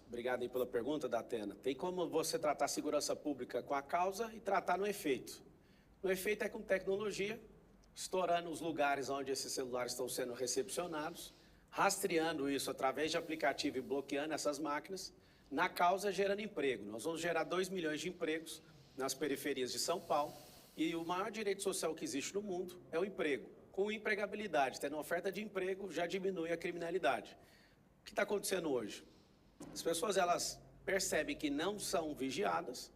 Obrigado aí pela pergunta, Datena. Tem como você tratar a segurança pública com a causa e tratar no efeito. No efeito é com tecnologia, estourando os lugares onde esses celulares estão sendo recepcionados, rastreando isso através de aplicativo e bloqueando essas máquinas. Na causa, gerando emprego. Nós vamos gerar 2 milhões de empregos nas periferias de São Paulo. E o maior direito social que existe no mundo é o emprego. Com empregabilidade, tendo oferta de emprego, já diminui a criminalidade. O que está acontecendo hoje? As pessoas, elas percebem que não são vigiadas,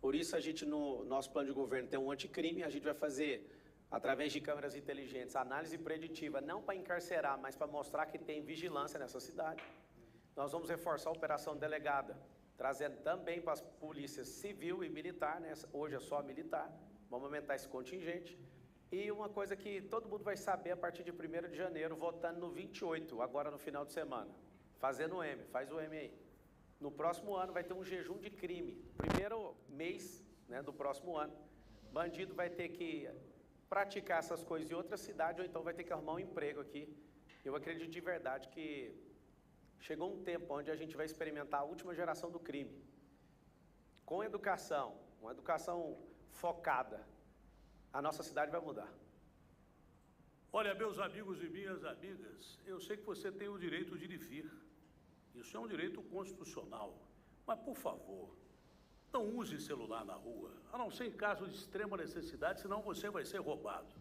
por isso a gente, no nosso plano de governo, tem um anticrime, a gente vai fazer, através de câmeras inteligentes, análise preditiva, não para encarcerar, mas para mostrar que tem vigilância nessa cidade. Nós vamos reforçar a operação delegada, trazendo também para as polícias civil e militar, né? Hoje é só militar, vamos aumentar esse contingente. E uma coisa que todo mundo vai saber a partir de 1º de janeiro, votando no 28, agora no final de semana. Fazendo o M, faz o M aí. No próximo ano vai ter um jejum de crime. Primeiro mês, né, do próximo ano, bandido vai ter que praticar essas coisas em outra cidade ou então vai ter que arrumar um emprego aqui. Eu acredito de verdade que chegou um tempo onde a gente vai experimentar a última geração do crime. Com educação, uma educação focada, a nossa cidade vai mudar. Olha, meus amigos e minhas amigas, eu sei que você tem o direito de ir e vir. Isso é um direito constitucional. Mas, por favor, não use celular na rua, a não ser em caso de extrema necessidade, senão você vai ser roubado.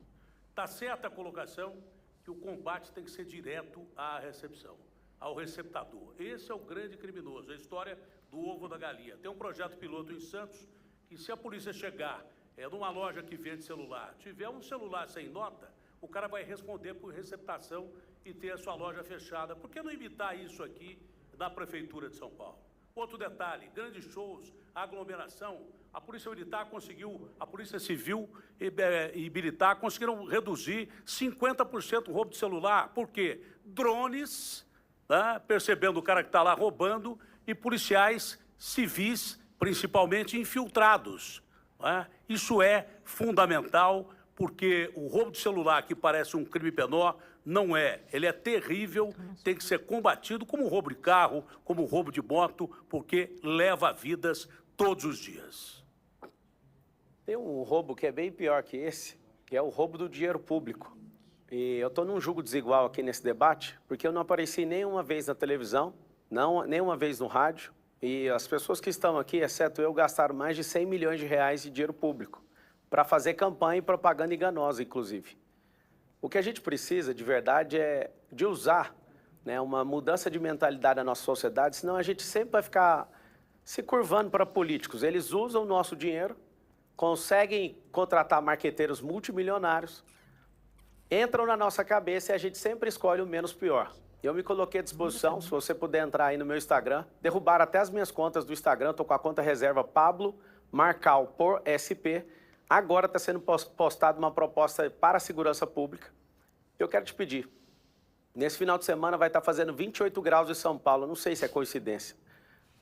Está certa a colocação que o combate tem que ser direto à recepção, ao receptador. Esse é o grande criminoso, a história do ovo da galinha. Tem um projeto piloto em Santos que, se a polícia chegar numa loja que vende celular, tiver um celular sem nota, o cara vai responder por receptação e ter a sua loja fechada. Por que não imitar isso aqui na Prefeitura de São Paulo? Outro detalhe, grandes shows, aglomeração, a Polícia Militar conseguiu, a Polícia Civil e Militar conseguiram reduzir 50% o roubo de celular. Por quê? Drones, né, percebendo o cara que está lá roubando, e policiais civis, principalmente infiltrados. Né? Isso é fundamental, porque o roubo de celular, que parece um crime penal, não é. Ele é terrível, tem que ser combatido como o roubo de carro, como o roubo de moto, porque leva vidas todos os dias. Tem um roubo que é bem pior que esse, que é o roubo do dinheiro público. E eu estou num julgo desigual aqui nesse debate, porque eu não apareci nenhuma vez na televisão, nenhuma vez no rádio, e as pessoas que estão aqui, exceto eu, gastaram mais de 100 milhões de reais de dinheiro público para fazer campanha e propaganda enganosa, inclusive. O que a gente precisa, de verdade, é de usar, né, uma mudança de mentalidade na nossa sociedade, senão a gente sempre vai ficar se curvando para políticos. Eles usam o nosso dinheiro, conseguem contratar marqueteiros multimilionários, entram na nossa cabeça e a gente sempre escolhe o menos pior. Eu me coloquei à disposição, se você puder entrar aí no meu Instagram, derrubaram até as minhas contas do Instagram, estou com a conta reserva Pablo Marcal por SP. Agora está sendo postada uma proposta para a segurança pública. Eu quero te pedir, nesse final de semana vai estar fazendo 28 graus em São Paulo, não sei se é coincidência.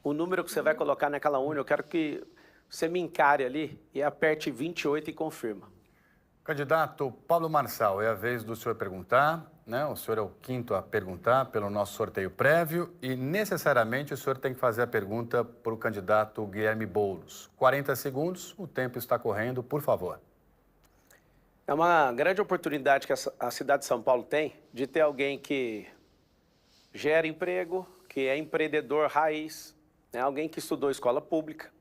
O número que você vai colocar naquela urna, eu quero que você me encare ali e aperte 28 e confirma. Candidato Pablo Marçal, é a vez do senhor perguntar, né? O senhor é o quinto a perguntar pelo nosso sorteio prévio e necessariamente o senhor tem que fazer a pergunta para o candidato Guilherme Boulos. 40 segundos, o tempo está correndo, por favor. É uma grande oportunidade que a cidade de São Paulo tem de ter alguém que gera emprego, que é empreendedor raiz, né? Alguém que estudou escola pública.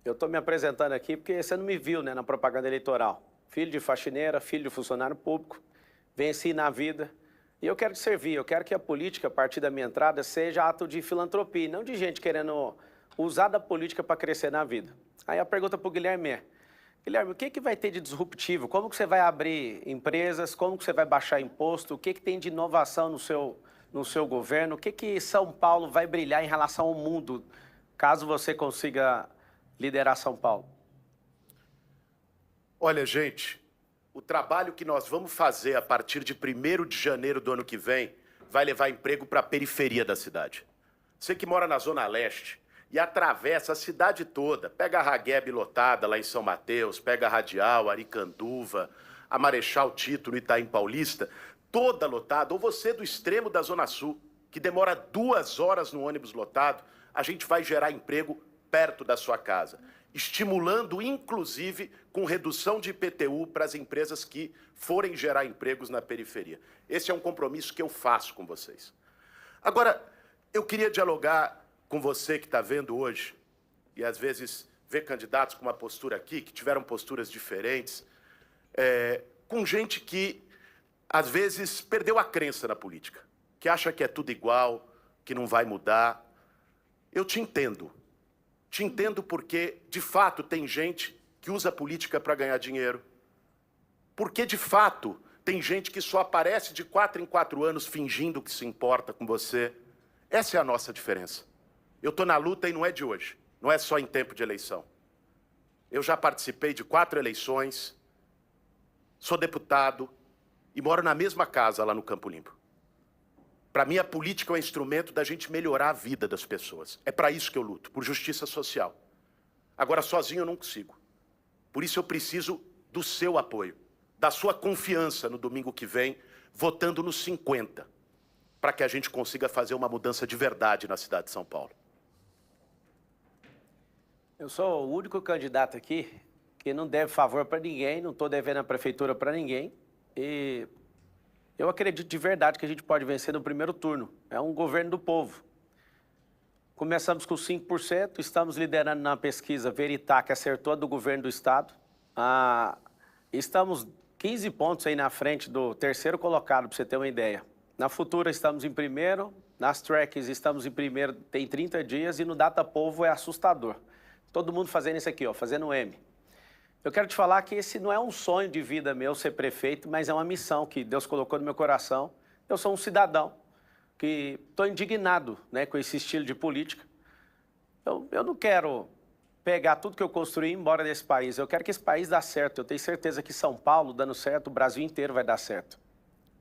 Eu estou me apresentando aqui porque você não me viu, né, na propaganda eleitoral. Filho de faxineira, filho de funcionário público, venci na vida. E eu quero te servir, eu quero que a política, a partir da minha entrada, seja ato de filantropia, não de gente querendo usar da política para crescer na vida. Aí a pergunta para o Guilherme é, Guilherme, o que vai ter de disruptivo? Como que você vai abrir empresas? Como que você vai baixar imposto? O que tem de inovação no seu governo? O que São Paulo vai brilhar em relação ao mundo, caso você consiga liderar São Paulo? Olha, gente, o trabalho que nós vamos fazer a partir de 1º de janeiro do ano que vem vai levar emprego para a periferia da cidade. Você que mora na Zona Leste e atravessa a cidade toda, pega a Ragueb lotada lá em São Mateus, pega a Radial, Aricanduva, a Marechal Tito no Itaim Paulista, toda lotada, ou você do extremo da Zona Sul, que demora 2 horas no ônibus lotado, a gente vai gerar emprego perto da sua casa, estimulando, inclusive, com redução de IPTU para as empresas que forem gerar empregos na periferia. Esse é um compromisso que eu faço com vocês. Agora, eu queria dialogar com você que está vendo hoje, e às vezes vê candidatos com uma postura aqui, que tiveram posturas diferentes, com gente que, às vezes, perdeu a crença na política, que acha que é tudo igual, que não vai mudar. Eu te entendo. Te entendo porque, de fato, tem gente que usa a política para ganhar dinheiro. Porque, de fato, tem gente que só aparece de 4 em 4 anos fingindo que se importa com você. Essa é a nossa diferença. Eu estou na luta e não é de hoje. Não é só em tempo de eleição. Eu já participei de 4 eleições, sou deputado e moro na mesma casa lá no Campo Limpo. Para mim, a política é um instrumento da gente melhorar a vida das pessoas. É para isso que eu luto, por justiça social. Agora, sozinho eu não consigo. Por isso eu preciso do seu apoio, da sua confiança no domingo que vem, votando no 50, para que a gente consiga fazer uma mudança de verdade na cidade de São Paulo. Eu sou o único candidato aqui que não deve favor para ninguém, não estou devendo a prefeitura para ninguém. E eu acredito de verdade que a gente pode vencer no primeiro turno. É um governo do povo. Começamos com 5%, estamos liderando na pesquisa Veritá, que acertou a do governo do estado. Estamos 15 pontos aí na frente do terceiro colocado, para você ter uma ideia. Na Futura estamos em primeiro, nas Tracks estamos em primeiro, tem 30 dias, e no Data Povo é assustador. Todo mundo fazendo isso aqui, ó, fazendo M. Eu quero te falar que esse não é um sonho de vida meu ser prefeito, mas é uma missão que Deus colocou no meu coração. Eu sou um cidadão que estou indignado, né, com esse estilo de política. Eu não quero pegar tudo que eu construí e ir embora desse país. Eu quero que esse país dê certo. Eu tenho certeza que São Paulo, dando certo, o Brasil inteiro vai dar certo.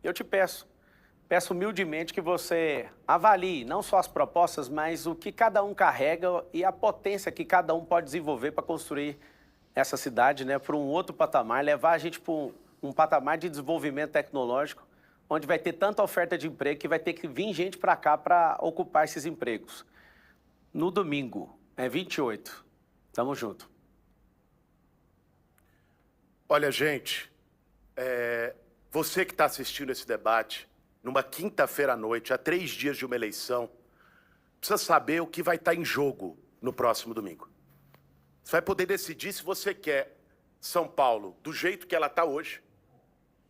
Eu te peço humildemente que você avalie não só as propostas, mas o que cada um carrega e a potência que cada um pode desenvolver para construir essa cidade, né, para um outro patamar, levar a gente para um patamar de desenvolvimento tecnológico, onde vai ter tanta oferta de emprego que vai ter que vir gente para cá para ocupar esses empregos. No domingo, é 28. Tamo junto. Olha, gente, você que está assistindo esse debate, numa quinta-feira à noite, a 3 dias de uma eleição, precisa saber o que vai estar em jogo no próximo domingo. Você vai poder decidir se você quer São Paulo do jeito que ela está hoje.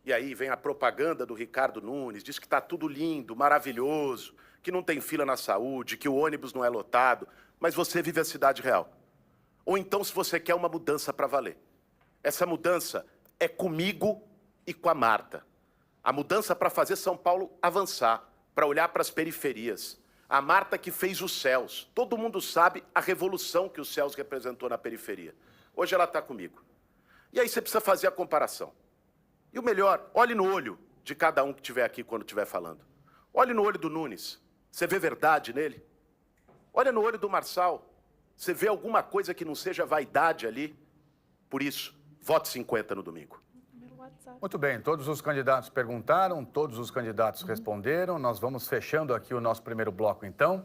E aí vem a propaganda do Ricardo Nunes, diz que está tudo lindo, maravilhoso, que não tem fila na saúde, que o ônibus não é lotado, mas você vive a cidade real. Ou então se você quer uma mudança para valer. Essa mudança é comigo e com a Marta. A mudança para fazer São Paulo avançar, para olhar para as periferias. A Marta que fez os céus. Todo mundo sabe a revolução que os céus representou na periferia. Hoje ela está comigo. E aí você precisa fazer a comparação. E o melhor, olhe no olho de cada um que estiver aqui quando estiver falando. Olhe no olho do Nunes. Você vê verdade nele? Olha no olho do Marçal. Você vê alguma coisa que não seja vaidade ali? Por isso, vote 50 no domingo. Muito bem, todos os candidatos perguntaram, todos os candidatos responderam. Nós vamos fechando aqui o nosso primeiro bloco, então.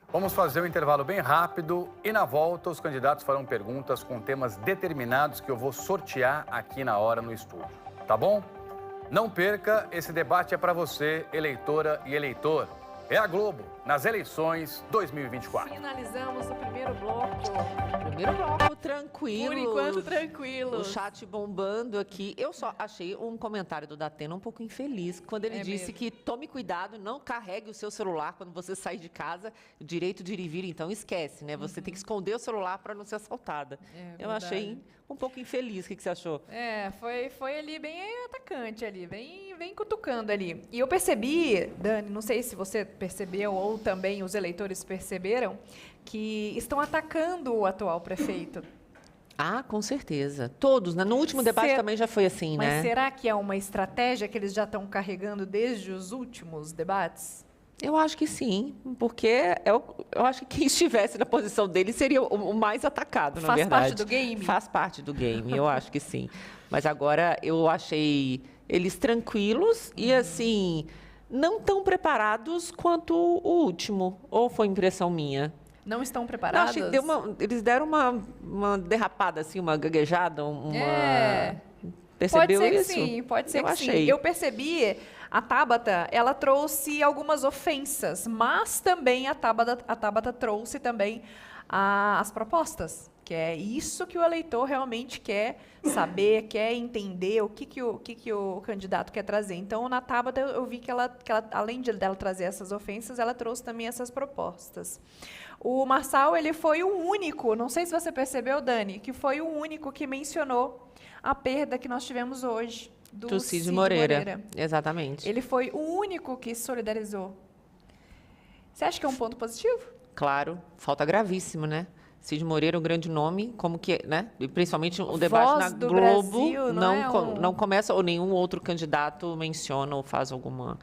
Vamos fazer um intervalo bem rápido e, na volta, os candidatos farão perguntas com temas determinados que eu vou sortear aqui na hora no estúdio. Tá bom? Não perca, esse debate é para você, eleitora e eleitor. É a Globo, nas eleições 2024. Finalizamos o primeiro bloco. Primeiro bloco tranquilo. Por enquanto, tranquilo. O chat bombando aqui. Eu só achei um comentário do Datena um pouco infeliz, quando ele disse mesmo. que tome cuidado, não carregue o seu celular quando você sair de casa. O direito de ir e vir, então esquece, né? Você tem que esconder o celular para não ser assaltada. Eu achei um pouco infeliz. O que você achou? Foi ali bem atacante ali, bem cutucando ali. E eu percebi, Dani, não sei se você percebeu ou também os eleitores perceberam, que estão atacando o atual prefeito. Ah, com certeza. Todos, né? No último debate também já foi assim, Mas né? será que é uma estratégia que eles já estão carregando desde os últimos debates? Eu acho que sim, porque eu acho que quem estivesse na posição dele seria o mais atacado, na verdade. Faz parte do game? Faz parte do game, eu acho que sim. Mas agora eu achei eles tranquilos e, assim, não tão preparados quanto o último. Ou foi impressão minha? Não estão Não, preparadas? achei que eles deram uma derrapada, assim, uma gaguejada, Percebeu pode ser isso? Que sim, pode ser Eu que achei. sim. Eu percebi, a Tabata, ela trouxe algumas ofensas, mas também a Tabata trouxe também as propostas, que é isso que o eleitor realmente quer saber, quer entender o que o candidato quer trazer. Então, na Tabata, eu vi que ela além dela trazer essas ofensas, ela trouxe também essas propostas. O Marçal, ele foi o único, não sei se você percebeu, Dani, que foi o único que mencionou a perda que nós tivemos hoje do Cid Moreira. Exatamente. Ele foi o único que se solidarizou. Você acha que é um ponto positivo? Claro, falta gravíssimo, né? Cid Moreira, um grande nome, como que, né? E principalmente o debate na do Globo Brasil, não começa, ou nenhum outro candidato menciona ou faz alguma...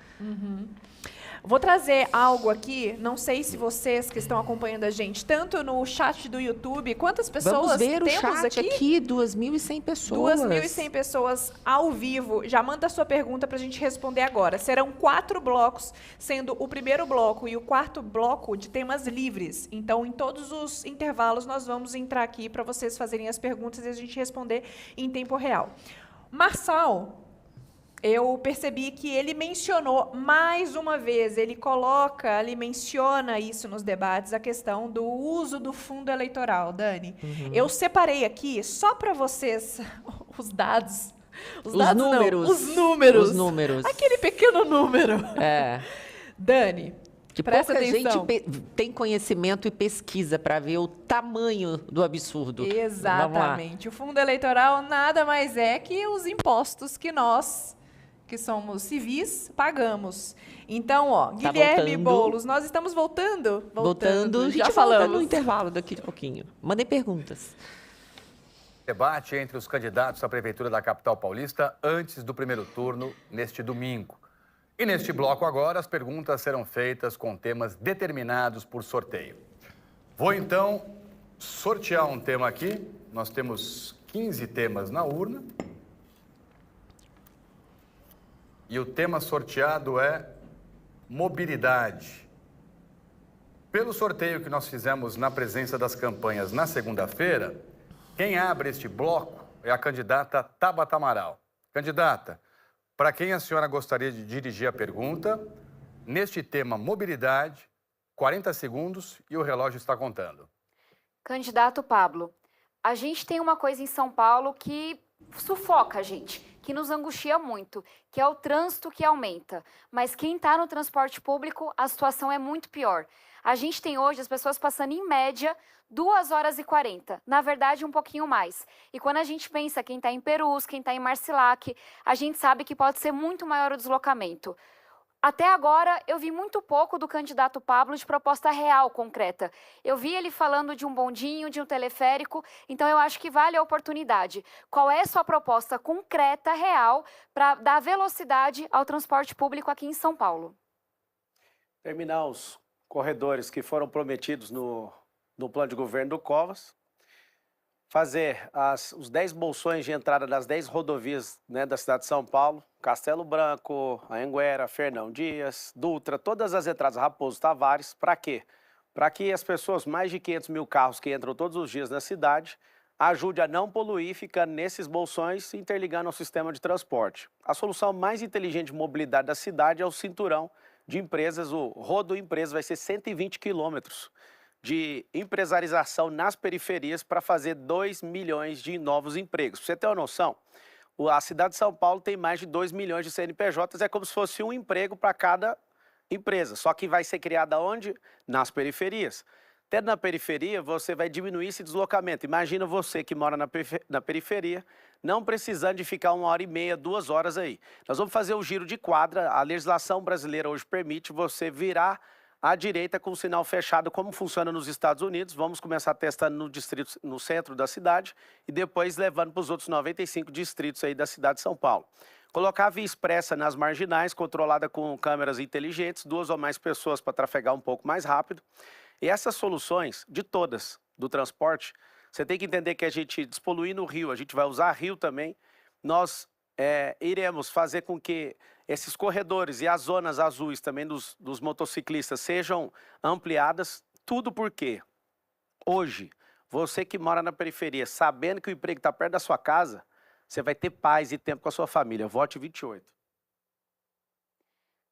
Vou trazer algo aqui, não sei se vocês que estão acompanhando a gente, tanto no chat do YouTube, quantas pessoas Vamos ver o temos chat aqui, 2.100 pessoas. 2.100 pessoas ao vivo. Já manda a sua pergunta para a gente responder agora. Serão 4 blocos, sendo o primeiro bloco e o quarto bloco de temas livres. Então, em todos os intervalos, nós vamos entrar aqui para vocês fazerem as perguntas e a gente responder em tempo real. Marçal, eu percebi que ele mencionou mais uma vez, ele menciona isso nos debates, a questão do uso do fundo eleitoral, Dani. Eu separei aqui, só para vocês, os dados. Os números. Aquele pequeno número. É. Dani, Que presta pouca atenção. gente tem conhecimento e pesquisa para ver o tamanho do absurdo. Exatamente. O fundo eleitoral nada mais é que os impostos que nós, que somos civis, pagamos. Então, ó, Tá Guilherme voltando. Boulos, nós estamos voltando? Voltando, a gente já volta falamos. no intervalo daqui de pouquinho. Mandem perguntas. Debate entre os candidatos à Prefeitura da capital paulista antes do primeiro turno, neste domingo. E neste bloco agora, as perguntas serão feitas com temas determinados por sorteio. Vou então sortear um tema aqui. Nós temos 15 temas na urna. E o tema sorteado é mobilidade. Pelo sorteio que nós fizemos na presença das campanhas na segunda-feira, quem abre este bloco é a candidata Tabata Amaral. Candidata, para quem a senhora gostaria de dirigir a pergunta, neste tema mobilidade, 40 segundos e o relógio está contando. Candidato Pablo, a gente tem uma coisa em São Paulo que sufoca a gente, que nos angustia muito, que é o trânsito que aumenta. Mas quem está no transporte público, a situação é muito pior. A gente tem hoje as pessoas passando, em média, 2 horas e 40. Na verdade, um pouquinho mais. E quando a gente pensa quem está em Perus, quem está em Marcilac, a gente sabe que pode ser muito maior o deslocamento. Até agora, eu vi muito pouco do candidato Pablo de proposta real, concreta. Eu vi ele falando de um bondinho, de um teleférico, então eu acho que vale a oportunidade. Qual é a sua proposta concreta, real, para dar velocidade ao transporte público aqui em São Paulo? Terminar os corredores que foram prometidos no plano de governo do Covas, fazer os 10 bolsões de entrada das 10 rodovias, né, da cidade de São Paulo, Castelo Branco, Anhanguera, Fernão Dias, Dutra, todas as entradas, Raposo Tavares, para quê? Para que as pessoas, mais de 500 mil carros que entram todos os dias na cidade, ajude a não poluir, ficando nesses bolsões, interligando ao sistema de transporte. A solução mais inteligente de mobilidade da cidade é o cinturão de empresas, o Rodo Empresas, vai ser 120 quilômetros de empresarização nas periferias para fazer 2 milhões de novos empregos. Para você ter uma noção, a cidade de São Paulo tem mais de 2 milhões de CNPJs, é como se fosse um emprego para cada empresa, só que vai ser criada onde? Nas periferias. Tendo na periferia, você vai diminuir esse deslocamento. Imagina você que mora na periferia, não precisando de ficar 1h30, 2 horas aí. Nós vamos fazer o giro de quadra, a legislação brasileira hoje permite você virar à direita com o sinal fechado, como funciona nos Estados Unidos. Vamos começar testando no distrito, no centro da cidade e depois levando para os outros 95 distritos aí da cidade de São Paulo. Colocar a via expressa nas marginais, controlada com câmeras inteligentes, 2 ou mais pessoas para trafegar um pouco mais rápido. E essas soluções, de todas, do transporte, você tem que entender que a gente despoluindo o rio, a gente vai usar rio também, nós iremos fazer com que esses corredores e as zonas azuis também dos motociclistas sejam ampliadas. Tudo por quê? hoje, você que mora na periferia, sabendo que o emprego está perto da sua casa, você vai ter paz e tempo com a sua família. Vote 28.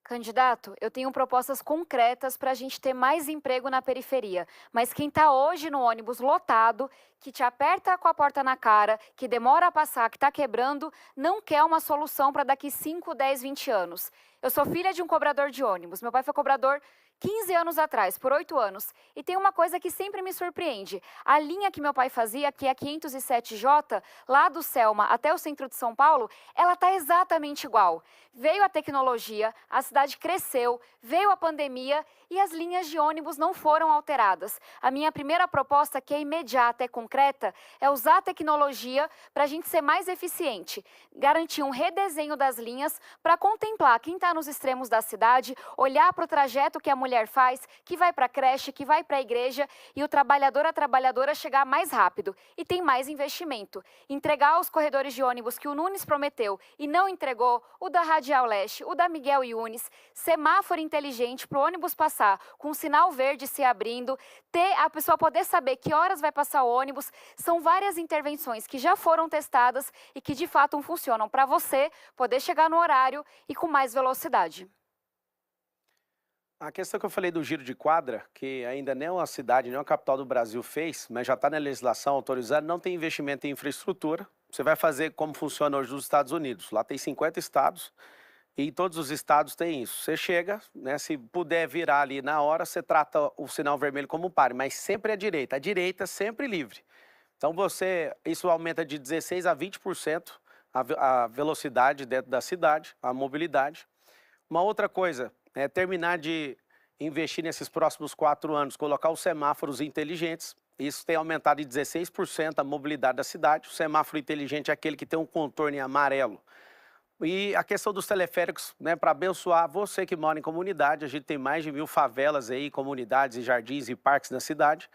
Candidato, eu tenho propostas concretas para a gente ter mais emprego na periferia. Mas quem está hoje no ônibus lotado, que te aperta com a porta na cara, que demora a passar, que está quebrando, não quer uma solução para daqui 5, 10, 20 anos. Eu sou filha de um cobrador de ônibus. Meu pai foi cobrador 15 anos atrás, por 8 anos. E tem uma coisa que sempre me surpreende. A linha que meu pai fazia, que é a 507J, lá do Selma até o centro de São Paulo, ela está exatamente igual. Veio a tecnologia, a cidade cresceu, veio a pandemia e as linhas de ônibus não foram alteradas. A minha primeira proposta, que é imediata, é concreta, é usar a tecnologia para a gente ser mais eficiente. Garantir um redesenho das linhas para contemplar quem está nos extremos da cidade, olhar para o trajeto que a mulher faz, que vai para a creche, que vai para a igreja e o trabalhador, a trabalhadora chegar mais rápido. E tem mais investimento. Entregar os corredores de ônibus que o Nunes prometeu e não entregou, o da Radial Leste, o da Miguel Yunes, semáforo inteligente para o ônibus passar com o sinal verde se abrindo, ter a pessoa poder saber que horas vai passar o ônibus. São várias intervenções que já foram testadas e que de fato funcionam para você poder chegar no horário e com mais velocidade. A questão que eu falei do giro de quadra, que ainda nem uma cidade, nem uma capital do Brasil fez, mas já está na legislação autorizada, não tem investimento em infraestrutura. Você vai fazer como funciona hoje nos Estados Unidos. Lá tem 50 estados e todos os estados têm isso. Você chega, né, se puder virar ali na hora, você trata o sinal vermelho como pare, mas sempre à direita. A direita sempre livre. Então isso aumenta de 16% a 20% a velocidade dentro da cidade, a mobilidade. Uma outra coisa é terminar de investir nesses próximos 4 anos, colocar os semáforos inteligentes. Isso tem aumentado de 16% a mobilidade da cidade. O semáforo inteligente é aquele que tem um contorno em amarelo. E a questão dos teleféricos, né, para abençoar você que mora em comunidade. A gente tem mais de 1000 favelas aí, comunidades e jardins e parques na cidade.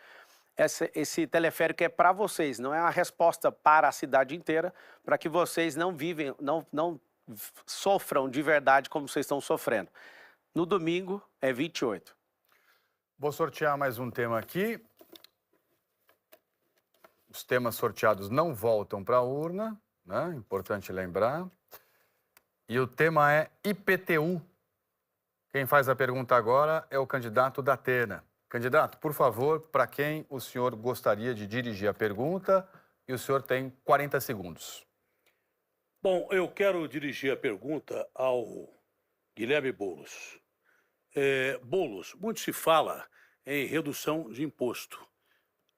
Esse teleférico é para vocês, não é uma resposta para a cidade inteira, para que vocês não sofram de verdade como vocês estão sofrendo. No domingo é 28. Vou sortear mais um tema aqui. Os temas sorteados não voltam para a urna, né? Importante lembrar. E o tema é IPTU. Quem faz a pergunta agora é o candidato da Atena. Candidato, por favor, para quem o senhor gostaria de dirigir a pergunta? E o senhor tem 40 segundos. Bom, eu quero dirigir a pergunta ao Guilherme Boulos. Boulos, muito se fala em redução de imposto.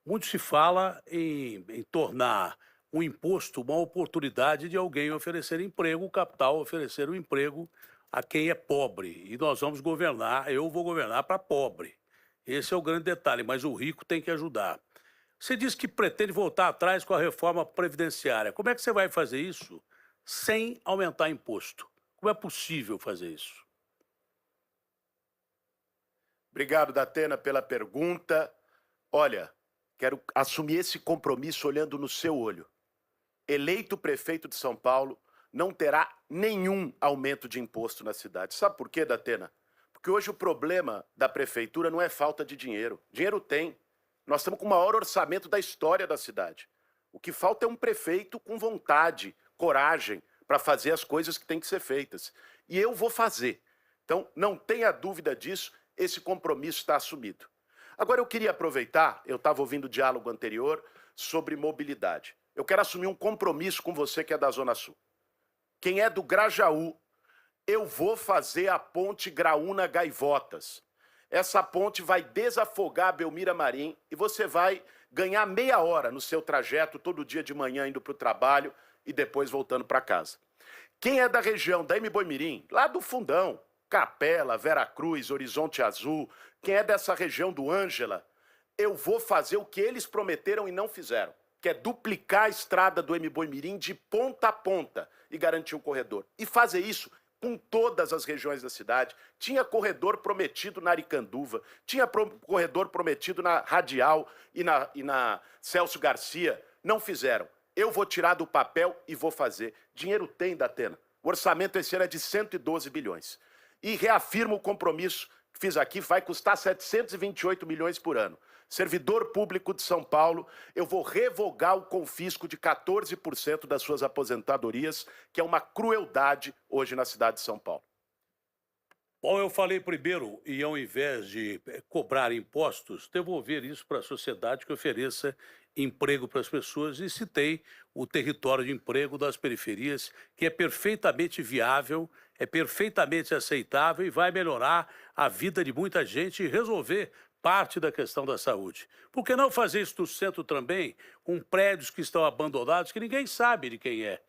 Muito se fala em tornar um imposto uma oportunidade de alguém oferecer emprego, o capital oferecer um emprego a quem é pobre. E nós vamos governar, eu vou governar para pobre. Esse é o grande detalhe, mas o rico tem que ajudar. Você disse que pretende voltar atrás com a reforma previdenciária. Como é que você vai fazer isso sem aumentar imposto? Como é possível fazer isso? Obrigado, Datena, pela pergunta. Olha, quero assumir esse compromisso olhando no seu olho. Eleito prefeito de São Paulo, não terá nenhum aumento de imposto na cidade. Sabe por quê, Datena? Porque hoje o problema da prefeitura não é falta de dinheiro. Dinheiro tem. Nós estamos com o maior orçamento da história da cidade. O que falta é um prefeito com vontade, coragem, para fazer as coisas que têm que ser feitas. E eu vou fazer. Então, não tenha dúvida disso, esse compromisso está assumido. Agora, eu queria aproveitar, eu estava ouvindo o diálogo anterior sobre mobilidade. Eu quero assumir um compromisso com você que é da Zona Sul. Quem é do Grajaú, eu vou fazer a ponte Graúna-Gaivotas. Essa ponte vai desafogar a Belmira Marim e você vai ganhar meia hora no seu trajeto, todo dia de manhã indo para o trabalho e depois voltando para casa. Quem é da região da Mboimirim, lá do Fundão, Capela, Veracruz, Horizonte Azul, quem é dessa região do Ângela, eu vou fazer o que eles prometeram e não fizeram, que é duplicar a estrada do Mboimirim de ponta a ponta e garantir um corredor. E fazer isso com todas as regiões da cidade. Tinha corredor prometido na Aricanduva, tinha corredor prometido na Radial e na Celso Garcia. Não fizeram. Eu vou tirar do papel e vou fazer. Dinheiro tem, Datena. O orçamento esse ano é de 112 bilhões. E reafirmo o compromisso que fiz aqui, vai custar 728 milhões por ano. servidor público de São Paulo, eu vou revogar o confisco de 14% das suas aposentadorias, que é uma crueldade hoje na cidade de São Paulo. Bom, eu falei primeiro, e ao invés de cobrar impostos, devolver isso para a sociedade que ofereça emprego para as pessoas, e citei o território de emprego das periferias, que é perfeitamente viável, é perfeitamente aceitável e vai melhorar a vida de muita gente e resolver parte da questão da saúde. Por que não fazer isso no centro também, com prédios que estão abandonados, que ninguém sabe de quem é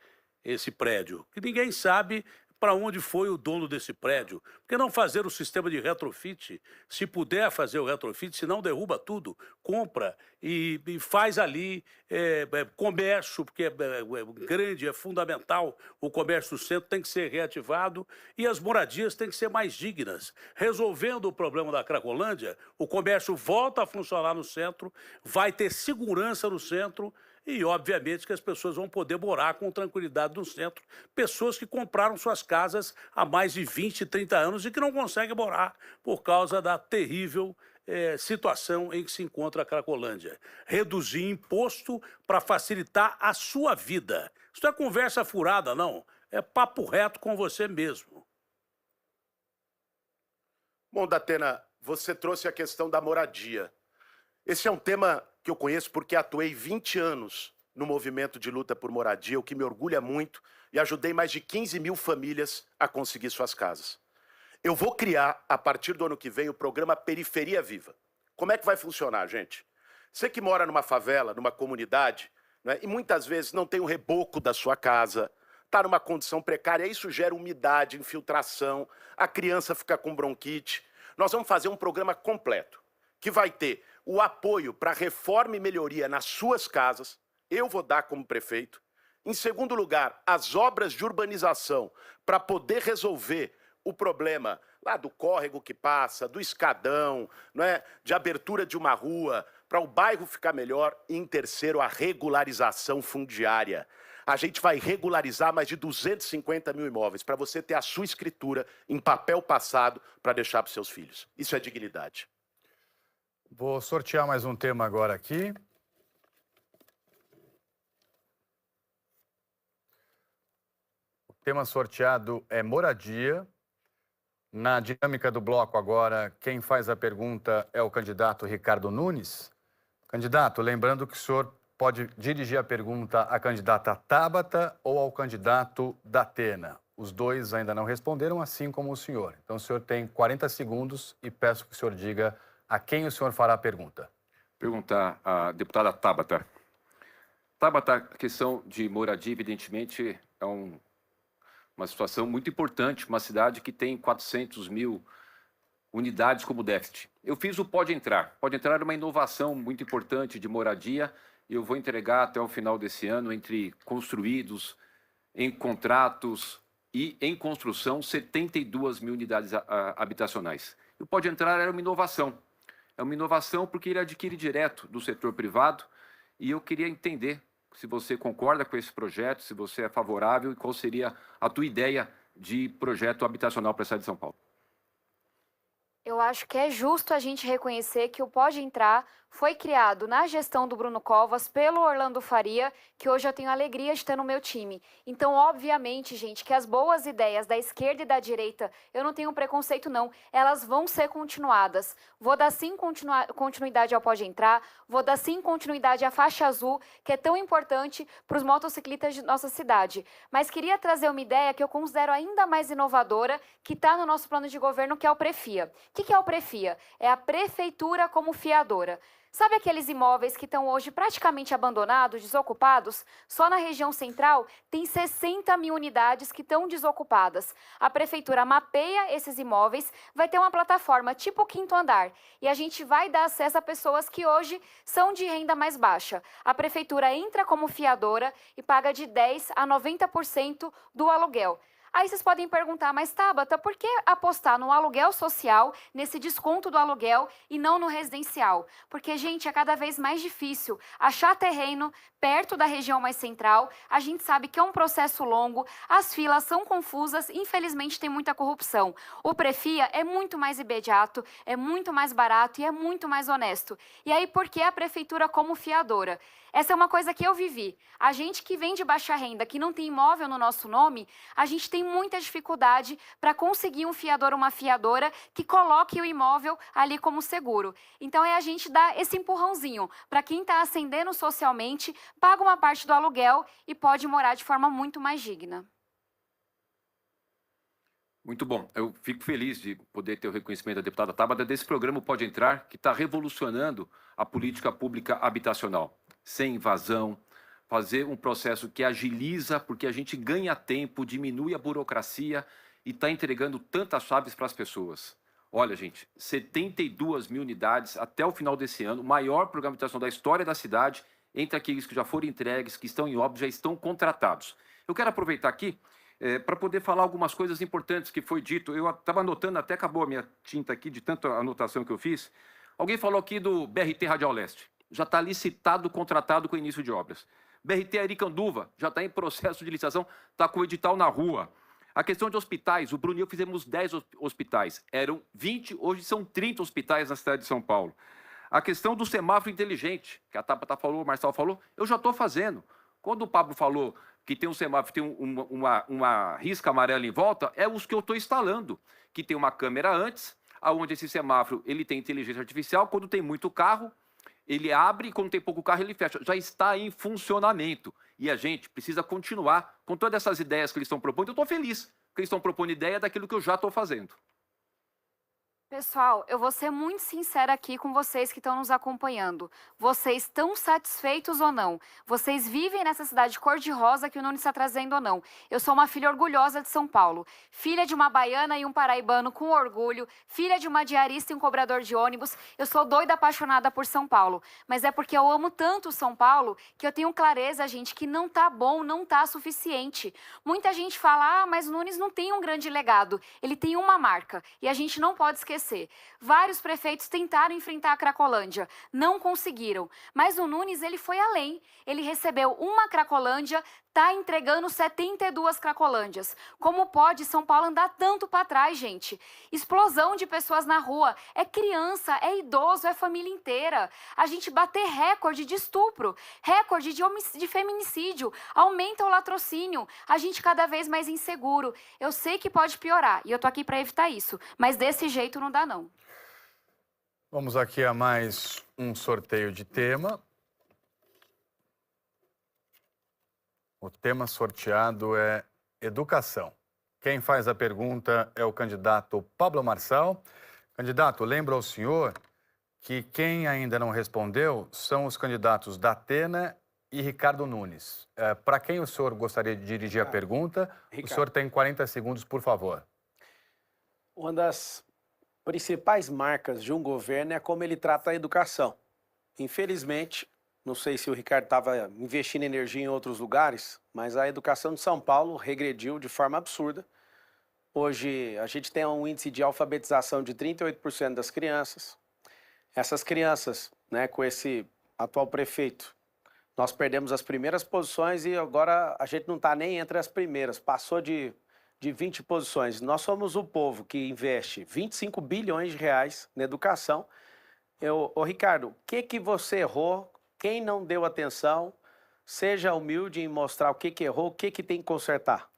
esse prédio, que ninguém sabe para onde foi o dono desse prédio? Por que não fazer o sistema de retrofit? Se puder fazer o retrofit, se não derruba tudo, compra e faz ali comércio, porque é grande, é fundamental. O comércio do centro tem que ser reativado e as moradias têm que ser mais dignas. Resolvendo o problema da Cracolândia, o comércio volta a funcionar no centro, vai ter segurança no centro. E, obviamente, que as pessoas vão poder morar com tranquilidade no centro. Pessoas que compraram suas casas há mais de 20, 30 anos e que não conseguem morar por causa da terrível situação em que se encontra a Cracolândia. Reduzir imposto para facilitar a sua vida. Isso não é conversa furada, não. É papo reto com você mesmo. Bom, Datena, você trouxe a questão da moradia. Esse é um tema que eu conheço porque atuei 20 anos no movimento de luta por moradia, o que me orgulha muito, e ajudei mais de 15 mil famílias a conseguir suas casas. Eu vou criar, a partir do ano que vem, o programa Periferia Viva. Como é que vai funcionar, gente? Você que mora numa favela, numa comunidade, né, e muitas vezes não tem o reboco da sua casa, está numa condição precária, isso gera umidade, infiltração, a criança fica com bronquite. Nós vamos fazer um programa completo, que vai ter o apoio para reforma e melhoria nas suas casas, eu vou dar como prefeito. Em segundo lugar, as obras de urbanização para poder resolver o problema lá do córrego que passa, do escadão, não é? De abertura de uma rua, para o bairro ficar melhor. E em terceiro, a regularização fundiária. A gente vai regularizar mais de 250 mil imóveis para você ter a sua escritura em papel passado para deixar para os seus filhos. Isso é dignidade. Vou sortear mais um tema agora aqui. O tema sorteado é moradia. Na dinâmica do bloco agora, quem faz a pergunta é o candidato Ricardo Nunes. Candidato, lembrando que o senhor pode dirigir a pergunta à candidata Tabata ou ao candidato Datena. Os dois ainda não responderam, assim como o senhor. Então o senhor tem 40 segundos e peço que o senhor diga a quem o senhor fará a pergunta. Perguntar à deputada Tabata. Tabata, a questão de moradia, evidentemente, é uma situação muito importante, uma cidade que tem 400 mil unidades como déficit. Eu fiz o Pode Entrar. Pode Entrar é uma inovação muito importante de moradia e eu vou entregar até o final desse ano, entre construídos, em contratos e em construção, 72 mil unidades habitacionais. E o Pode Entrar era uma inovação. É uma inovação porque ele adquire direto do setor privado e eu queria entender se você concorda com esse projeto, se você é favorável e qual seria a tua ideia de projeto habitacional para a cidade de São Paulo. Eu acho que é justo a gente reconhecer que o Pode Entrar foi criado na gestão do Bruno Covas pelo Orlando Faria, que hoje eu tenho a alegria de ter no meu time. Então, obviamente, gente, que as boas ideias da esquerda e da direita, eu não tenho preconceito não, elas vão ser continuadas. Vou dar sim continuidade ao Pode Entrar, vou dar sim continuidade à faixa azul, que é tão importante para os motociclistas de nossa cidade. Mas queria trazer uma ideia que eu considero ainda mais inovadora, que está no nosso plano de governo, que é o Prefia. O que é o Prefia? É a prefeitura como fiadora. Sabe aqueles imóveis que estão hoje praticamente abandonados, desocupados? Só na região central tem 60 mil unidades que estão desocupadas. A prefeitura mapeia esses imóveis, vai ter uma plataforma tipo o Quinto Andar. E a gente vai dar acesso a pessoas que hoje são de renda mais baixa. A prefeitura entra como fiadora e paga de 10% a 90% do aluguel. Aí vocês podem perguntar, mas Tabata, por que apostar no aluguel social, nesse desconto do aluguel e não no residencial? Porque, gente, é cada vez mais difícil achar terreno perto da região mais central. A gente sabe que é um processo longo, as filas são confusas, infelizmente tem muita corrupção. O Prefia é muito mais imediato, é muito mais barato e é muito mais honesto. E aí, por que a prefeitura como fiadora? Essa é uma coisa que eu vivi. A gente que vem de baixa renda, que não tem imóvel no nosso nome, a gente tem muita dificuldade para conseguir um fiador ou uma fiadora que coloque o imóvel ali como seguro. Então, é a gente dar esse empurrãozinho para quem está ascendendo socialmente, paga uma parte do aluguel e pode morar de forma muito mais digna. Muito bom. Eu fico feliz de poder ter o reconhecimento da deputada Tabata desse programa Pode Entrar, que está revolucionando a política pública habitacional. Sem invasão, fazer um processo que agiliza, porque a gente ganha tempo, diminui a burocracia e está entregando tantas chaves para as pessoas. Olha, gente, 72 mil unidades até o final desse ano, maior programa de habitação da história da cidade, entre aqueles que já foram entregues, que estão em obra, já estão contratados. Eu quero aproveitar aqui para poder falar algumas coisas importantes que foi dito. Eu estava anotando, até acabou a minha tinta aqui, de tanta anotação que eu fiz. Alguém falou aqui do BRT Radial Leste. Já está licitado, contratado com início de obras. BRT Aricanduva já está em processo de licitação, está com o edital na rua. A questão de hospitais, o Bruno e eu fizemos 10 hospitais. Eram 20, hoje são 30 hospitais na cidade de São Paulo. A questão do semáforo inteligente, que a Tabata falou, o Marcelo falou, eu já estou fazendo. Quando o Pablo falou que tem um semáforo, tem uma risca amarela em volta, é os que eu estou instalando, que tem uma câmera antes, onde esse semáforo ele tem inteligência artificial, quando tem muito carro, ele abre, e quando tem pouco carro, ele fecha. Já está em funcionamento. E a gente precisa continuar com todas essas ideias que eles estão propondo. Eu estou feliz que eles estão propondo ideia daquilo que eu já estou fazendo. Pessoal, eu vou ser muito sincera aqui com vocês que estão nos acompanhando. Vocês estão satisfeitos ou não? Vocês vivem nessa cidade cor-de-rosa que o Nunes está trazendo ou não? Eu sou uma filha orgulhosa de São Paulo. Filha de uma baiana e um paraibano com orgulho. Filha de uma diarista e um cobrador de ônibus. Eu sou doida apaixonada por São Paulo. Mas é porque eu amo tanto São Paulo que eu tenho clareza, gente, que não tá bom, não tá suficiente. Muita gente fala, mas o Nunes não tem um grande legado. Ele tem uma marca. E a gente não pode esquecer. Vários prefeitos tentaram enfrentar a Cracolândia, não conseguiram. Mas o Nunes, ele foi além. Ele recebeu uma Cracolândia, está entregando 72 Cracolândias. Como pode São Paulo andar tanto para trás, gente? Explosão de pessoas na rua. É criança, é idoso, é família inteira. A gente bater recorde de estupro, recorde de feminicídio, aumenta o latrocínio. A gente cada vez mais inseguro. Eu sei que pode piorar e eu tô aqui para evitar isso. Mas desse jeito não dá, não. Vamos aqui a mais um sorteio de tema. O tema sorteado é educação. Quem faz a pergunta é o candidato Pablo Marçal. Candidato, lembra ao senhor que quem ainda não respondeu são os candidatos Datena e Ricardo Nunes. Para quem o senhor gostaria de dirigir a pergunta, Ricardo. O senhor tem 40 segundos, por favor. Uma das principais marcas de um governo é como ele trata a educação. Infelizmente, não sei se o Ricardo estava investindo energia em outros lugares, mas a educação de São Paulo regrediu de forma absurda. Hoje, a gente tem um índice de alfabetização de 38% das crianças. Essas crianças, né, com esse atual prefeito, nós perdemos as primeiras posições e agora a gente não está nem entre as primeiras. Passou de 20 posições. Nós somos o povo que investe 25 bilhões de reais na educação. Ô Ricardo, o que você errou? Quem não deu atenção? Seja humilde em mostrar o que errou, o que tem que consertar.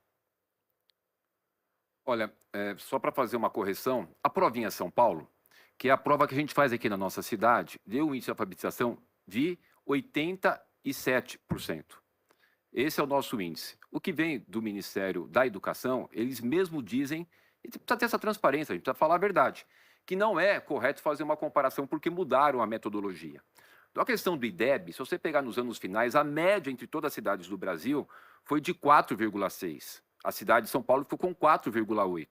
Olha, só para fazer uma correção, a provinha São Paulo, que é a prova que a gente faz aqui na nossa cidade, deu um índice de alfabetização de 87%. Esse é o nosso índice. O que vem do Ministério da Educação, eles mesmos dizem, e precisa ter essa transparência, a gente precisa falar a verdade, que não é correto fazer uma comparação porque mudaram a metodologia. A questão do IDEB, se você pegar nos anos finais, a média entre todas as cidades do Brasil foi de 4,6. A cidade de São Paulo ficou com 4,8.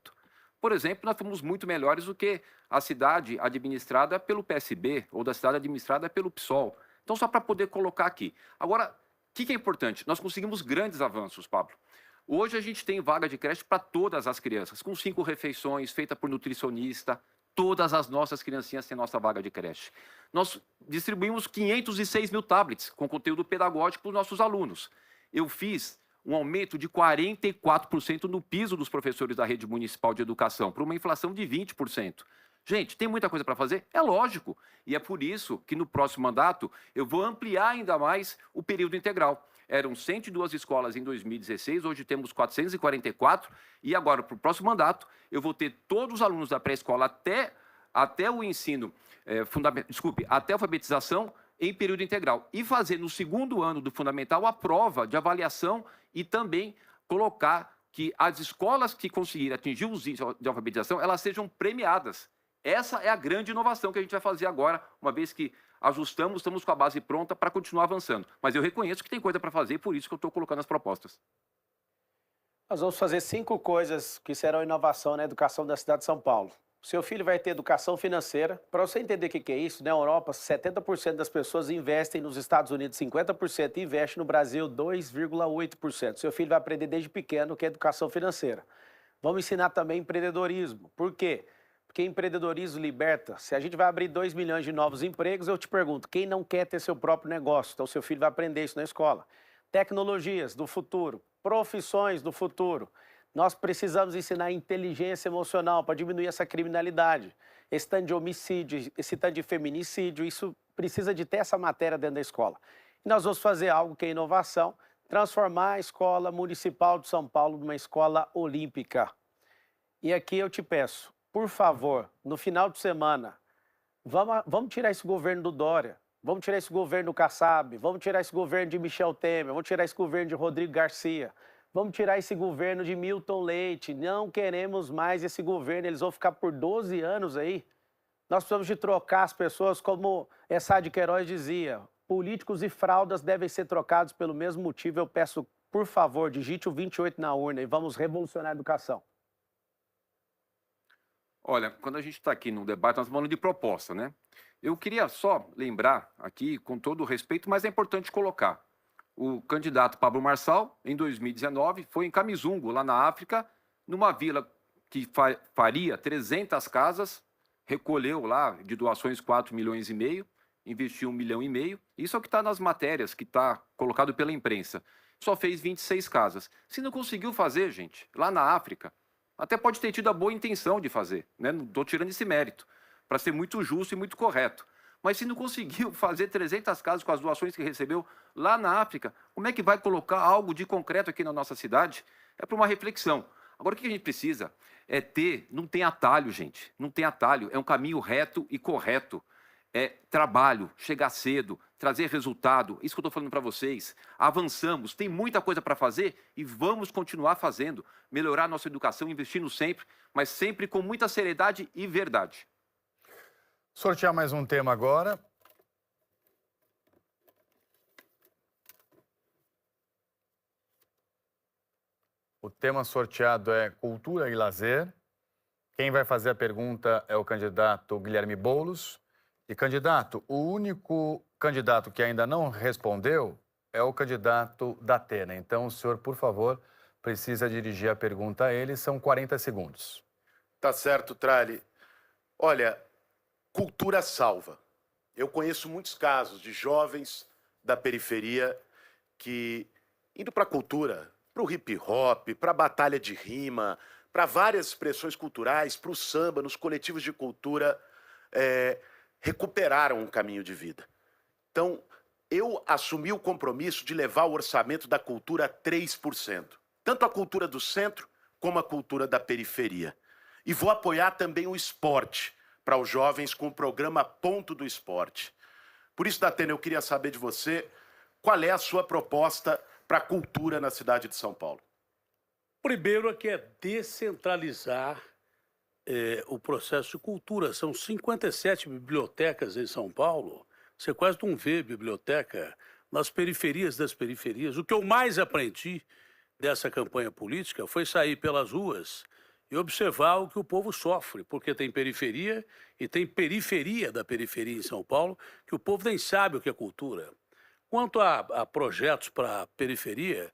Por exemplo, nós fomos muito melhores do que a cidade administrada pelo PSB ou da cidade administrada pelo PSOL. Então, só para poder colocar aqui. Agora, o que é importante? Nós conseguimos grandes avanços, Pablo. Hoje a gente tem vaga de creche para todas as crianças, com 5 refeições, feita por nutricionista. Todas as nossas criancinhas têm nossa vaga de creche. Nós distribuímos 506 mil tablets com conteúdo pedagógico para os nossos alunos. Eu fiz um aumento de 44% no piso dos professores da rede municipal de educação, para uma inflação de 20%. Gente, tem muita coisa para fazer? É lógico. E é por isso que no próximo mandato eu vou ampliar ainda mais o período integral. Eram 102 escolas em 2016, hoje temos 444, e agora, para o próximo mandato, eu vou ter todos os alunos da pré-escola até o ensino fundamental, até a alfabetização em período integral. E fazer no segundo ano do fundamental a prova de avaliação e também colocar que as escolas que conseguirem atingir os índices de alfabetização, elas sejam premiadas. Essa é a grande inovação que a gente vai fazer agora, uma vez que ajustamos, estamos com a base pronta para continuar avançando. Mas eu reconheço que tem coisa para fazer e por isso que eu estou colocando as propostas. Nós vamos fazer 5 coisas que serão inovação na educação da cidade de São Paulo. Seu filho vai ter educação financeira. Para você entender o que é isso, na Europa, 70% das pessoas investem, nos Estados Unidos 50% e investem no Brasil 2,8%. Seu filho vai aprender desde pequeno o que é educação financeira. Vamos ensinar também empreendedorismo. Por quê? Porque empreendedorismo liberta. Se a gente vai abrir 2 milhões de novos empregos, eu te pergunto, quem não quer ter seu próprio negócio? Então, seu filho vai aprender isso na escola. Tecnologias do futuro, profissões do futuro. Nós precisamos ensinar inteligência emocional para diminuir essa criminalidade. Esse tanto de homicídio, esse tanto de feminicídio, isso precisa de ter essa matéria dentro da escola. E nós vamos fazer algo que é inovação, transformar a Escola Municipal de São Paulo numa escola olímpica. E aqui eu te peço, por favor, no final de semana, vamos tirar esse governo do Dória, vamos tirar esse governo do Kassab, vamos tirar esse governo de Michel Temer, vamos tirar esse governo de Rodrigo Garcia, vamos tirar esse governo de Milton Leite. Não queremos mais esse governo, eles vão ficar por 12 anos aí. Nós precisamos de trocar as pessoas, como Essá de Queiroz dizia, políticos e fraldas devem ser trocados pelo mesmo motivo. Eu peço, por favor, digite o 28 na urna e vamos revolucionar a educação. Olha, quando a gente está aqui no debate, nós estamos falando de proposta, né? Eu queria só lembrar aqui, com todo o respeito, mas é importante colocar. O candidato Pablo Marçal, em 2019, foi em Kamizungo, lá na África, numa vila que faria 300 casas, recolheu lá de doações 4,5 milhões, investiu 1,5 milhão. Isso é o que está nas matérias, que está colocado pela imprensa. Só fez 26 casas. Se não conseguiu fazer, gente, lá na África, até pode ter tido a boa intenção de fazer, né? Não estou tirando esse mérito, para ser muito justo e muito correto. Mas se não conseguiu fazer 300 casas com as doações que recebeu lá na África, como é que vai colocar algo de concreto aqui na nossa cidade? É para uma reflexão. Agora, o que a gente precisa é não tem atalho, gente, não tem atalho, é um caminho reto e correto. É trabalho, chegar cedo, trazer resultado, isso que eu estou falando para vocês. Avançamos, tem muita coisa para fazer e vamos continuar fazendo. Melhorar a nossa educação, investindo sempre, mas sempre com muita seriedade e verdade. Sortear mais um tema agora. O tema sorteado é Cultura e Lazer. Quem vai fazer a pergunta é o candidato Guilherme Boulos. E, candidato, o único candidato que ainda não respondeu é o candidato da Atena. Então, o senhor, por favor, precisa dirigir a pergunta a ele. São 40 segundos. Tá certo, Trali. Olha, cultura salva. Eu conheço muitos casos de jovens da periferia que, indo para a cultura, para o hip hop, para a batalha de rima, para várias expressões culturais, para o samba, nos coletivos de cultura, recuperaram um caminho de vida. Então, eu assumi o compromisso de levar o orçamento da cultura a 3%. Tanto a cultura do centro, como a cultura da periferia. E vou apoiar também o esporte, para os jovens com o programa Ponto do Esporte. Por isso, Datena, eu queria saber de você, qual é a sua proposta para a cultura na cidade de São Paulo? Primeiro é que é descentralizar o processo de cultura. São 57 bibliotecas em São Paulo. Você quase não vê biblioteca nas periferias das periferias. O que eu mais aprendi dessa campanha política foi sair pelas ruas e observar o que o povo sofre, porque tem periferia e tem periferia da periferia em São Paulo, que o povo nem sabe o que é cultura. Quanto a projetos para a periferia,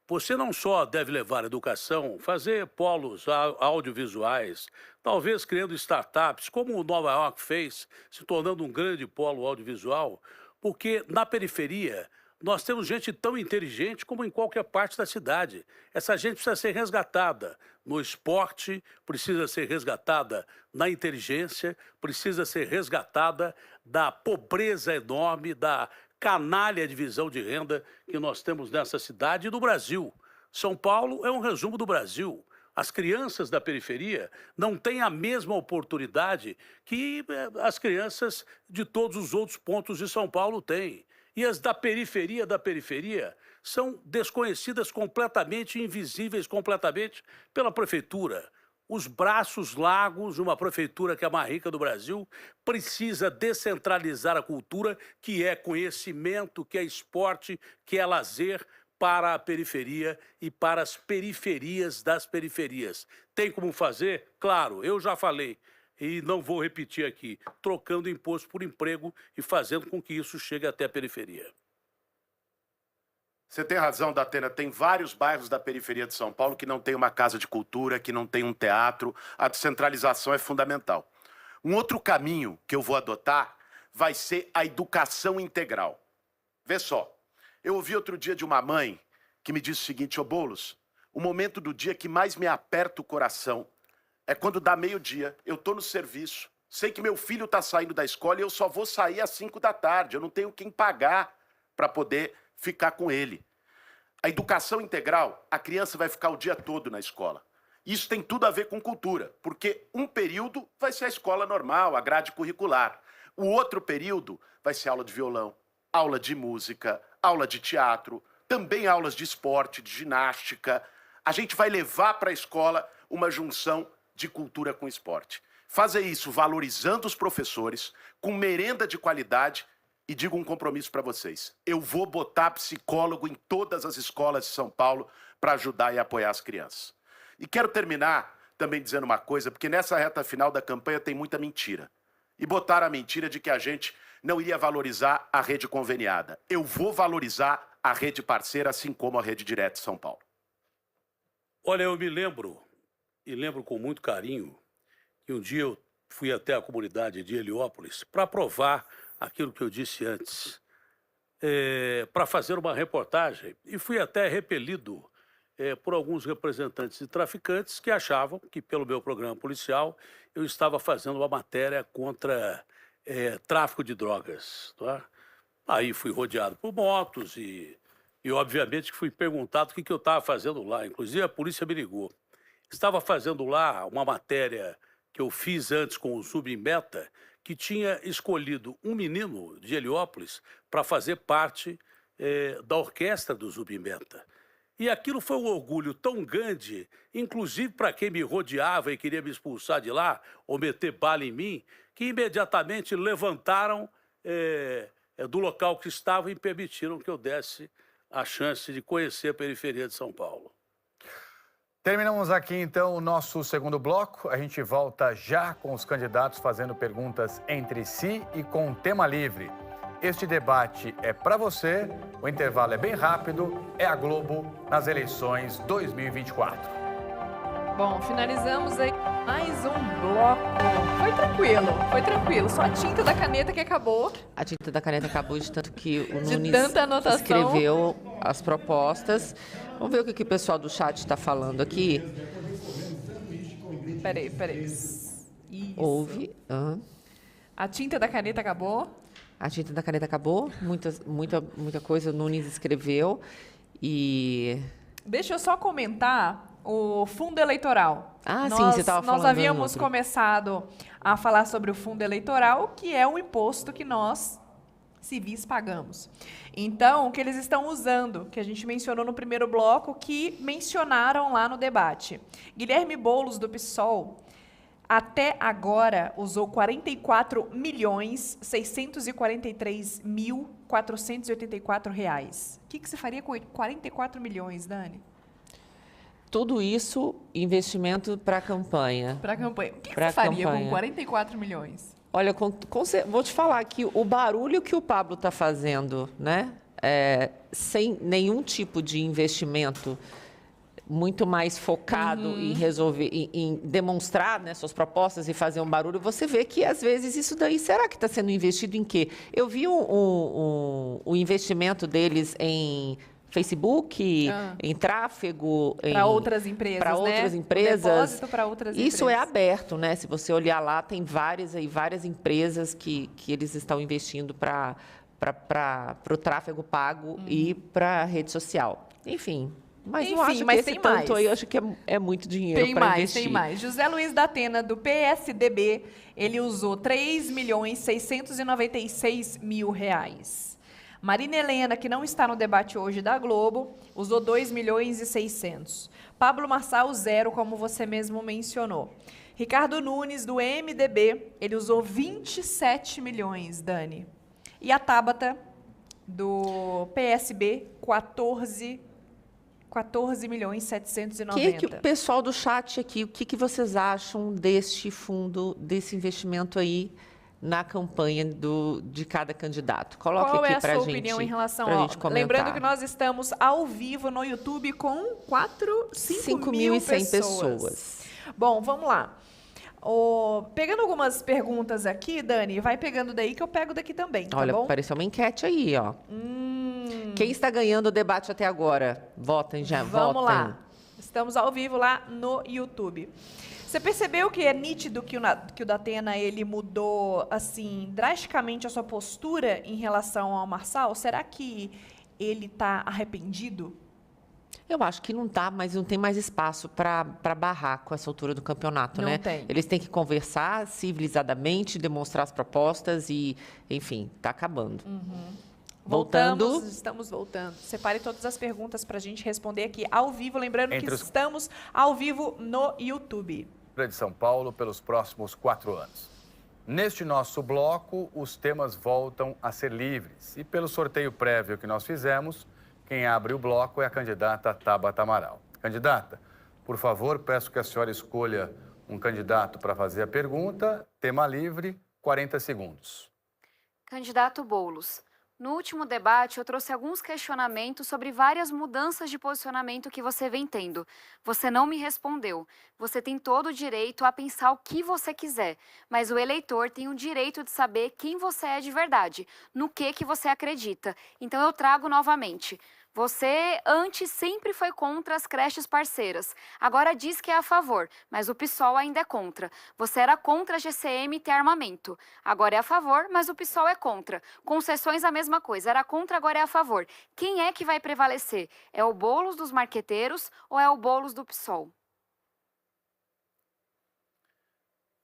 você não só deve levar a educação, fazer polos audiovisuais, talvez criando startups, como o Nova York fez, se tornando um grande polo audiovisual, porque na periferia nós temos gente tão inteligente como em qualquer parte da cidade. Essa gente precisa ser resgatada no esporte, precisa ser resgatada na inteligência, precisa ser resgatada da pobreza enorme, da canalha divisão de renda que nós temos nessa cidade e no Brasil. São Paulo é um resumo do Brasil. As crianças da periferia não têm a mesma oportunidade que as crianças de todos os outros pontos de São Paulo têm. E as da periferia são desconhecidas completamente, invisíveis completamente pela prefeitura. Os braços largos de uma prefeitura que é a mais rica do Brasil precisa descentralizar a cultura, que é conhecimento, que é esporte, que é lazer, para a periferia e para as periferias das periferias. Tem como fazer? Claro, eu já falei. E não vou repetir aqui, trocando imposto por emprego e fazendo com que isso chegue até a periferia. Você tem razão, Datena, tem vários bairros da periferia de São Paulo que não tem uma casa de cultura, que não tem um teatro. A descentralização é fundamental. Um outro caminho que eu vou adotar vai ser a educação integral. Vê só, eu ouvi outro dia de uma mãe que me disse o seguinte: ô Boulos, o momento do dia que mais me aperta o coração é quando dá meio-dia, eu tô no serviço, sei que meu filho tá saindo da escola e eu só vou sair às 5 da tarde, eu não tenho quem pagar para poder ficar com ele. A educação integral, a criança vai ficar o dia todo na escola. Isso tem tudo a ver com cultura, porque um período vai ser a escola normal, a grade curricular. O outro período vai ser aula de violão, aula de música, aula de teatro, também aulas de esporte, de ginástica. A gente vai levar para a escola uma junção de cultura com esporte. Fazer isso valorizando os professores, com merenda de qualidade. E digo um compromisso para vocês: eu vou botar psicólogo em todas as escolas de São Paulo para ajudar e apoiar as crianças. E quero terminar também dizendo uma coisa, porque nessa reta final da campanha tem muita mentira. E botaram a mentira de que a gente não iria valorizar a rede conveniada. Eu vou valorizar a rede parceira, assim como a rede direta de São Paulo. Olha, eu me lembro, e lembro com muito carinho, que um dia eu fui até a comunidade de Heliópolis para provar aquilo que eu disse antes, para fazer uma reportagem, e fui até repelido por alguns representantes de traficantes que achavam que, pelo meu programa policial, eu estava fazendo uma matéria contra tráfico de drogas. Tá? Aí fui rodeado por motos e obviamente, que fui perguntado o que eu estava fazendo lá. Inclusive, a polícia me ligou. Estava fazendo lá uma matéria que eu fiz antes com o Subimbeta, que tinha escolhido um menino de Heliópolis para fazer parte da orquestra do Subimbeta. E aquilo foi um orgulho tão grande, inclusive para quem me rodeava e queria me expulsar de lá, ou meter bala em mim, que imediatamente levantaram do local que estava e permitiram que eu desse a chance de conhecer a periferia de São Paulo. Terminamos aqui, então, o nosso segundo bloco. A gente volta já com os candidatos fazendo perguntas entre si e com tema livre. Este debate é para você, o intervalo é bem rápido, é a Globo nas eleições 2024. Bom, finalizamos aí mais um bloco. Foi tranquilo. Só a tinta da caneta que acabou. A tinta da caneta acabou de tanto que o De Nunes tanta anotação. escreveu as propostas. Vamos ver o que o pessoal do chat está falando aqui. Peraí. Isso. Houve. A tinta da caneta acabou. A tinta da caneta acabou. Muita coisa o Nunes escreveu. E... Deixa eu só comentar o fundo eleitoral. Sim, você estava falando. Nós havíamos começado a falar sobre o fundo eleitoral, que é um imposto que nós, civis, pagamos. Então, o que eles estão usando, que a gente mencionou no primeiro bloco, que mencionaram lá no debate. Guilherme Boulos, do PSOL, até agora usou R$ 44.643.484. O que você faria com 44 milhões, Dani? Tudo isso, investimento para a campanha. Para a campanha. O que você faria com 44 milhões? Olha, vou te falar que o barulho que o Pablo está fazendo, né? sem nenhum tipo de investimento, muito mais focado em resolver, em demonstrar, né, suas propostas e fazer um barulho, você vê que, às vezes, isso daí, será que está sendo investido em quê? Eu vi o investimento deles em Facebook, em tráfego... Para outras empresas, Para outras né? empresas. Depósito para outras Isso empresas. é aberto, né? Se você olhar lá, tem várias empresas que eles estão investindo para o tráfego pago e para a rede social. Enfim... Mas não acho que esse tanto aí, eu acho que é muito dinheiro para investir. Tem mais. José Luiz da Atena, do PSDB, ele usou R$ 3.696.000. Marina Helena, que não está no debate hoje da Globo, usou 2.600.000. Pablo Marçal, 0, como você mesmo mencionou. Ricardo Nunes, do MDB, ele usou 27 milhões, Dani. E a Tabata, do PSB, 14.790.000. Que o pessoal do chat aqui, o que vocês acham deste fundo, desse investimento aí na campanha de cada candidato? Coloque Qual aqui é a pra sua gente, opinião em relação pra ao... gente comentar. Lembrando que nós estamos ao vivo no YouTube com 5.100 pessoas. Bom, vamos lá. Pegando algumas perguntas aqui, Dani, vai pegando daí que eu pego daqui também, tá Olha, bom? apareceu uma enquete aí, ó. Quem está ganhando o debate até agora? Votem já, Vamos votem. lá. Estamos ao vivo lá no YouTube. Você percebeu que é nítido que o Datena, ele mudou, assim, drasticamente a sua postura em relação ao Marçal? Será que ele está arrependido? Eu acho que não tá, mas não tem mais espaço para barrar com essa altura do campeonato, Não né? tem. Eles têm que conversar civilizadamente, demonstrar as propostas e, enfim, tá acabando. Voltando. Estamos voltando. Separe todas as perguntas para a gente responder aqui ao vivo. Lembrando que estamos ao vivo no YouTube. De São Paulo pelos próximos 4 anos. Neste nosso bloco, os temas voltam a ser livres. E pelo sorteio prévio que nós fizemos, quem abre o bloco é a candidata Tabata Amaral. Candidata, por favor, peço que a senhora escolha um candidato para fazer a pergunta. Tema livre, 40 segundos. Candidato Boulos, no último debate eu trouxe alguns questionamentos sobre várias mudanças de posicionamento que você vem tendo. Você não me respondeu. Você tem todo o direito a pensar o que você quiser, mas o eleitor tem o direito de saber quem você é de verdade, no que você acredita. Então eu trago novamente. Você antes sempre foi contra as creches parceiras. Agora diz que é a favor, mas o PSOL ainda é contra. Você era contra a GCM ter armamento. Agora é a favor, mas o PSOL é contra. Concessões a mesma coisa. Era contra, agora é a favor. Quem é que vai prevalecer? É o Boulos dos marqueteiros ou é o Boulos do PSOL?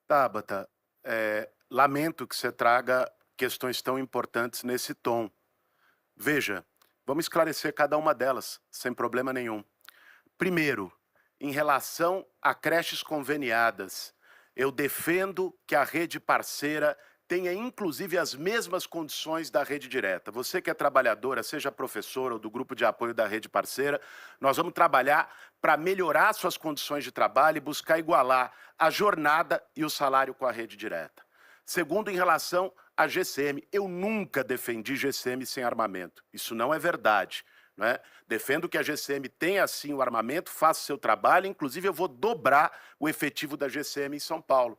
Tabata, lamento que você traga questões tão importantes nesse tom. Veja, vamos esclarecer cada uma delas, sem problema nenhum. Primeiro, em relação a creches conveniadas, eu defendo que a rede parceira tenha, inclusive, as mesmas condições da rede direta. Você que é trabalhadora, seja professora ou do grupo de apoio da rede parceira, nós vamos trabalhar para melhorar suas condições de trabalho e buscar igualar a jornada e o salário com a rede direta. Segundo, em relação à GCM, eu nunca defendi GCM sem armamento. Isso não é verdade. Não é? Defendo que a GCM tenha, sim, o armamento, faça o seu trabalho, inclusive eu vou dobrar o efetivo da GCM em São Paulo.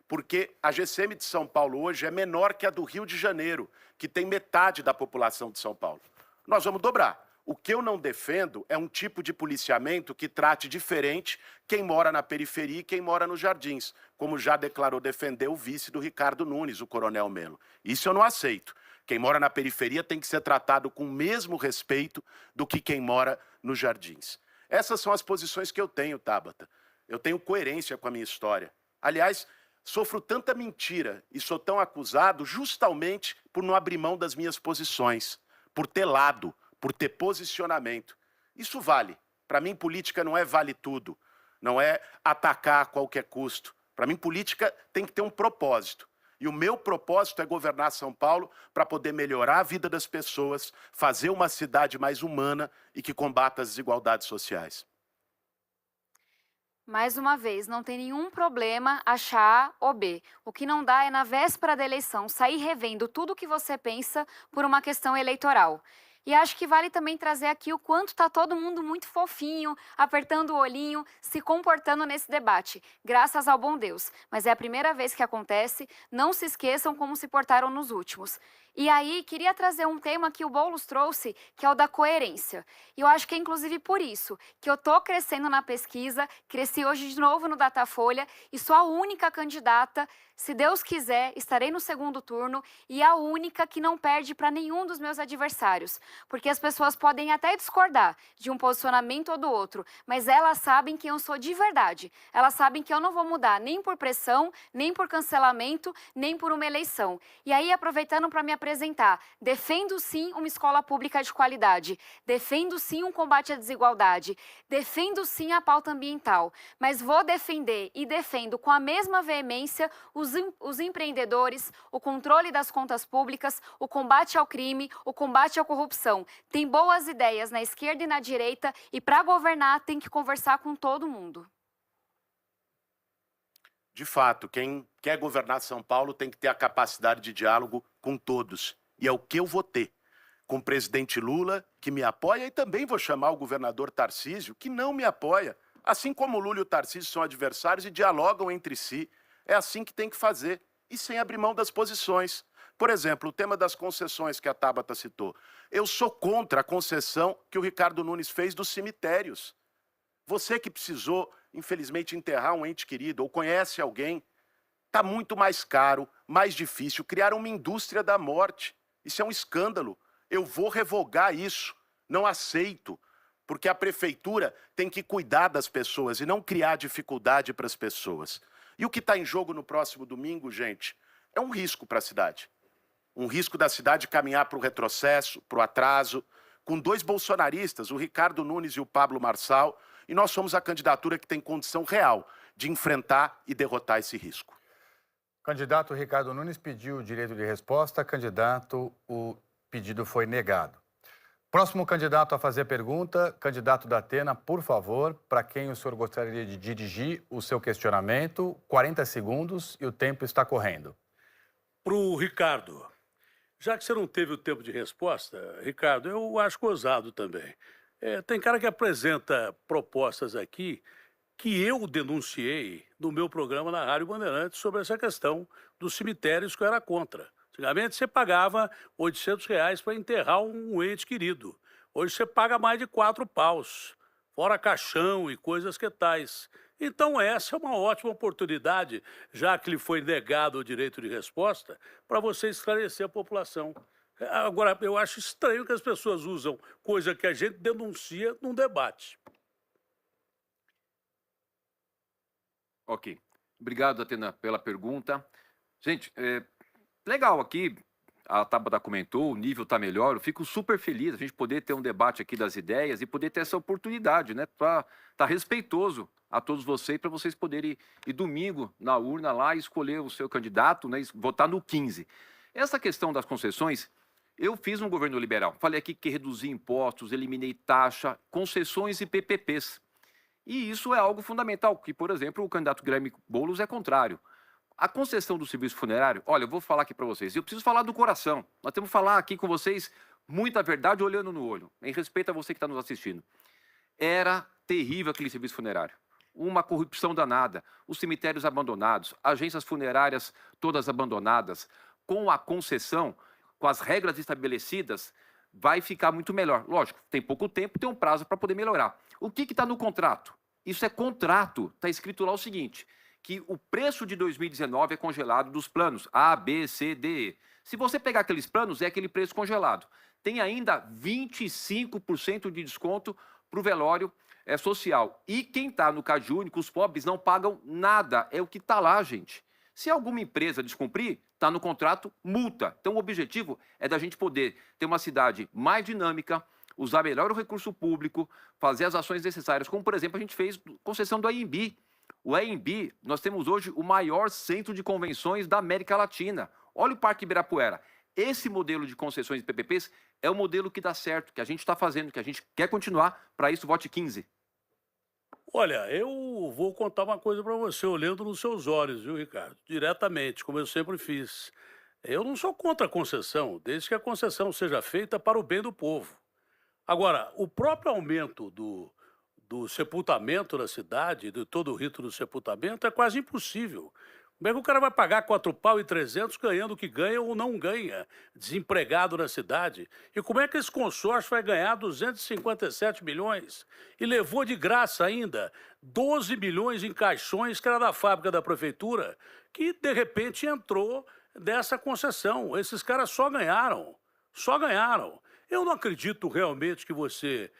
Porque a GCM de São Paulo hoje é menor que a do Rio de Janeiro, que tem metade da população de São Paulo. Nós vamos dobrar. O que eu não defendo é um tipo de policiamento que trate diferente quem mora na periferia e quem mora nos jardins, como já declarou defender o vice do Ricardo Nunes, o Coronel Melo. Isso eu não aceito. Quem mora na periferia tem que ser tratado com o mesmo respeito do que quem mora nos jardins. Essas são as posições que eu tenho, Tabata. Eu tenho coerência com a minha história. Aliás, sofro tanta mentira e sou tão acusado justamente por não abrir mão das minhas posições, por ter lado, por ter posicionamento. Isso vale. Para mim, política não é vale tudo, não é atacar a qualquer custo. Para mim, política tem que ter um propósito. E o meu propósito é governar São Paulo para poder melhorar a vida das pessoas, fazer uma cidade mais humana e que combata as desigualdades sociais. Mais uma vez, não tem nenhum problema achar A ou B. O que não dá é, na véspera da eleição, sair revendo tudo o que você pensa por uma questão eleitoral. E acho que vale também trazer aqui o quanto está todo mundo muito fofinho, apertando o olhinho, se comportando nesse debate, graças ao bom Deus. Mas é a primeira vez que acontece, não se esqueçam como se portaram nos últimos. E aí, queria trazer um tema que o Boulos trouxe, que é o da coerência. E eu acho que é inclusive por isso que eu estou crescendo na pesquisa, cresci hoje de novo no Datafolha e sou a única candidata, se Deus quiser, estarei no segundo turno e a única que não perde para nenhum dos meus adversários. Porque as pessoas podem até discordar de um posicionamento ou do outro, mas elas sabem quem eu sou de verdade. Elas sabem que eu não vou mudar nem por pressão, nem por cancelamento, nem por uma eleição. E aí, aproveitando para me apresentar, defendo sim uma escola pública de qualidade, defendo sim um combate à desigualdade, defendo sim a pauta ambiental, mas vou defender e defendo com a mesma veemência os empreendedores, o controle das contas públicas, o combate ao crime, o combate à corrupção. Tem boas ideias na esquerda e na direita e para governar tem que conversar com todo mundo. De fato, quem quer governar São Paulo tem que ter a capacidade de diálogo com todos. E é o que eu vou ter. Com o presidente Lula, que me apoia, e também vou chamar o governador Tarcísio, que não me apoia. Assim como o Lula e o Tarcísio são adversários e dialogam entre si. É assim que tem que fazer, e sem abrir mão das posições. Por exemplo, o tema das concessões que a Tabata citou. Eu sou contra a concessão que o Ricardo Nunes fez dos cemitérios. Você que precisou, infelizmente, enterrar um ente querido ou conhece alguém, está muito mais caro, mais difícil criar uma indústria da morte. Isso é um escândalo. Eu vou revogar isso. Não aceito. Porque a prefeitura tem que cuidar das pessoas e não criar dificuldade para as pessoas. E o que está em jogo no próximo domingo, gente, é um risco para a cidade. Um risco da cidade caminhar para o retrocesso, para o atraso, com dois bolsonaristas, o Ricardo Nunes e o Pablo Marçal, e nós somos a candidatura que tem condição real de enfrentar e derrotar esse risco. Candidato Ricardo Nunes pediu o direito de resposta. Candidato, o pedido foi negado. Próximo candidato a fazer pergunta, candidato da Atena, por favor, para quem o senhor gostaria de dirigir o seu questionamento, 40 segundos e o tempo está correndo. Para o Ricardo, já que você não teve o tempo de resposta, Ricardo, eu acho gozado também. Tem cara que apresenta propostas aqui que eu denunciei no meu programa na Rádio Bandeirantes sobre essa questão dos cemitérios que eu era contra. Antigamente você pagava R$800 para enterrar um ente querido. Hoje você paga mais de 4 paus, fora caixão e coisas que tais. Então essa é uma ótima oportunidade, já que lhe foi negado o direito de resposta, para você esclarecer a população. Agora, eu acho estranho que as pessoas usam coisa que a gente denuncia num debate. Ok. Obrigado, Atena, pela pergunta. Gente, legal aqui, a Tabata comentou, o nível está melhor. Eu fico super feliz a gente poder ter um debate aqui das ideias e poder ter essa oportunidade, né? Para estar respeitoso a todos vocês, para vocês poderem ir domingo na urna lá e escolher o seu candidato, né? E votar no 15. Essa questão das concessões, eu fiz um governo liberal. Falei aqui que reduzi impostos, eliminei taxa, concessões e PPPs. E isso é algo fundamental, que, por exemplo, o candidato Guilherme Boulos é contrário. A concessão do serviço funerário, olha, eu vou falar aqui para vocês, eu preciso falar do coração. Nós temos que falar aqui com vocês muita verdade, olhando no olho, em respeito a você que está nos assistindo. Era terrível aquele serviço funerário. Uma corrupção danada, os cemitérios abandonados, agências funerárias todas abandonadas. Com a concessão, com as regras estabelecidas, vai ficar muito melhor. Lógico, tem pouco tempo, tem um prazo para poder melhorar. O que está no contrato? Isso é contrato. Está escrito lá o seguinte, que o preço de 2019 é congelado dos planos A, B, C, D, E. Se você pegar aqueles planos, é aquele preço congelado. Tem ainda 25% de desconto para o velório social. E quem está no Cade Único, os pobres não pagam nada. É o que está lá, gente. Se alguma empresa descumprir, está no contrato, multa. Então, o objetivo é da gente poder ter uma cidade mais dinâmica, usar melhor o recurso público, fazer as ações necessárias, como, por exemplo, a gente fez concessão do AMB. O AMB, nós temos hoje o maior centro de convenções da América Latina. Olha o Parque Ibirapuera. Esse modelo de concessões e PPPs é o modelo que dá certo, que a gente está fazendo, que a gente quer continuar. Para isso, vote 15. Olha, eu vou contar uma coisa para você, olhando nos seus olhos, viu, Ricardo? Diretamente, como eu sempre fiz. Eu não sou contra a concessão, desde que a concessão seja feita para o bem do povo. Agora, o próprio aumento do sepultamento na cidade, de todo o rito do sepultamento, é quase impossível. Como é que o cara vai pagar 4.300 ganhando o que ganha ou não ganha, desempregado na cidade? E como é que esse consórcio vai ganhar 257 milhões? E levou de graça ainda 12 milhões em caixões que era da fábrica da prefeitura, que de repente entrou dessa concessão. Esses caras só ganharam, só ganharam. Eu não acredito realmente que você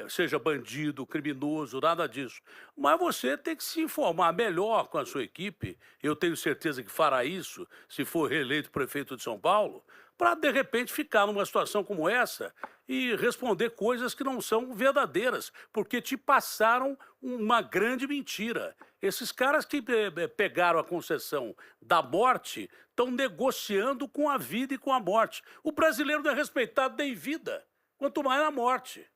seja bandido, criminoso, nada disso. Mas você tem que se informar melhor com a sua equipe. Eu tenho certeza que fará isso, se for reeleito prefeito de São Paulo, para, de repente, ficar numa situação como essa e responder coisas que não são verdadeiras, porque te passaram uma grande mentira. Esses caras que pegaram a concessão da morte estão negociando com a vida e com a morte. O brasileiro não é respeitado nem em vida, quanto mais na morte.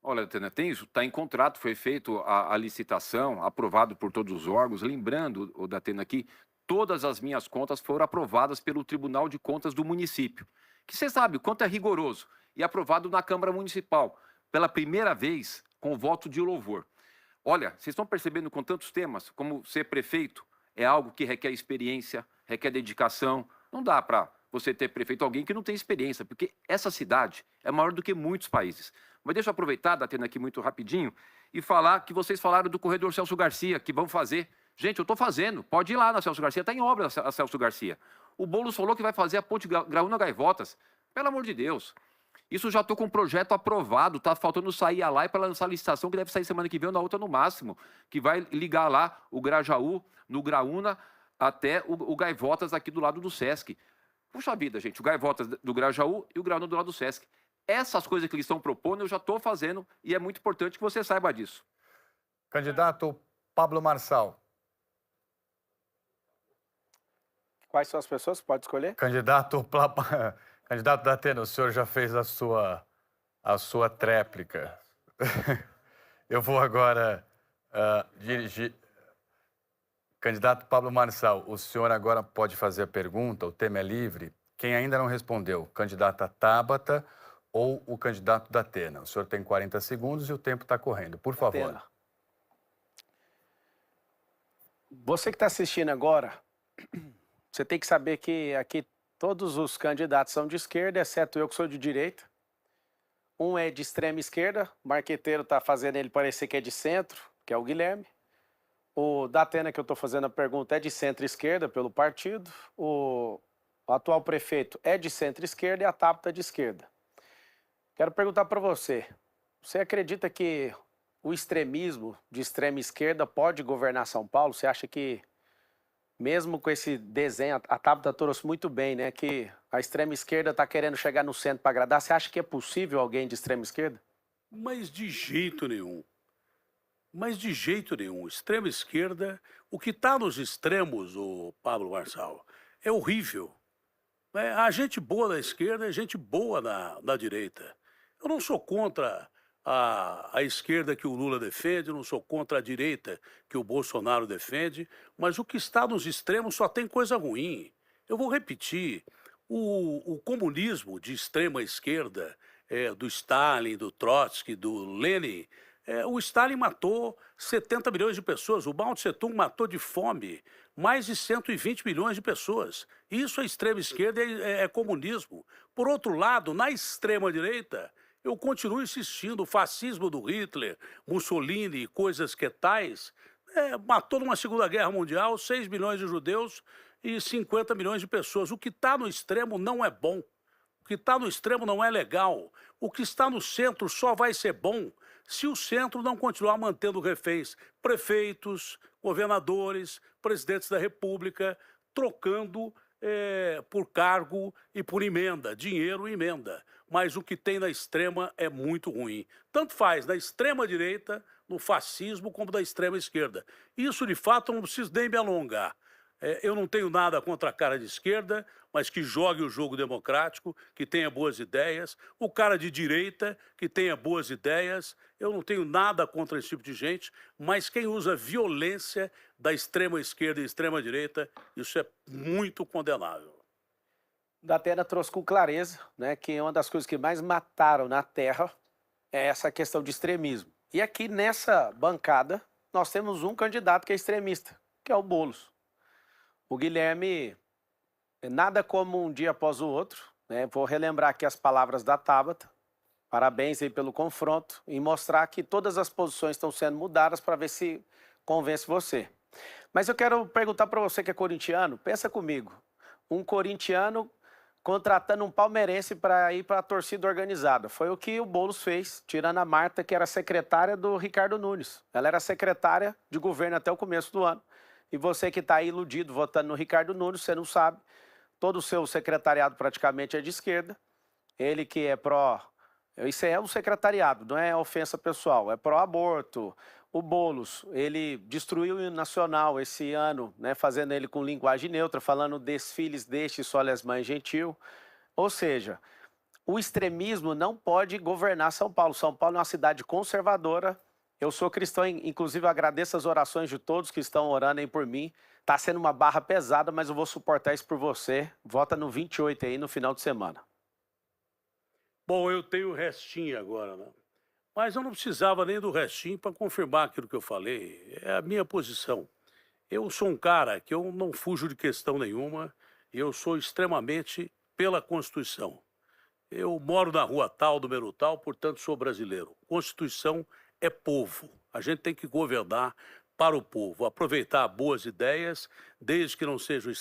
Olha, Datena, tem isso, está em contrato, foi feito a licitação, aprovado por todos os órgãos. Lembrando, o Datena, aqui, todas as minhas contas foram aprovadas pelo Tribunal de Contas do município, que você sabe o quanto é rigoroso, e aprovado na Câmara Municipal, pela primeira vez, com voto de louvor. Olha, vocês estão percebendo com tantos temas, como ser prefeito é algo que requer experiência, requer dedicação. Não dá para você ter prefeito alguém que não tem experiência, porque essa cidade é maior do que muitos países. Mas deixa eu aproveitar, Datena, aqui muito rapidinho, e falar que vocês falaram do corredor Celso Garcia, que vão fazer. Gente, eu estou fazendo, pode ir lá na Celso Garcia, está em obra a Celso Garcia. O Boulos falou que vai fazer a ponte Graúna-Gaivotas. Pelo amor de Deus. Isso já estou com um projeto aprovado, está faltando sair a lá para lançar a licitação, que deve sair semana que vem ou na outra no máximo, que vai ligar lá o Grajaú, no Graúna, até o Gaivotas aqui do lado do Sesc. Puxa vida, gente, o Gaivotas do Grajaú e o Graúna do lado do Sesc. Essas coisas que eles estão propondo eu já estou fazendo e é muito importante que você saiba disso. Candidato Pablo Marçal. Quais são as pessoas? Pode escolher? Candidato Datena, o senhor já fez a sua tréplica. Eu vou agora dirigir. Candidato Pablo Marçal, o senhor agora pode fazer a pergunta, o tema é livre. Quem ainda não respondeu, candidata Tabata ou o candidato Datena? O senhor tem 40 segundos e o tempo está correndo. Por favor. Datena. Você que está assistindo agora, você tem que saber que aqui todos os candidatos são de esquerda, exceto eu que sou de direita. Um é de extrema esquerda, o marqueteiro está fazendo ele parecer que é de centro, que é o Guilherme. O Datena, que eu estou fazendo a pergunta, é de centro-esquerda pelo partido. O atual prefeito é de centro-esquerda e a Tabata é de esquerda. Quero perguntar para você, você acredita que o extremismo de extrema esquerda pode governar São Paulo? Você acha que, mesmo com esse desenho, a Tabata trouxe muito bem, né, que a extrema esquerda está querendo chegar no centro para agradar, você acha que é possível alguém de extrema esquerda? Mas de jeito nenhum. Mas de jeito nenhum. Extrema esquerda, o que está nos extremos, o Pablo Marçal, é horrível. A gente boa da esquerda é gente boa na direita. Eu não sou contra a esquerda que o Lula defende, eu não sou contra a direita que o Bolsonaro defende, mas o que está nos extremos só tem coisa ruim. Eu vou repetir, o comunismo de extrema esquerda, do Stalin, do Trotsky, do Lenin, o Stalin matou 70 milhões de pessoas, o Mao Tse-tung matou de fome mais de 120 milhões de pessoas. Isso é extrema esquerda, é comunismo. Por outro lado, na extrema direita, eu continuo insistindo, o fascismo do Hitler, Mussolini e coisas que tais, matou numa Segunda Guerra Mundial 6 milhões de judeus e 50 milhões de pessoas. O que está no extremo não é bom. O que está no extremo não é legal. O que está no centro só vai ser bom se o centro não continuar mantendo reféns prefeitos, governadores, presidentes da República, trocando por cargo e por emenda, dinheiro e emenda. Mas o que tem na extrema é muito ruim. Tanto faz na extrema direita, no fascismo, como na extrema esquerda. Isso, de fato, não preciso nem me alongar. Eu não tenho nada contra a cara de esquerda, mas que jogue o jogo democrático, que tenha boas ideias. O cara de direita, que tenha boas ideias. Eu não tenho nada contra esse tipo de gente, mas quem usa violência da extrema esquerda e extrema direita, isso é muito condenável. Datena trouxe com clareza, né, que uma das coisas que mais mataram na Terra é essa questão de extremismo. E aqui nessa bancada, nós temos um candidato que é extremista, que é o Boulos. O Guilherme, nada como um dia após o outro, né? Vou relembrar aqui as palavras da Tabata. Parabéns aí pelo confronto e mostrar que todas as posições estão sendo mudadas para ver se convence você. Mas eu quero perguntar para você que é corintiano, pensa comigo, um corintiano contratando um palmeirense para ir para a torcida organizada. Foi o que o Boulos fez, tirando a Marta, que era secretária do Ricardo Nunes. Ela era secretária de governo até o começo do ano. E você que está aí iludido votando no Ricardo Nunes, você não sabe, todo o seu secretariado praticamente é de esquerda. Ele que é pró... Isso é o secretariado, não é ofensa pessoal, é pró-aborto. O Boulos, ele destruiu o hino nacional esse ano, né, fazendo ele com linguagem neutra, falando desfiles deste só as mães gentil. Ou seja, o extremismo não pode governar São Paulo. São Paulo é uma cidade conservadora. Eu sou cristão, inclusive eu agradeço as orações de todos que estão orando aí por mim. Está sendo uma barra pesada, mas eu vou suportar isso por você. Vota no 28 aí no final de semana. Bom, eu tenho o restinho agora, né? Mas eu não precisava nem do restinho para confirmar aquilo que eu falei. É a minha posição. Eu sou um cara que eu não fujo de questão nenhuma. Eu sou extremamente pela Constituição. Eu moro na rua tal, número tal, portanto sou brasileiro. Constituição é povo. A gente tem que governar para o povo, aproveitar boas ideias, desde que não sejam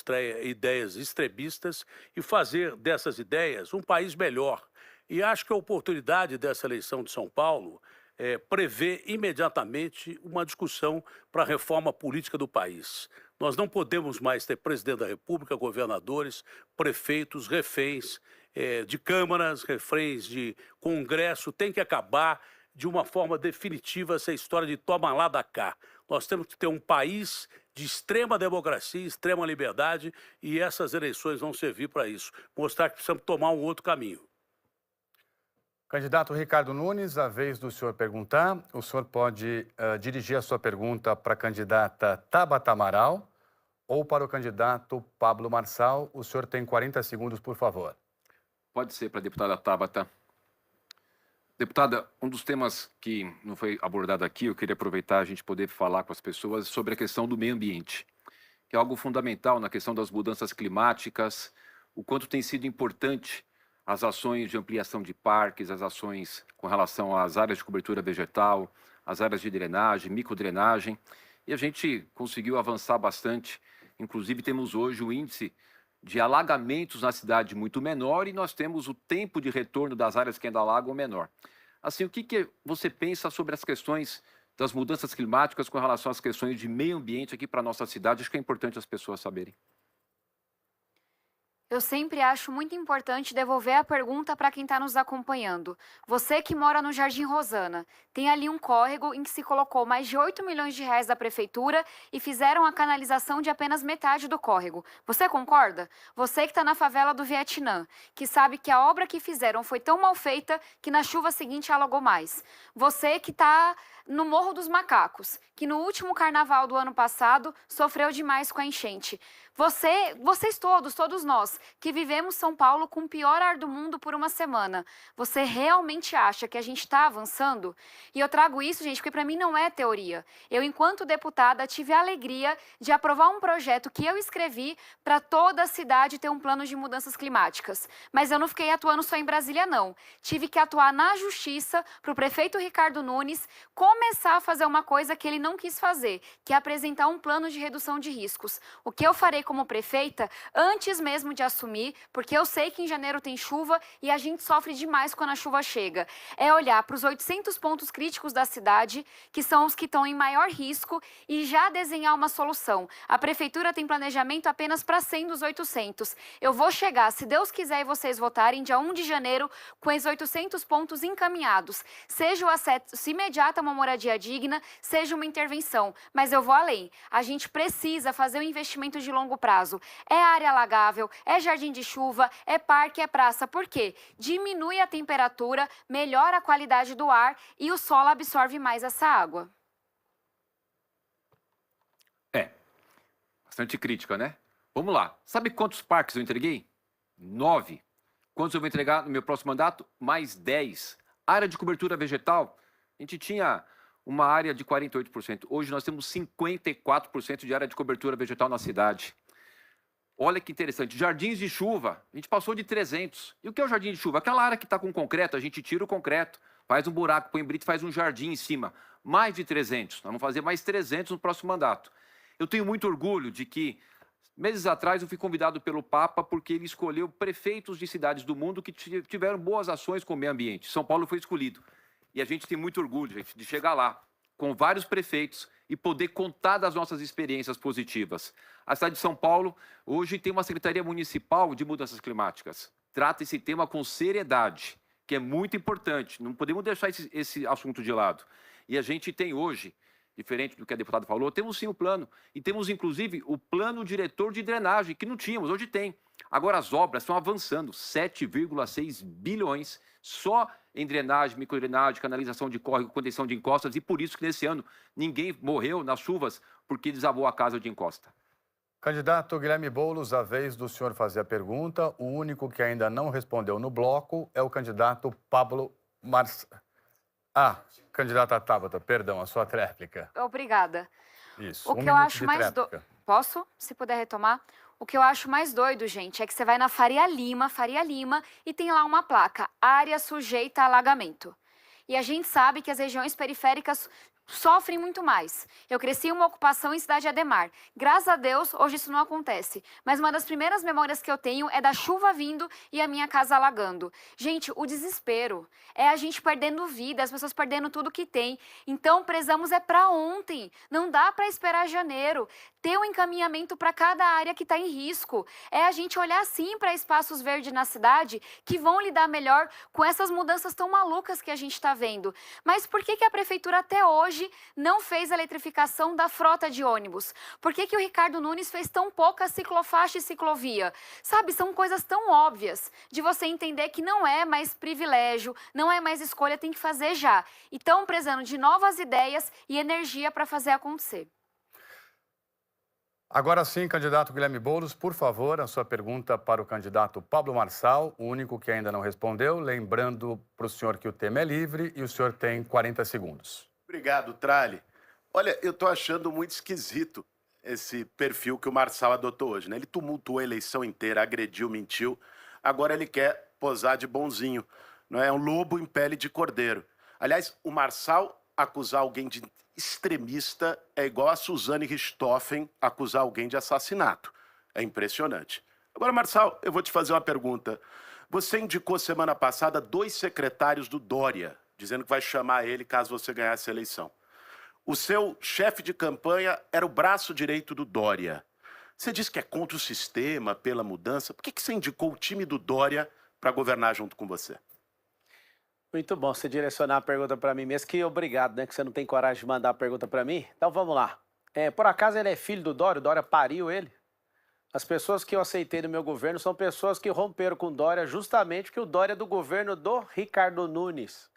ideias extremistas, e fazer dessas ideias um país melhor. E acho que a oportunidade dessa eleição de São Paulo prevê imediatamente uma discussão para a reforma política do país. Nós não podemos mais ter presidente da República, governadores, prefeitos, reféns de câmaras, reféns de Congresso. Tem que acabar de uma forma definitiva essa história de toma lá da cá. Nós temos que ter um país de extrema democracia, extrema liberdade, e essas eleições vão servir para isso. Mostrar que precisamos tomar um outro caminho. Candidato Ricardo Nunes, a vez do senhor perguntar. O senhor pode dirigir a sua pergunta para a candidata Tabata Amaral ou para o candidato Pablo Marçal. O senhor tem 40 segundos, por favor. Pode ser para a deputada Tabata. Deputada, um dos temas que não foi abordado aqui, eu queria aproveitar a gente poder falar com as pessoas sobre a questão do meio ambiente, que é algo fundamental na questão das mudanças climáticas, o quanto tem sido importante as ações de ampliação de parques, as ações com relação às áreas de cobertura vegetal, as áreas de drenagem, microdrenagem, e a gente conseguiu avançar bastante. Inclusive, temos hoje um índice de alagamentos na cidade muito menor e nós temos o tempo de retorno das áreas que ainda alagam menor. Assim, o que você pensa sobre as questões das mudanças climáticas com relação às questões de meio ambiente aqui para a nossa cidade? Acho que é importante as pessoas saberem. Eu sempre acho muito importante devolver a pergunta para quem está nos acompanhando. Você que mora no Jardim Rosana, tem ali um córrego em que se colocou mais de 8 milhões de reais da prefeitura e fizeram a canalização de apenas metade do córrego. Você concorda? Você que está na favela do Vietnã, que sabe que a obra que fizeram foi tão mal feita que na chuva seguinte alagou mais. Você que está no Morro dos Macacos, que no último carnaval do ano passado sofreu demais com a enchente. Vocês todos nós, que vivemos São Paulo com o pior ar do mundo por uma semana, você realmente acha que a gente está avançando? E eu trago isso, gente, porque para mim não é teoria. Eu, enquanto deputada, tive a alegria de aprovar um projeto que eu escrevi para toda a cidade ter um plano de mudanças climáticas. Mas eu não fiquei atuando só em Brasília, não. Tive que atuar na Justiça para o prefeito Ricardo Nunes começar a fazer uma coisa que ele não quis fazer, que é apresentar um plano de redução de riscos. O que eu farei como prefeita, antes mesmo de assumir, porque eu sei que em janeiro tem chuva e a gente sofre demais quando a chuva chega. É olhar para os 800 pontos críticos da cidade, que são os que estão em maior risco, e já desenhar uma solução. A prefeitura tem planejamento apenas para 100 dos 800. Eu vou chegar, se Deus quiser e vocês votarem, dia 1 de janeiro, com esses 800 pontos encaminhados. Seja o acesso imediato a uma moradia digna, seja uma intervenção. Mas eu vou além. A gente precisa fazer um investimento de longo prazo. É área alagável, é jardim de chuva, é parque, é praça. Por quê? Diminui a temperatura, melhora a qualidade do ar e o solo absorve mais essa água. Bastante crítica, né? Vamos lá. Sabe quantos parques eu entreguei? 9. Quantos eu vou entregar no meu próximo mandato? Mais 10. Área de cobertura vegetal, a gente tinha uma área de 48%. Hoje nós temos 54% de área de cobertura vegetal na cidade. Olha que interessante. Jardins de chuva, a gente passou de 300. E o que é o jardim de chuva? Aquela área que está com concreto, a gente tira o concreto, faz um buraco, põe brito, faz um jardim em cima. Mais de 300. Nós vamos fazer mais 300 no próximo mandato. Eu tenho muito orgulho de que, meses atrás, eu fui convidado pelo Papa porque ele escolheu prefeitos de cidades do mundo que tiveram boas ações com o meio ambiente. São Paulo foi escolhido. E a gente tem muito orgulho, gente, de chegar lá com vários prefeitos e poder contar das nossas experiências positivas. A cidade de São Paulo hoje tem uma Secretaria Municipal de Mudanças Climáticas. Trata esse tema com seriedade, que é muito importante. Não podemos deixar esse assunto de lado. E a gente tem hoje, diferente do que a deputada falou, temos sim o plano. E temos, inclusive, o plano diretor de drenagem, que não tínhamos, hoje tem. Agora as obras estão avançando, 7,6 bilhões só em drenagem, microdrenagem, canalização de córrego, contenção de encostas, e por isso que nesse ano ninguém morreu nas chuvas porque desabou a casa de encosta. Candidato Guilherme Boulos, a vez do senhor fazer a pergunta. O único que ainda não respondeu no bloco é o candidato Pablo Marçal. Candidata Tabata, perdão, a sua tréplica. Obrigada. Isso, O que eu acho mais doido... Posso? Se puder retomar? O que eu acho mais doido, gente, é que você vai na Faria Lima, e tem lá uma placa, área sujeita a alagamento. E a gente sabe que as regiões periféricas sofrem muito mais. Eu cresci em uma ocupação em Cidade Ademar. Graças a Deus, hoje isso não acontece. Mas uma das primeiras memórias que eu tenho é da chuva vindo e a minha casa alagando. Gente, o desespero é a gente perdendo vida, as pessoas perdendo tudo que tem. Então, prezamos é para ontem. Não dá para esperar janeiro. Ter um encaminhamento para cada área que está em risco. É a gente olhar sim para espaços verdes na cidade que vão lidar melhor com essas mudanças tão malucas que a gente está vendo. Mas por que a prefeitura até hoje não fez a eletrificação da frota de ônibus? Por que o Ricardo Nunes fez tão pouca ciclofaixa e ciclovia? Sabe, são coisas tão óbvias de você entender que não é mais privilégio, não é mais escolha, tem que fazer já. E estão prezando de novas ideias e energia para fazer acontecer. Agora sim, candidato Guilherme Boulos, por favor, a sua pergunta para o candidato Pablo Marçal, o único que ainda não respondeu, lembrando para o senhor que o tema é livre e o senhor tem 40 segundos. Obrigado, Trali. Olha, eu estou achando muito esquisito esse perfil que o Marçal adotou hoje, né? Ele tumultuou a eleição inteira, agrediu, mentiu, agora ele quer posar de bonzinho, não é? Um lobo em pele de cordeiro. Aliás, o Marçal acusar alguém de extremista é igual a Suzane Richthofen acusar alguém de assassinato. É impressionante. Agora, Marçal, eu vou te fazer uma pergunta. Você indicou semana passada 2 secretários do Dória, dizendo que vai chamar ele caso você ganhasse a eleição. O seu chefe de campanha era o braço direito do Dória. Você disse que é contra o sistema, pela mudança. Por que você indicou o time do Dória para governar junto com você? Muito bom você direcionar a pergunta para mim mesmo, que obrigado, né, que você não tem coragem de mandar a pergunta para mim. Então vamos lá. Por acaso ele é filho do Dória? O Dória pariu ele? As pessoas que eu aceitei no meu governo são pessoas que romperam com o Dória justamente porque o Dória é do governo do Ricardo Nunes.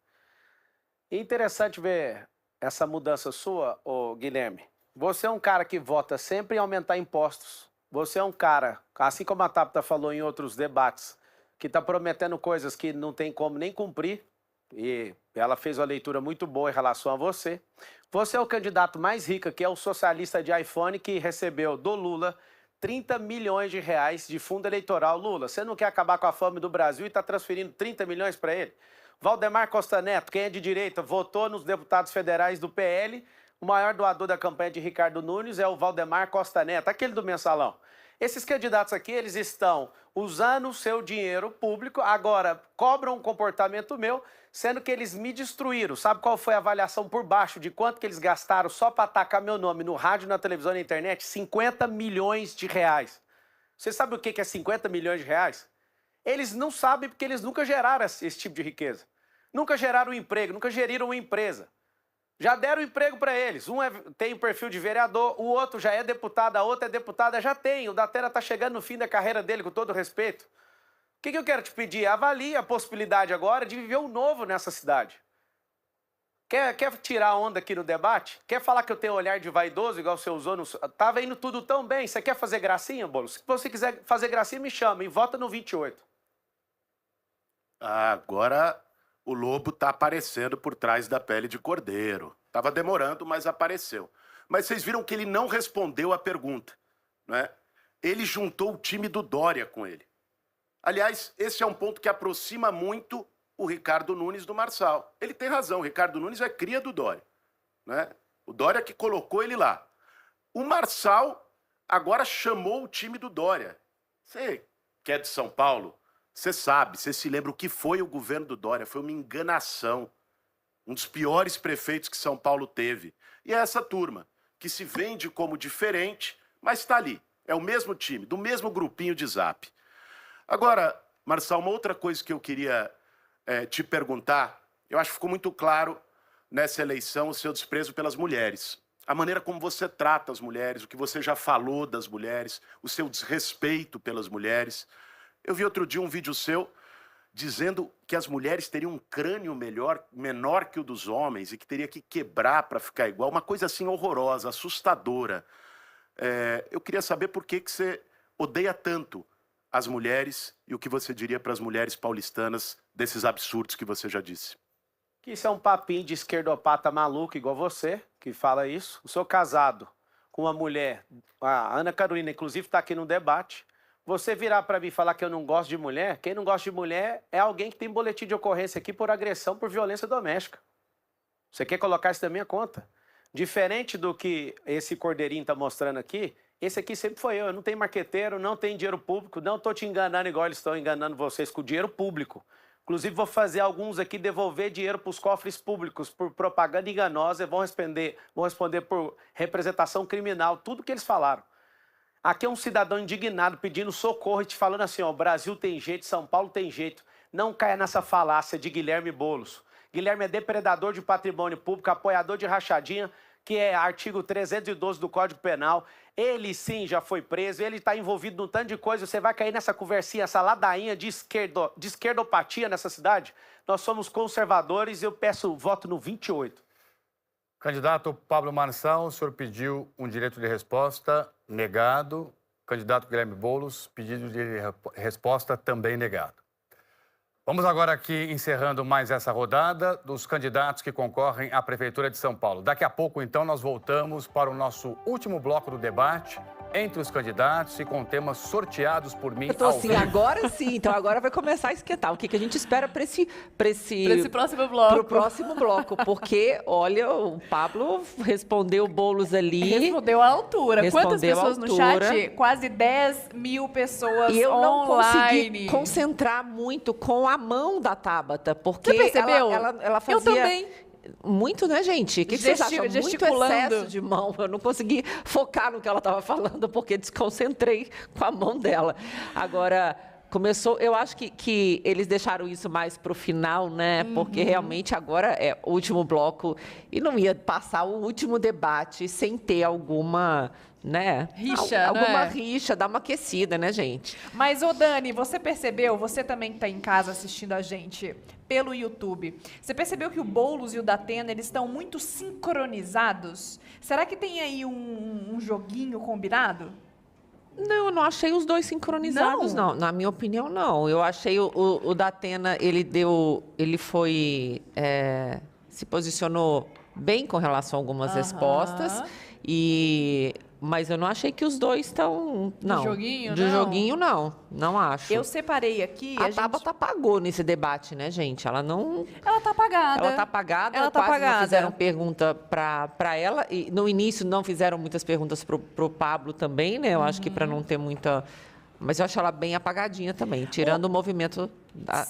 E interessante ver essa mudança sua, Guilherme. Você é um cara que vota sempre em aumentar impostos. Você é um cara, assim como a Tabata falou em outros debates, que está prometendo coisas que não tem como nem cumprir. E ela fez uma leitura muito boa em relação a você. Você é o candidato mais rico, que é o socialista de iPhone, que recebeu do Lula 30 milhões de reais de fundo eleitoral. Lula, você não quer acabar com a fome do Brasil e está transferindo 30 milhões para ele? Valdemar Costa Neto, quem é de direita, votou nos deputados federais do PL. O maior doador da campanha de Ricardo Nunes é o Valdemar Costa Neto, aquele do mensalão. Esses candidatos aqui, eles estão usando o seu dinheiro público, agora cobram um comportamento meu, sendo que eles me destruíram. Sabe qual foi a avaliação por baixo de quanto que eles gastaram só para atacar meu nome no rádio, na televisão e na internet? 50 milhões de reais. Você sabe o que é 50 milhões de reais? Eles não sabem porque eles nunca geraram esse tipo de riqueza. Nunca geraram um emprego, nunca geriram uma empresa. Já deram emprego para eles. Um tem o perfil de vereador, o outro já é deputado, a outra é deputada, já tem. O Datena está chegando no fim da carreira dele, com todo respeito. O que eu quero te pedir? Avalie a possibilidade agora de viver um novo nessa cidade. Quer tirar a onda aqui no debate? Quer falar que eu tenho olhar de vaidoso, igual você usou? Tava indo tudo tão bem. Você quer fazer gracinha, Boulos? Se você quiser fazer gracinha, me chama e vota no 28. Agora o lobo tá aparecendo por trás da pele de cordeiro. Tava demorando, mas apareceu. Mas vocês viram que ele não respondeu a pergunta, né? Ele juntou o time do Dória com ele. Aliás, esse é um ponto que aproxima muito o Ricardo Nunes do Marçal. Ele tem razão, o Ricardo Nunes é cria do Dória, né? O Dória que colocou ele lá. O Marçal agora chamou o time do Dória. Você que é de São Paulo, você sabe, você se lembra o que foi o governo do Dória? Foi uma enganação. Um dos piores prefeitos que São Paulo teve. E é essa turma, que se vende como diferente, mas está ali. É o mesmo time, do mesmo grupinho de Zap. Agora, Marçal, uma outra coisa que eu queria te perguntar, eu acho que ficou muito claro nessa eleição o seu desprezo pelas mulheres. A maneira como você trata as mulheres, o que você já falou das mulheres, o seu desrespeito pelas mulheres. Eu vi outro dia um vídeo seu dizendo que as mulheres teriam um crânio menor que o dos homens e que teria que quebrar para ficar igual. Uma coisa assim horrorosa, assustadora. Eu queria saber por que você odeia tanto as mulheres e o que você diria para as mulheres paulistanas desses absurdos que você já disse. Que isso é um papinho de esquerdopata maluco igual você, que fala isso. Eu sou casado com uma mulher, a Ana Carolina, inclusive, está aqui no debate. Você virar para mim e falar que eu não gosto de mulher, quem não gosta de mulher é alguém que tem boletim de ocorrência aqui por agressão, por violência doméstica. Você quer colocar isso na minha conta? Diferente do que esse cordeirinho está mostrando aqui, esse aqui sempre foi eu. Eu não tenho marqueteiro, não tenho dinheiro público, não estou te enganando igual eles estão enganando vocês com dinheiro público. Inclusive, vou fazer alguns aqui devolver dinheiro para os cofres públicos por propaganda enganosa e vão responder por representação criminal, tudo que eles falaram. Aqui é um cidadão indignado pedindo socorro e te falando assim, ó, o Brasil tem jeito, São Paulo tem jeito. Não caia nessa falácia de Guilherme Boulos. Guilherme é depredador de patrimônio público, apoiador de rachadinha, que é artigo 312 do Código Penal. Ele sim já foi preso, ele está envolvido num tanto de coisa. Você vai cair nessa conversinha, essa ladainha de esquerdopatia nessa cidade? Nós somos conservadores e eu peço voto no 28. Candidato Pablo Marçal, o senhor pediu um direito de resposta negado. Candidato Guilherme Boulos, pedido de resposta também negado. Vamos agora aqui encerrando mais essa rodada dos candidatos que concorrem à Prefeitura de São Paulo. Daqui a pouco, então, nós voltamos para o nosso último bloco do debate entre os candidatos e com temas sorteados por mim. Eu tô assim, agora sim, então agora vai começar a esquentar. O que a gente espera para esse próximo bloco? Pro próximo bloco, porque, olha, o Pablo respondeu o Boulos ali. Respondeu à altura. Quantas pessoas no altura. chat? Quase 10 mil pessoas e eu não online. consegui concentrar muito com a mão da Tabata, porque você percebeu? Ela fazia... Eu também. Muito, né, gente? O que vocês acham? Muito gesticulando. excesso de mão. Eu não consegui focar no que ela estava falando, porque desconcentrei com a mão dela. Agora, começou... Eu acho que eles deixaram isso mais para o final, né? Porque realmente agora é o último bloco e não ia passar o último debate sem ter alguma... né? Rixa, alguma né? rixa, dá uma aquecida, né, gente? Mas, ô Dani, você percebeu, você também que está em casa assistindo a gente pelo YouTube, você percebeu que o Boulos e o Datena, eles estão muito sincronizados? Será que tem aí um joguinho combinado? Não, eu não achei os dois sincronizados, não. Na minha opinião, não. Eu achei o Datena, ele foi... se posicionou bem com relação a algumas respostas e mas eu não achei que os dois estão... Não. joguinho, Do não? joguinho, não acho. Eu separei aqui... A Tabata apagou nesse debate, né, gente? Ela não... Ela tá apagada. Ela tá apagada, Ela tá quase apagada. não fizeram pergunta para ela. E no início não fizeram muitas perguntas pro Pablo também, né? Eu acho que para não ter muita... Mas eu acho ela bem apagadinha também, tirando o movimento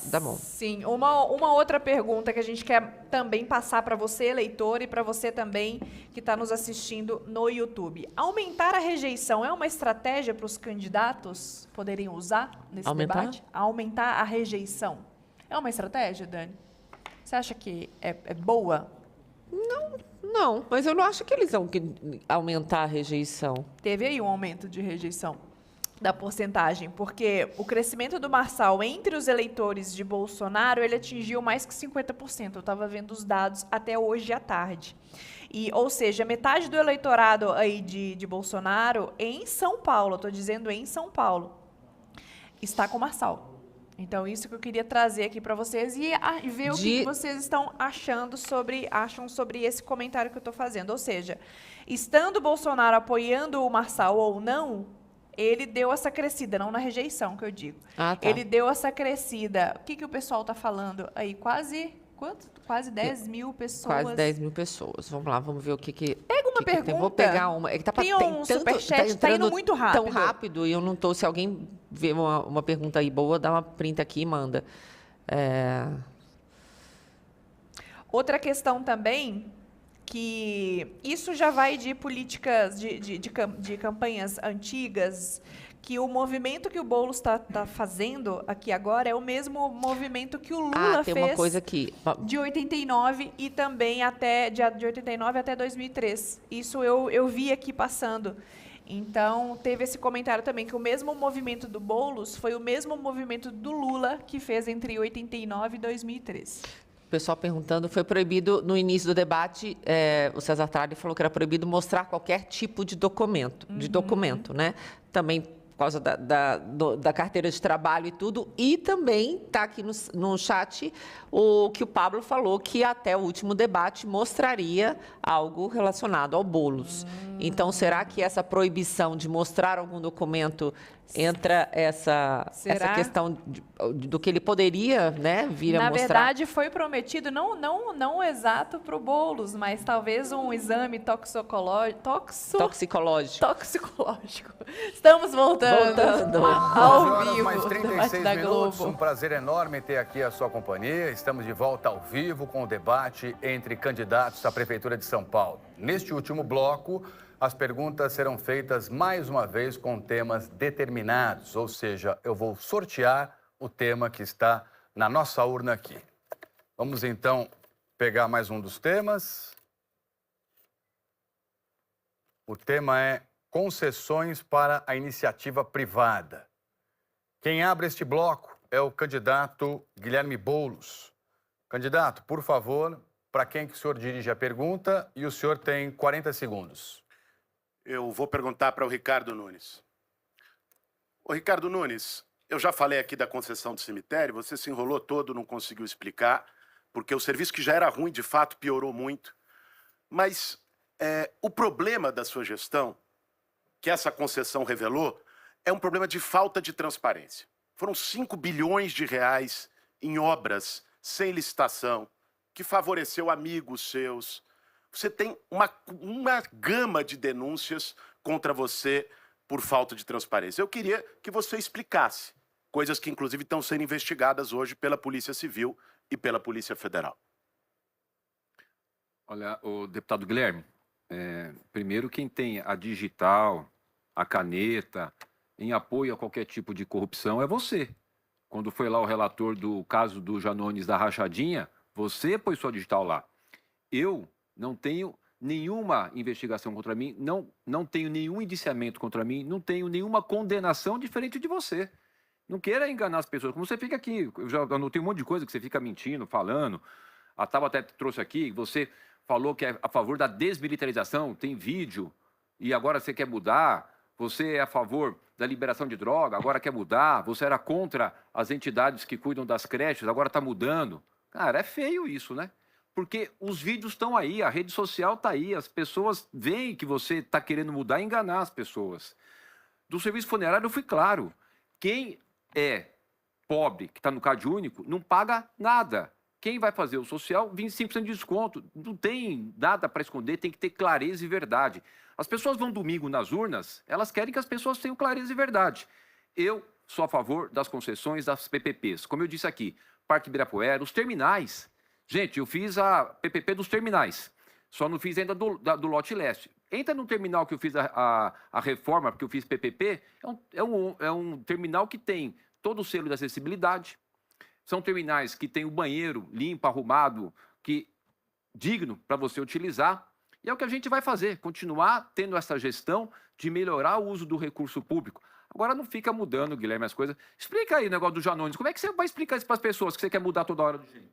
da mão. Sim. Uma outra pergunta que a gente quer também passar para você, eleitor, e para você também que está nos assistindo no YouTube. Aumentar a rejeição é uma estratégia para os candidatos poderem usar nesse debate? Aumentar a rejeição. É uma estratégia, Dani? Você acha que é boa? Não, mas eu não acho que eles vão aumentar a rejeição. Teve aí um aumento de rejeição da porcentagem, porque o crescimento do Marçal entre os eleitores de Bolsonaro, ele atingiu mais que 50%. Eu estava vendo os dados até hoje à tarde. Ou seja, metade do eleitorado aí de Bolsonaro em São Paulo, estou dizendo em São Paulo, está com o Marçal. Então, isso que eu queria trazer aqui para vocês e ver o que vocês estão acham sobre esse comentário que eu estou fazendo. Ou seja, estando o Bolsonaro apoiando o Marçal ou não, ele deu essa crescida, não na rejeição, que eu digo. Tá. Ele deu essa crescida. O que o pessoal está falando aí? Quase 10 mil pessoas. Quase 10 mil pessoas. Vamos lá, vamos ver o que... Pega uma pergunta. Eu vou pegar uma. É que Tem um superchat, tá indo muito rápido. Tão rápido e eu não tô... Se alguém vê uma pergunta aí boa, dá uma print aqui e manda. Outra questão também, que isso já vai de políticas, de campanhas antigas, que o movimento que o Boulos está fazendo aqui agora é o mesmo movimento que o Lula tem fez uma coisa aqui. De 89 e também de 89 até 2003. Isso eu vi aqui passando. Então, teve esse comentário também, que o mesmo movimento do Boulos foi o mesmo movimento do Lula que fez entre 89 e 2003. O pessoal perguntando, foi proibido, no início do debate, o César Tralli falou que era proibido mostrar qualquer tipo de documento, né? Também por causa da carteira de trabalho e tudo. E também está aqui no chat o que o Pablo falou, que até o último debate mostraria algo relacionado ao Boulos. Então, será que essa proibição de mostrar algum documento entra essa questão do que ele poderia, né, vir a mostrar? Na verdade, foi prometido, não exato para o Boulos, mas talvez um exame toxicológico. Estamos voltando ao vivo. Mais 36 da minutos. Globo. Um prazer enorme ter aqui a sua companhia. Estamos de volta ao vivo com o debate entre candidatos à Prefeitura de São Paulo. Neste último bloco, as perguntas serão feitas mais uma vez com temas determinados, ou seja, eu vou sortear o tema que está na nossa urna aqui. Vamos então pegar mais um dos temas. O tema é concessões para a iniciativa privada. Quem abre este bloco é o candidato Guilherme Boulos. Candidato, por favor, para quem que o senhor dirige a pergunta, e o senhor tem 40 segundos. Eu vou perguntar para o Ricardo Nunes. Ô, Ricardo Nunes, eu já falei aqui da concessão do cemitério, você se enrolou todo, não conseguiu explicar, porque o serviço que já era ruim, de fato, piorou muito. Mas o problema da sua gestão, que essa concessão revelou, é um problema de falta de transparência. Foram 5 bilhões de reais em obras sem licitação, que favoreceu amigos seus. Você tem uma gama de denúncias contra você por falta de transparência. Eu queria que você explicasse, coisas que inclusive estão sendo investigadas hoje pela Polícia Civil e pela Polícia Federal. Olha, o deputado Guilherme, primeiro quem tem a digital, a caneta, em apoio a qualquer tipo de corrupção é você. Quando foi lá o relator do caso do Janones da rachadinha, você pôs sua digital lá. Eu não tenho nenhuma investigação contra mim, não tenho nenhum indiciamento contra mim, não tenho nenhuma condenação diferente de você. Não queira enganar as pessoas, como você fica aqui. Eu já anotei um monte de coisa que você fica mentindo, falando. A Tava até trouxe aqui, você falou que é a favor da desmilitarização, tem vídeo, e agora você quer mudar. Você é a favor da liberação de droga, agora quer mudar. Você era contra as entidades que cuidam das creches, agora está mudando. Cara, é feio isso, né? Porque os vídeos estão aí, a rede social está aí, as pessoas veem que você está querendo mudar e enganar as pessoas. Do serviço funerário eu fui claro, quem é pobre, que está no Cade Único, não paga nada. Quem vai fazer o social, 25% de desconto. Não tem nada para esconder, tem que ter clareza e verdade. As pessoas vão domingo nas urnas, elas querem que as pessoas tenham clareza e verdade. Eu sou a favor das concessões das PPPs. Como eu disse aqui, Parque Ibirapuera, os terminais. Gente, eu fiz a PPP dos terminais, só não fiz ainda do lote leste. Entra no terminal que eu fiz a reforma, porque eu fiz PPP, é um terminal que tem todo o selo de acessibilidade. São terminais que tem o banheiro limpo, arrumado, digno para você utilizar. E é o que a gente vai fazer, continuar tendo essa gestão de melhorar o uso do recurso público. Agora não fica mudando, Guilherme, as coisas. Explica aí o negócio do Janones. Como é que você vai explicar isso para as pessoas que você quer mudar toda hora do jeito?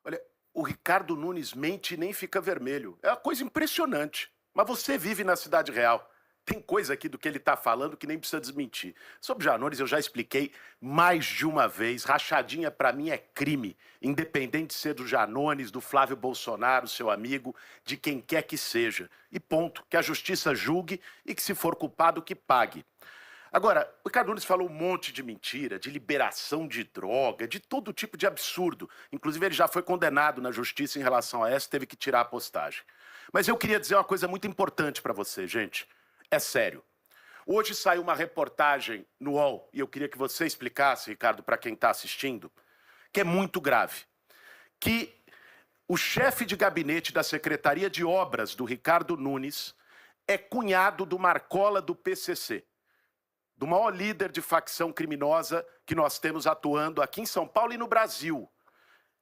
Olha, o Ricardo Nunes mente e nem fica vermelho. É uma coisa impressionante. Mas você vive na cidade real. Tem coisa aqui do que ele está falando que nem precisa desmentir. Sobre Janones eu já expliquei mais de uma vez. Rachadinha para mim é crime. Independente de ser do Janones, do Flávio Bolsonaro, seu amigo, de quem quer que seja. E ponto. Que a justiça julgue e que se for culpado que pague. Agora, o Ricardo Nunes falou um monte de mentira, de liberação de droga, de todo tipo de absurdo. Inclusive ele já foi condenado na justiça em relação a essa, teve que tirar a postagem. Mas eu queria dizer uma coisa muito importante para você, gente. É sério. Hoje saiu uma reportagem no UOL, e eu queria que você explicasse, Ricardo, para quem está assistindo, que é muito grave. Que o chefe de gabinete da Secretaria de Obras do Ricardo Nunes é cunhado do Marcola do PCC, do maior líder de facção criminosa que nós temos atuando aqui em São Paulo e no Brasil.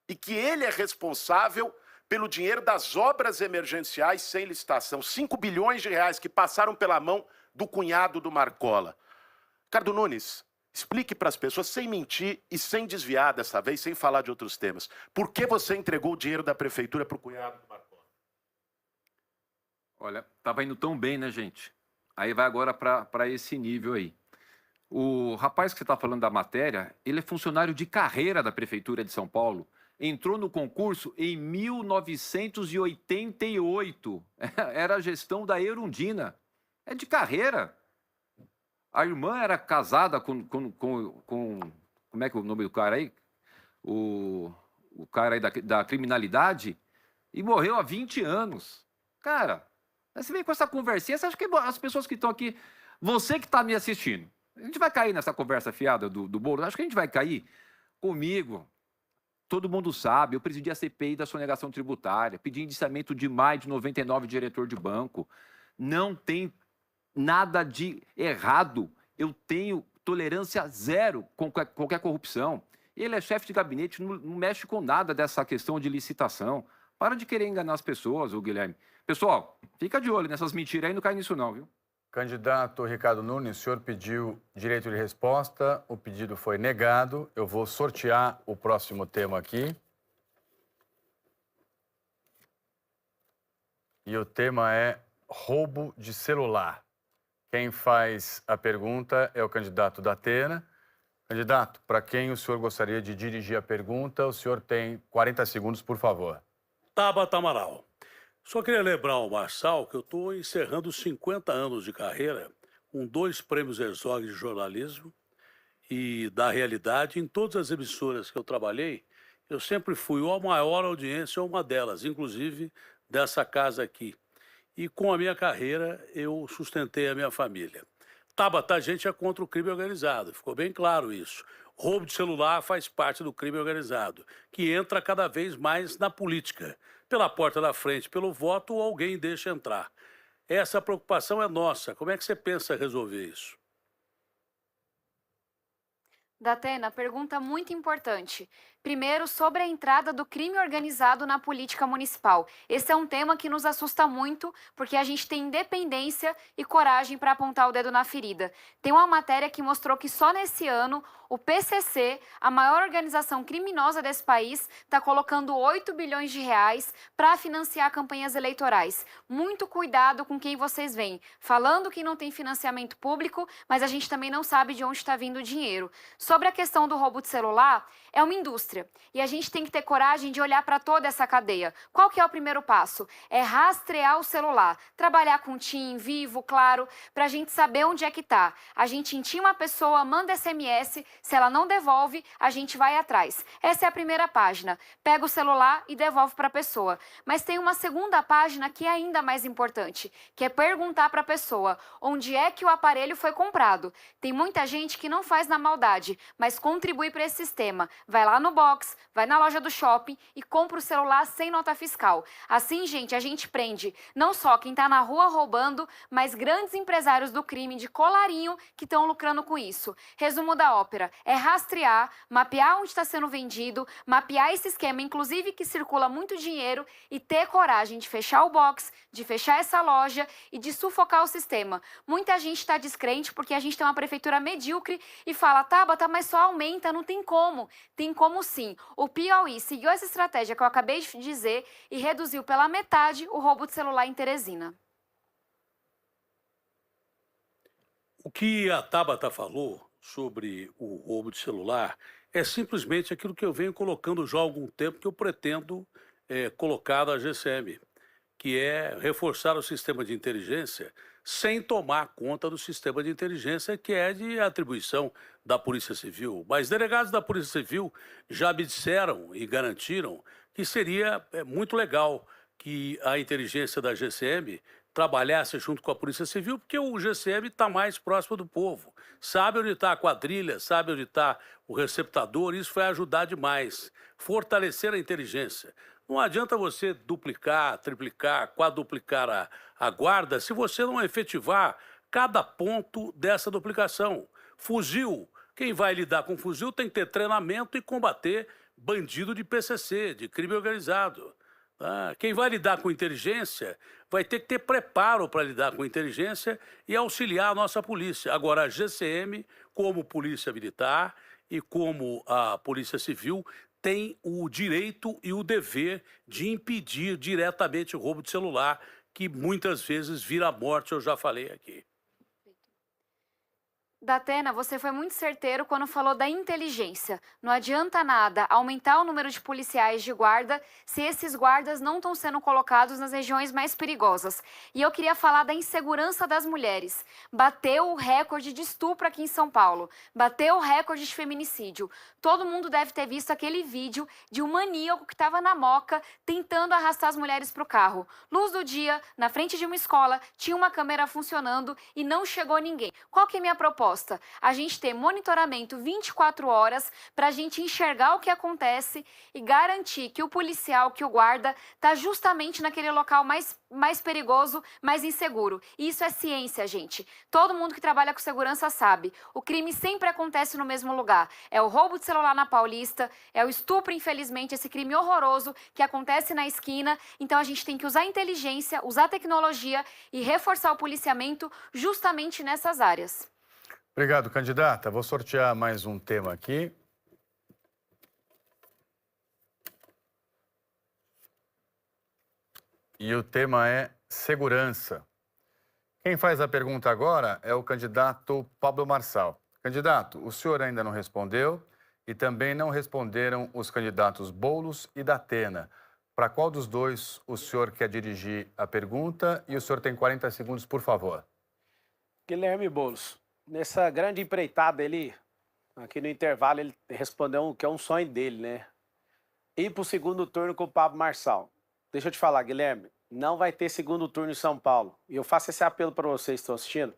E que ele é responsável pelo dinheiro das obras emergenciais sem licitação. 5 bilhões de reais que passaram pela mão do cunhado do Marcola. Ricardo Nunes, explique para as pessoas, sem mentir e sem desviar dessa vez, sem falar de outros temas. Por que você entregou o dinheiro da prefeitura para o cunhado do Marcola? Olha, estava indo tão bem, né, gente? Aí vai agora para esse nível aí. O rapaz que você está falando da matéria, ele é funcionário de carreira da Prefeitura de São Paulo. Entrou no concurso em 1988. Era a gestão da Erundina. É de carreira. A irmã era casada com como é que é o nome do cara aí? O cara aí da criminalidade. E morreu há 20 anos. Cara, você vem com essa conversinha, você acha que as pessoas que estão aqui... Você que está me assistindo, a gente vai cair nessa conversa fiada do bolo? Acho que a gente vai cair comigo. Todo mundo sabe, eu presidi a CPI da sonegação tributária, pedi indiciamento de mais de 99 diretor de banco. Não tem nada de errado. Eu tenho tolerância zero com qualquer corrupção. Ele é chefe de gabinete, não mexe com nada dessa questão de licitação. Para de querer enganar as pessoas, Guilherme. Pessoal, fica de olho nessas mentiras aí, não cai nisso não, viu? Candidato Ricardo Nunes, o senhor pediu direito de resposta, o pedido foi negado. Eu vou sortear o próximo tema aqui. E o tema é roubo de celular. Quem faz a pergunta é o candidato da Atena. Candidato, para quem o senhor gostaria de dirigir a pergunta, o senhor tem 40 segundos, por favor. Tabata Amaral. Só queria lembrar ao Marçal que eu estou encerrando 50 anos de carreira com 2 prêmios Herzog de jornalismo e da realidade. Em todas as emissoras que eu trabalhei, eu sempre fui a maior audiência, uma delas, inclusive dessa casa aqui. E com a minha carreira, eu sustentei a minha família. Tabata, a gente é contra o crime organizado, ficou bem claro isso. Roubo de celular faz parte do crime organizado, que entra cada vez mais na política. Pela porta da frente, pelo voto, alguém deixa entrar. Essa preocupação é nossa. Como é que você pensa resolver isso? Datena, pergunta muito importante. Primeiro, sobre a entrada do crime organizado na política municipal. Esse é um tema que nos assusta muito, porque a gente tem independência e coragem para apontar o dedo na ferida. Tem uma matéria que mostrou que só nesse ano, o PCC, a maior organização criminosa desse país, está colocando 8 bilhões de reais para financiar campanhas eleitorais. Muito cuidado com quem vocês veem. Falando que não tem financiamento público, mas a gente também não sabe de onde está vindo o dinheiro. Sobre a questão do roubo de celular, é uma indústria. E a gente tem que ter coragem de olhar para toda essa cadeia. Qual que é o primeiro passo? É rastrear o celular. Trabalhar com TIM, Vivo, Claro, para a gente saber onde é que está. A gente intima a pessoa, manda SMS, se ela não devolve, a gente vai atrás. Essa é a primeira página. Pega o celular e devolve para a pessoa. Mas tem uma segunda página que é ainda mais importante, que é perguntar para a pessoa onde é que o aparelho foi comprado. Tem muita gente que não faz na maldade, mas contribui para esse sistema. Vai lá no box, vai na loja do shopping e compra o celular sem nota fiscal. Assim, gente, a gente prende não só quem está na rua roubando, mas grandes empresários do crime de colarinho que estão lucrando com isso. Resumo da ópera: é rastrear, mapear onde está sendo vendido, mapear esse esquema, inclusive que circula muito dinheiro, e ter coragem de fechar o box, de fechar essa loja e de sufocar o sistema. Muita gente está descrente porque a gente tem uma prefeitura medíocre e fala: Tabata, mas só aumenta, não tem como. Tem como sim. O Piauí seguiu essa estratégia que eu acabei de dizer e reduziu pela metade o roubo de celular em Teresina. O que a Tabata falou sobre o roubo de celular é simplesmente aquilo que eu venho colocando já há algum tempo, que eu pretendo colocar na GCM, que é reforçar o sistema de inteligência sem tomar conta do sistema de inteligência que é de atribuição da Polícia Civil. Mas delegados da Polícia Civil já me disseram e garantiram que seria muito legal que a inteligência da GCM trabalhasse junto com a Polícia Civil, porque o GCM está mais próximo do povo. Sabe onde está a quadrilha, sabe onde está o receptador, isso vai ajudar demais. Fortalecer a inteligência. Não adianta você duplicar, triplicar, quadruplicar a guarda se você não efetivar cada ponto dessa duplicação. Fuzil. Quem vai lidar com fuzil tem que ter treinamento e combater bandido de PCC, de crime organizado. Quem vai lidar com inteligência vai ter que ter preparo para lidar com inteligência e auxiliar a nossa polícia. Agora, a GCM, como polícia militar e como a polícia civil, tem o direito e o dever de impedir diretamente o roubo de celular, que muitas vezes vira a morte, eu já falei aqui. Datena, você foi muito certeiro quando falou da inteligência. Não adianta nada aumentar o número de policiais de guarda se esses guardas não estão sendo colocados nas regiões mais perigosas. E eu queria falar da insegurança das mulheres. Bateu o recorde de estupro aqui em São Paulo. Bateu o recorde de feminicídio. Todo mundo deve ter visto aquele vídeo de um maníaco que estava na moca tentando arrastar as mulheres para o carro. Luz do dia, na frente de uma escola, tinha uma câmera funcionando e não chegou ninguém. Qual que é a minha proposta? A gente ter monitoramento 24 horas para a gente enxergar o que acontece e garantir que o policial, que o guarda, está justamente naquele local mais perigoso, mais inseguro. E isso é ciência, gente. Todo mundo que trabalha com segurança sabe. O crime sempre acontece no mesmo lugar. É o roubo de celular na Paulista, é o estupro, infelizmente, esse crime horroroso que acontece na esquina. Então a gente tem que usar a inteligência, usar a tecnologia e reforçar o policiamento justamente nessas áreas. Obrigado, candidata. Vou sortear mais um tema aqui. E o tema é segurança. Quem faz a pergunta agora é o candidato Pablo Marçal. Candidato, o senhor ainda não respondeu e também não responderam os candidatos Boulos e Datena. Para qual dos dois o senhor quer dirigir a pergunta? E o senhor tem 40 segundos, por favor. Guilherme Boulos, nessa grande empreitada, ele, aqui no intervalo, ele respondeu que é um sonho dele, né? Ir para o segundo turno com o Pablo Marçal. Deixa eu te falar, Guilherme, não vai ter segundo turno em São Paulo. E eu faço esse apelo para vocês que estão assistindo.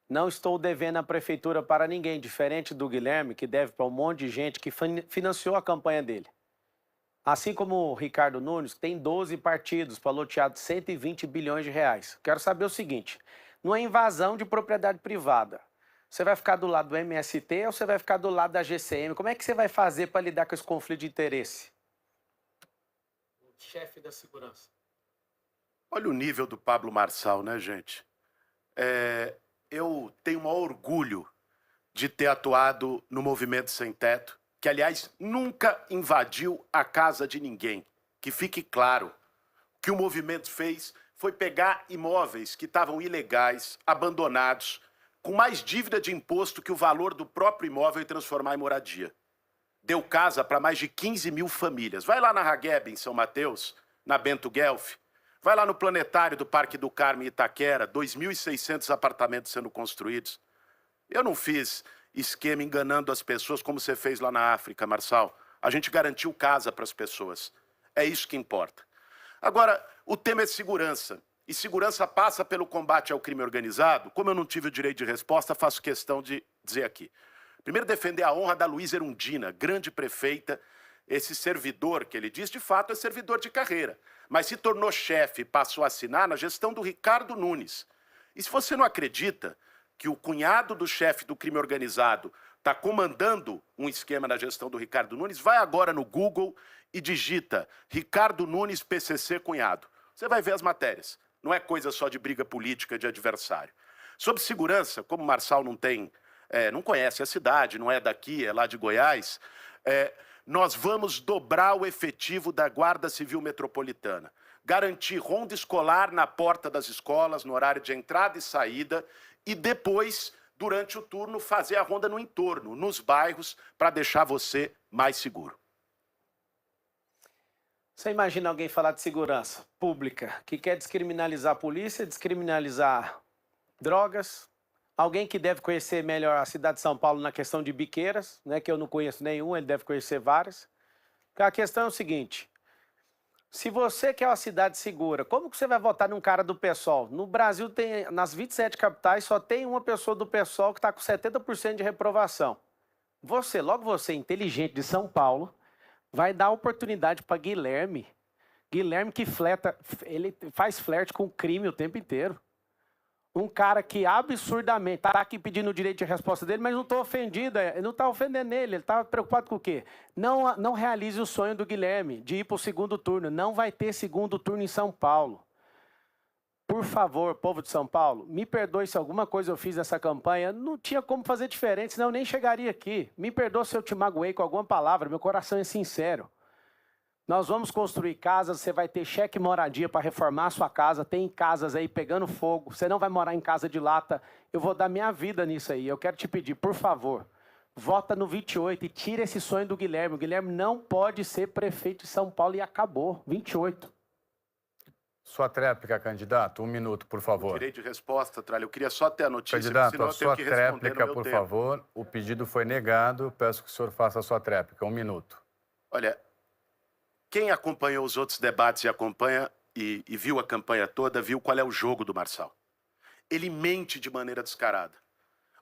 Não estou devendo a prefeitura para ninguém, diferente do Guilherme, que deve para um monte de gente que financiou a campanha dele. Assim como o Ricardo Nunes, que tem 12 partidos para lotear de 120 bilhões de reais. Quero saber o seguinte, não é invasão de propriedade privada. Você vai ficar do lado do MST ou você vai ficar do lado da GCM? Como é que você vai fazer para lidar com esse conflito de interesse? Chefe da segurança. Olha o nível do Pablo Marçal, né, gente? Eu tenho o maior orgulho de ter atuado no Movimento Sem Teto, que, aliás, nunca invadiu a casa de ninguém. Que fique claro, o que o movimento fez foi pegar imóveis que estavam ilegais, abandonados, com mais dívida de imposto que o valor do próprio imóvel e transformar em moradia. deu casa para mais de 15 mil famílias. Vai lá na Hageb, em São Mateus, na Bento Guelph. Vai lá no Planetário do Parque do Carmo, em Itaquera, 2.600 apartamentos sendo construídos. Eu não fiz esquema enganando as pessoas como você fez lá na África, Marçal. A gente garantiu casa para as pessoas. É isso que importa. Agora, o tema é segurança. E segurança passa pelo combate ao crime organizado. Como eu não tive o direito de resposta, faço questão de dizer aqui. Primeiro, defender a honra da Luísa Erundina, grande prefeita. Esse servidor que ele diz, de fato, é servidor de carreira. Mas se tornou chefe e passou a assinar na gestão do Ricardo Nunes. E se você não acredita que o cunhado do chefe do crime organizado está comandando um esquema na gestão do Ricardo Nunes, vai agora no Google e digita Ricardo Nunes PCC cunhado. Você vai ver as matérias. Não é coisa só de briga política, de adversário. Sobre segurança, como o Marçal não conhece a cidade, não é daqui, é lá de Goiás, nós vamos dobrar o efetivo da Guarda Civil Metropolitana. Garantir ronda escolar na porta das escolas, no horário de entrada e saída, e depois, durante o turno, fazer a ronda no entorno, nos bairros, para deixar você mais seguro. Você imagina alguém falar de segurança pública, que quer descriminalizar a polícia, descriminalizar drogas, alguém que deve conhecer melhor a cidade de São Paulo na questão de biqueiras, né, que eu não conheço nenhuma, ele deve conhecer várias. A questão é o seguinte, se você quer uma cidade segura, como que você vai votar num cara do PSOL? No Brasil, nas 27 capitais, só tem uma pessoa do PSOL que está com 70% de reprovação. Logo você, inteligente de São Paulo, vai dar oportunidade para Guilherme. Guilherme que ele faz flerte com o crime o tempo inteiro. Um cara que absurdamente está aqui pedindo o direito de resposta dele, mas não estou ofendido, não está ofendendo ele está preocupado com o quê? Não realize o sonho do Guilherme de ir para o segundo turno. Não vai ter segundo turno em São Paulo. Por favor, povo de São Paulo, me perdoe se alguma coisa eu fiz nessa campanha. Não tinha como fazer diferente, senão eu nem chegaria aqui. Me perdoe se eu te magoei com alguma palavra, meu coração é sincero. Nós vamos construir casas, você vai ter cheque moradia para reformar a sua casa, tem casas aí pegando fogo, você não vai morar em casa de lata. Eu vou dar minha vida nisso aí. Eu quero te pedir, por favor, vota no 28 e tira esse sonho do Guilherme. O Guilherme não pode ser prefeito de São Paulo e acabou. 28. Sua tréplica, candidato, 1 minuto, por favor. Direito de resposta, Tralha. Eu queria só ter a notícia, candidato, senão a eu tenho sua que responder tréplica, no meu por tempo. favor. O pedido foi negado. Peço que o senhor faça a sua tréplica. 1 minuto. Olha, quem acompanhou os outros debates e viu a campanha toda, viu qual é o jogo do Marçal. Ele mente de maneira descarada.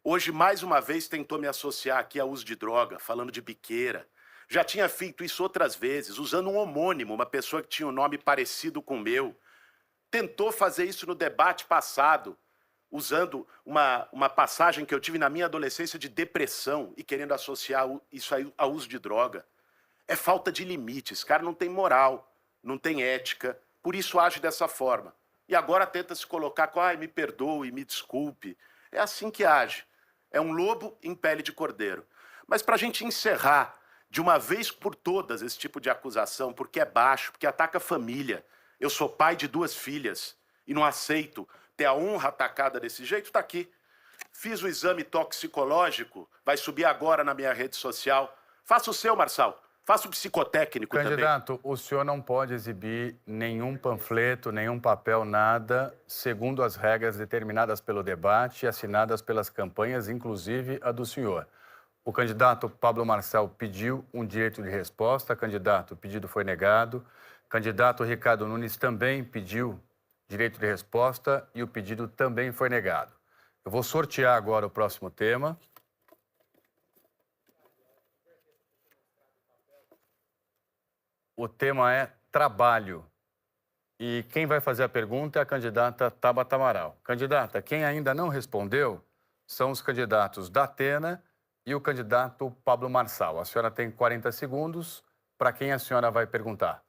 Hoje, mais uma vez, tentou me associar aqui ao uso de droga, falando de biqueira. Já tinha feito isso outras vezes, usando um homônimo, uma pessoa que tinha um nome parecido com o meu. Tentou fazer isso no debate passado, usando uma passagem que eu tive na minha adolescência de depressão e querendo associar isso aí ao uso de droga. É falta de limites. Esse cara não tem moral, não tem ética, por isso age dessa forma. E agora tenta se colocar com, me perdoe, me desculpe. É assim que age. É um lobo em pele de cordeiro. Mas para a gente encerrar de uma vez por todas esse tipo de acusação, porque é baixo, porque ataca a família. Eu sou pai de 2 filhas e não aceito ter a honra atacada desse jeito, está aqui. Fiz o exame toxicológico, vai subir agora na minha rede social. Faça o seu, Marçal. Faça o psicotécnico também. Candidato, o senhor não pode exibir nenhum panfleto, nenhum papel, nada, segundo as regras determinadas pelo debate e assinadas pelas campanhas, inclusive a do senhor. O candidato Pablo Marçal pediu um direito de resposta. Candidato, o pedido foi negado. Candidato Ricardo Nunes também pediu direito de resposta e o pedido também foi negado. Eu vou sortear agora o próximo tema. O tema é trabalho. E quem vai fazer a pergunta é a candidata Tabata Amaral. Candidata, quem ainda não respondeu são os candidatos Datena e o candidato Pablo Marçal. A senhora tem 40 segundos. Para quem a senhora vai perguntar?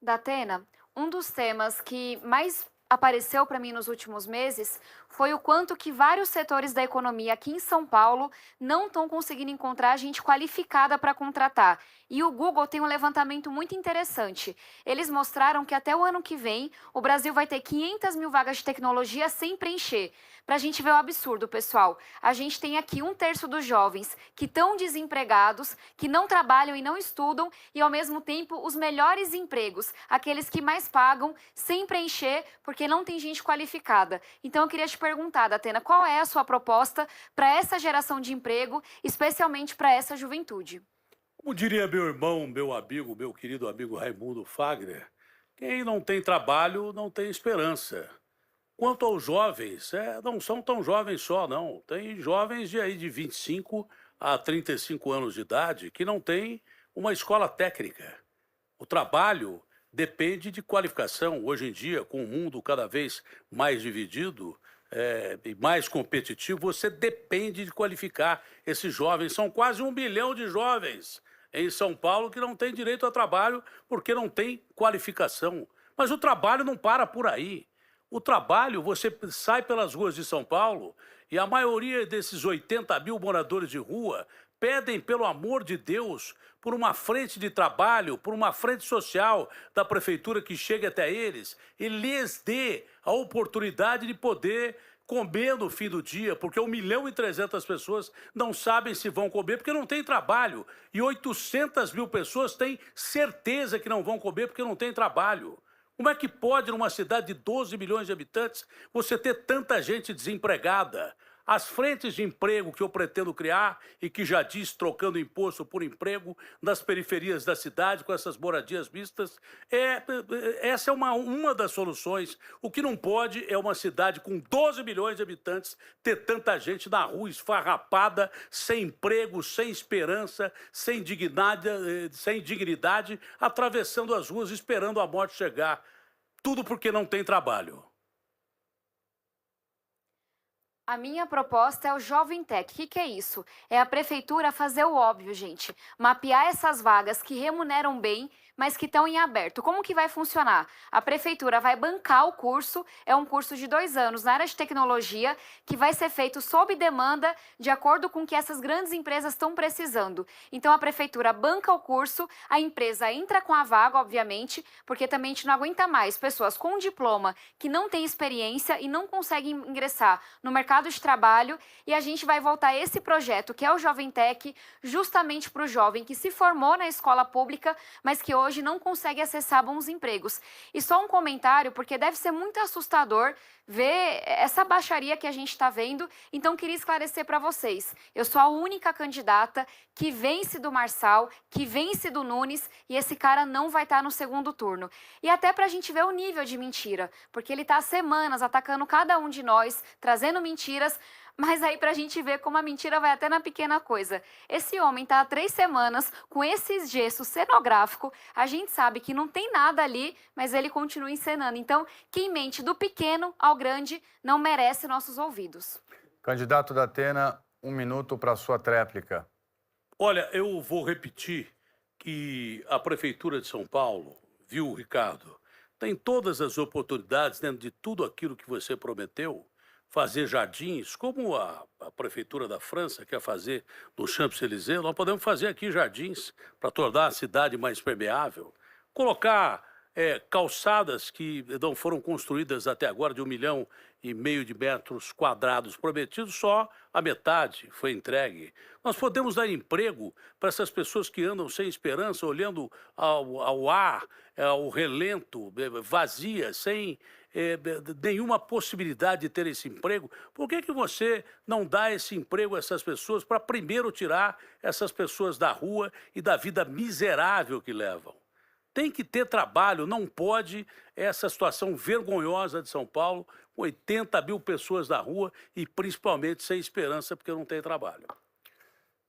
Datena, um dos temas que mais apareceu para mim nos últimos meses foi o quanto que vários setores da economia aqui em São Paulo não estão conseguindo encontrar gente qualificada para contratar. E o Google tem um levantamento muito interessante. Eles mostraram que até o ano que vem o Brasil vai ter 500 mil vagas de tecnologia sem preencher. Para a gente ver o absurdo, pessoal, a gente tem aqui 1/3 dos jovens que estão desempregados, que não trabalham e não estudam, e ao mesmo tempo os melhores empregos, aqueles que mais pagam, sem preencher, porque não tem gente qualificada. Então eu queria te perguntar, Datena, qual é a sua proposta para essa geração de emprego, especialmente para essa juventude? Como diria meu irmão, meu amigo, meu querido amigo Raimundo Fagner, quem não tem trabalho não tem esperança. Quanto aos jovens, não são tão jovens só, não. Tem jovens de 25 a 35 anos de idade que não têm uma escola técnica. O trabalho depende de qualificação. Hoje em dia, com o mundo cada vez mais dividido e mais competitivo, você depende de qualificar esses jovens. São quase 1 bilhão de jovens em São Paulo que não têm direito a trabalho porque não tem qualificação. Mas o trabalho não para por aí. O trabalho, você sai pelas ruas de São Paulo e a maioria desses 80 mil moradores de rua pedem, pelo amor de Deus, por uma frente de trabalho, por uma frente social da prefeitura que chegue até eles e lhes dê a oportunidade de poder comer no fim do dia, porque 1.300.000 pessoas não sabem se vão comer porque não tem trabalho. E 800 mil pessoas têm certeza que não vão comer porque não tem trabalho. Como é que pode, numa cidade de 12 milhões de habitantes, você ter tanta gente desempregada? As frentes de emprego que eu pretendo criar e que já diz trocando imposto por emprego nas periferias da cidade, com essas moradias mistas, essa é uma das soluções. O que não pode é uma cidade com 12 milhões de habitantes ter tanta gente na rua esfarrapada, sem emprego, sem esperança, sem dignidade, atravessando as ruas esperando a morte chegar. Tudo porque não tem trabalho. A minha proposta é o Jovem Tech. O que é isso? É a prefeitura fazer o óbvio, gente. Mapear essas vagas que remuneram bem, mas que estão em aberto. Como que vai funcionar? A prefeitura vai bancar o curso, é um curso de 2 anos na área de tecnologia, que vai ser feito sob demanda, de acordo com o que essas grandes empresas estão precisando. Então a prefeitura banca o curso, a empresa entra com a vaga, obviamente, porque também a gente não aguenta mais pessoas com diploma que não têm experiência e não conseguem ingressar no mercado de trabalho, e a gente vai voltar esse projeto, que é o Jovem Tech, justamente para o jovem que se formou na escola pública, mas que hoje não consegue acessar bons empregos. E só um comentário, porque deve ser muito assustador ver essa baixaria que a gente está vendo, então queria esclarecer para vocês. Eu sou a única candidata que vence do Marçal, que vence do Nunes, e esse cara não vai estar no segundo turno. E até para a gente ver o nível de mentira, porque ele está há semanas atacando cada um de nós, trazendo mentiras, mas aí pra gente ver como a mentira vai até na pequena coisa. Esse homem tá há 3 semanas com esse gesso cenográfico, a gente sabe que não tem nada ali, mas ele continua encenando. Então, quem mente do pequeno ao grande não merece nossos ouvidos. Candidato Datena, 1 minuto para a sua tréplica. Olha, eu vou repetir que a Prefeitura de São Paulo, viu, Ricardo, tem todas as oportunidades dentro de tudo aquilo que você prometeu, fazer jardins, como a Prefeitura da França quer fazer no Champs-Élysées, nós podemos fazer aqui jardins para tornar a cidade mais permeável, colocar calçadas que não foram construídas até agora de 1,5 milhão de metros quadrados prometidos, só a metade foi entregue. Nós podemos dar emprego para essas pessoas que andam sem esperança, olhando ao ar, ao relento, vazias, sem nenhuma possibilidade de ter esse emprego. Por que você não dá esse emprego a essas pessoas para primeiro tirar essas pessoas da rua e da vida miserável que levam? Tem que ter trabalho, não pode essa situação vergonhosa de São Paulo, com 80 mil pessoas na rua e principalmente sem esperança porque não tem trabalho.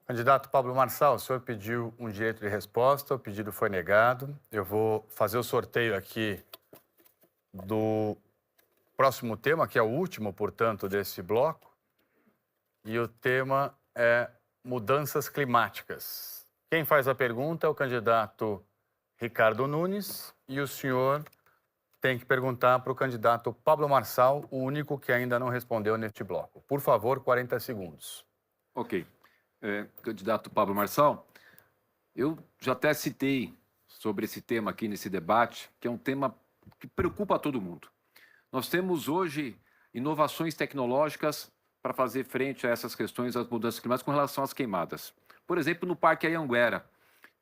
Candidato Pablo Marçal, o senhor pediu um direito de resposta, o pedido foi negado. Eu vou fazer o sorteio aqui do próximo tema, que é o último, portanto, desse bloco. E o tema é mudanças climáticas. Quem faz a pergunta é o candidato Ricardo Nunes e o senhor tem que perguntar para o candidato Pablo Marçal, o único que ainda não respondeu neste bloco. Por favor, 40 segundos. Ok. Candidato Pablo Marçal, eu já até citei sobre esse tema aqui nesse debate, que é um tema que preocupa todo mundo. Nós temos hoje inovações tecnológicas para fazer frente a essas questões das mudanças climáticas com relação às queimadas. Por exemplo, no Parque Anhanguera,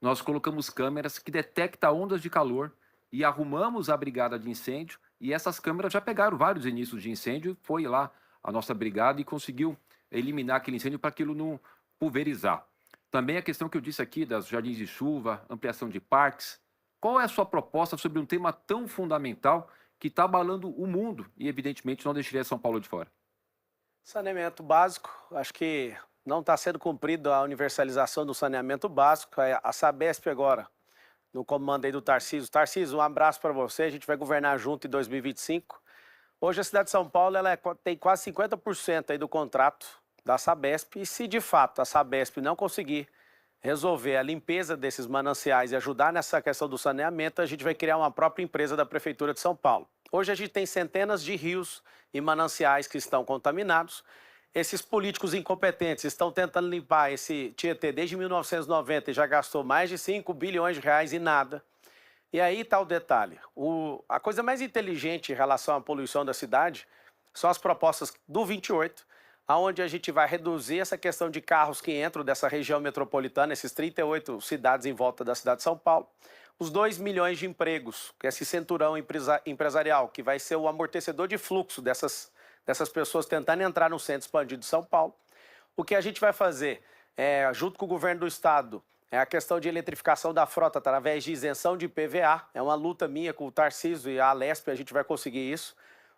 nós colocamos câmeras que detectam ondas de calor e arrumamos a brigada de incêndio, e essas câmeras já pegaram vários inícios de incêndio, foi lá a nossa brigada e conseguiu eliminar aquele incêndio para aquilo não pulverizar. Também a questão que eu disse aqui das jardins de chuva, ampliação de parques. Qual é a sua proposta sobre um tema tão fundamental que está abalando o mundo e, evidentemente, não deixaria São Paulo de fora? Saneamento básico, acho que não está sendo cumprida a universalização do saneamento básico. A Sabesp agora, no comando aí do Tarcísio. Tarcísio, um abraço para você, a gente vai governar junto em 2025. Hoje a cidade de São Paulo tem quase 50% aí do contrato da Sabesp, e se de fato a Sabesp não conseguir resolver a limpeza desses mananciais e ajudar nessa questão do saneamento, a gente vai criar uma própria empresa da Prefeitura de São Paulo. Hoje a gente tem centenas de rios e mananciais que estão contaminados. Esses políticos incompetentes estão tentando limpar esse Tietê desde 1990 e já gastou mais de 5 bilhões de reais e nada. E aí está o detalhe. A coisa mais inteligente em relação à poluição da cidade são as propostas do 28, onde a gente vai reduzir essa questão de carros que entram dessa região metropolitana, esses 38 cidades em volta da cidade de São Paulo, os 2 milhões de empregos, que é esse cinturão empresarial, que vai ser o amortecedor de fluxo dessas pessoas tentando entrar no centro expandido de São Paulo. O que a gente vai fazer, junto com o governo do estado, é a questão de eletrificação da frota através de isenção de IPVA, é uma luta minha com o Tarcísio e a Alesp, a gente vai conseguir isso.